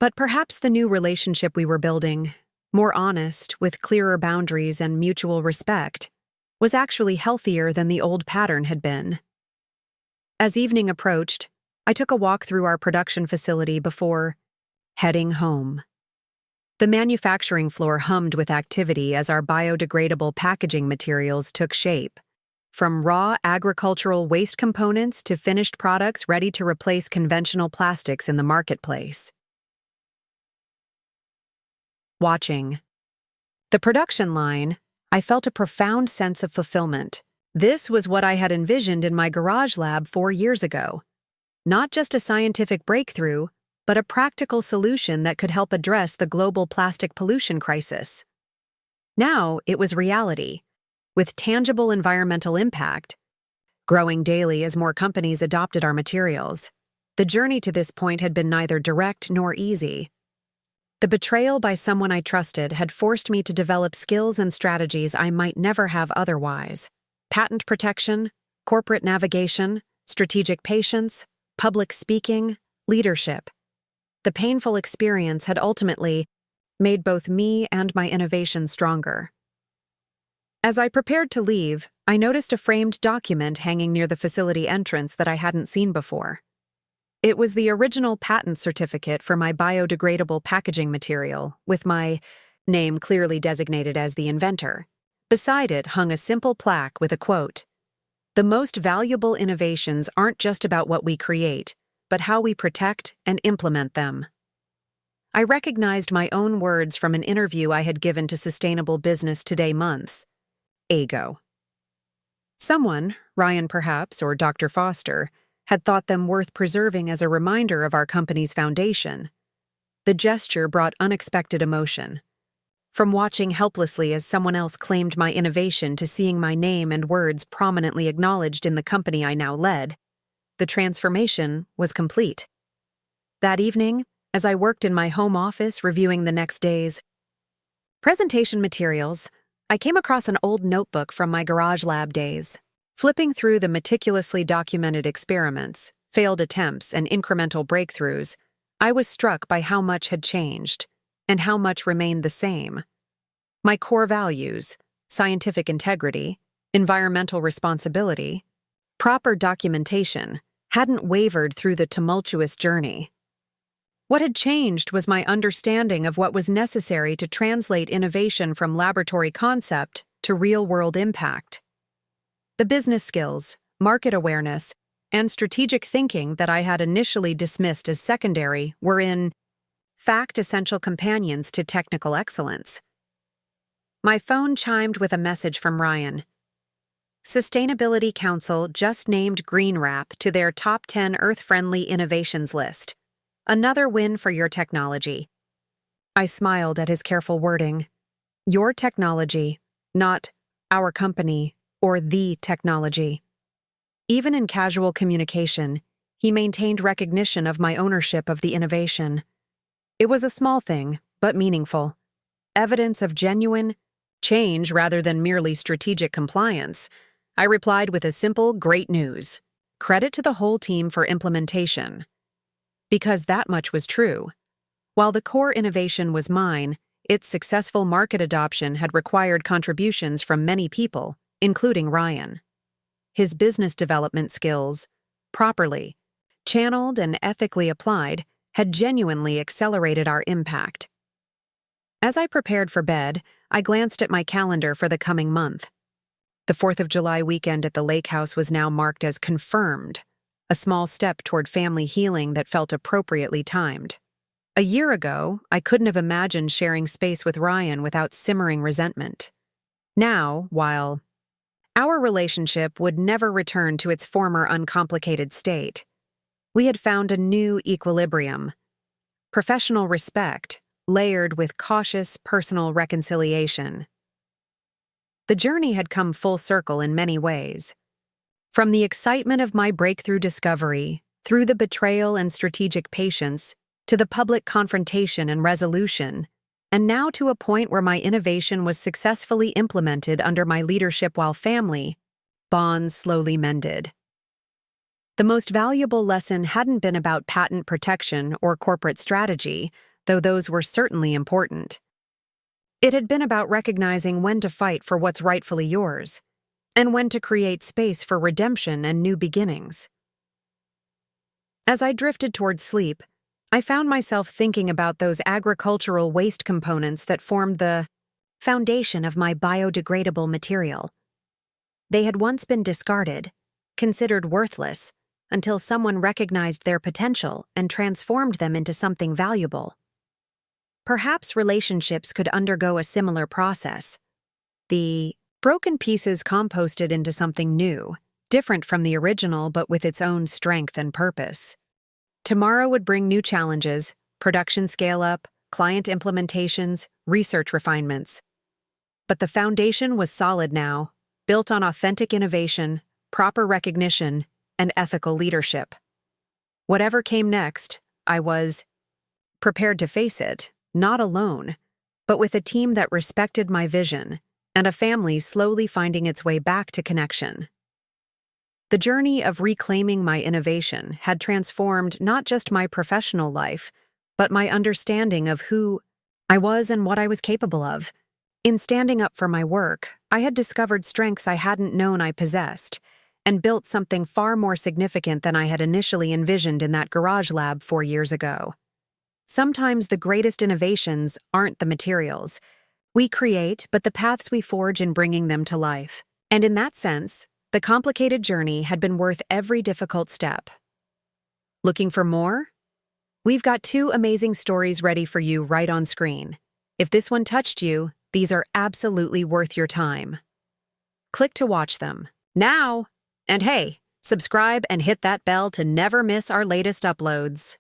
But perhaps the new relationship we were building, more honest, with clearer boundaries and mutual respect, was actually healthier than the old pattern had been. As evening approached, I took a walk through our production facility before heading home. The manufacturing floor hummed with activity as our biodegradable packaging materials took shape, from raw agricultural waste components to finished products ready to replace conventional plastics in the marketplace. Watching the production line, I felt a profound sense of fulfillment. This was what I had envisioned in my garage lab 4 years ago. Not just a scientific breakthrough, but a practical solution that could help address the global plastic pollution crisis. Now it was reality, with tangible environmental impact, growing daily as more companies adopted our materials. The journey to this point had been neither direct nor easy. The betrayal by someone I trusted had forced me to develop skills and strategies I might never have otherwise. Patent protection, corporate navigation, strategic patience, public speaking, leadership. The painful experience had ultimately made both me and my innovation stronger. As I prepared to leave, I noticed a framed document hanging near the facility entrance that I hadn't seen before. It was the original patent certificate for my biodegradable packaging material, with my name clearly designated as the inventor. Beside it hung a simple plaque with a quote, "The most valuable innovations aren't just about what we create, but how we protect and implement them." I recognized my own words from an interview I had given to Sustainable Business Today months ago. Someone, Ryan perhaps, or Dr. Foster, had thought them worth preserving as a reminder of our company's foundation. The gesture brought unexpected emotion. From watching helplessly as someone else claimed my innovation to seeing my name and words prominently acknowledged in the company I now led, the transformation was complete. That evening, as I worked in my home office reviewing the next day's presentation materials, I came across an old notebook from my garage lab days. Flipping through the meticulously documented experiments, failed attempts, and incremental breakthroughs, I was struck by how much had changed, and how much remained the same. My core values, scientific integrity, environmental responsibility, proper documentation, hadn't wavered through the tumultuous journey. What had changed was my understanding of what was necessary to translate innovation from laboratory concept to real-world impact. The business skills, market awareness, and strategic thinking that I had initially dismissed as secondary were in fact essential companions to technical excellence. My phone chimed with a message from Ryan. Sustainability Council just named Green Wrap to their top 10 Earth-friendly innovations list. Another win for your technology. I smiled at his careful wording. Your technology, not our company or the technology. Even in casual communication, he maintained recognition of my ownership of the innovation. It was a small thing, but meaningful. Evidence of genuine change rather than merely strategic compliance. I replied with a simple, great news. Credit to the whole team for implementation. Because that much was true. While the core innovation was mine, its successful market adoption had required contributions from many people, including Ryan. His business development skills, properly channeled and ethically applied, had genuinely accelerated our impact. As I prepared for bed, I glanced at my calendar for the coming month. The 4th of July weekend at the lake house was now marked as confirmed, a small step toward family healing that felt appropriately timed. A year ago, I couldn't have imagined sharing space with Ryan without simmering resentment. Now, while our relationship would never return to its former uncomplicated state, we had found a new equilibrium. Professional respect, layered with cautious personal reconciliation. The journey had come full circle in many ways. From the excitement of my breakthrough discovery, through the betrayal and strategic patience, to the public confrontation and resolution, and now to a point where my innovation was successfully implemented under my leadership while family bonds slowly mended. The most valuable lesson hadn't been about patent protection or corporate strategy, though those were certainly important. It had been about recognizing when to fight for what's rightfully yours, and when to create space for redemption and new beginnings. As I drifted toward sleep, I found myself thinking about those agricultural waste components that formed the foundation of my biodegradable material. They had once been discarded, considered worthless, until someone recognized their potential and transformed them into something valuable. Perhaps relationships could undergo a similar process. The broken pieces composted into something new, different from the original but with its own strength and purpose. Tomorrow would bring new challenges, production scale-up, client implementations, research refinements. But the foundation was solid now, built on authentic innovation, proper recognition, and ethical leadership. Whatever came next, I was prepared to face it, not alone, but with a team that respected my vision and a family slowly finding its way back to connection. The journey of reclaiming my innovation had transformed not just my professional life, but my understanding of who I was and what I was capable of. In standing up for my work, I had discovered strengths I hadn't known I possessed, and built something far more significant than I had initially envisioned in that garage lab 4 years ago. Sometimes the greatest innovations aren't the materials we create, but the paths we forge in bringing them to life. And in that sense, the complicated journey had been worth every difficult step. Looking for more? We've got 2 amazing stories ready for you right on screen. If this one touched you, these are absolutely worth your time. Click to watch them now. And hey, subscribe and hit that bell to never miss our latest uploads.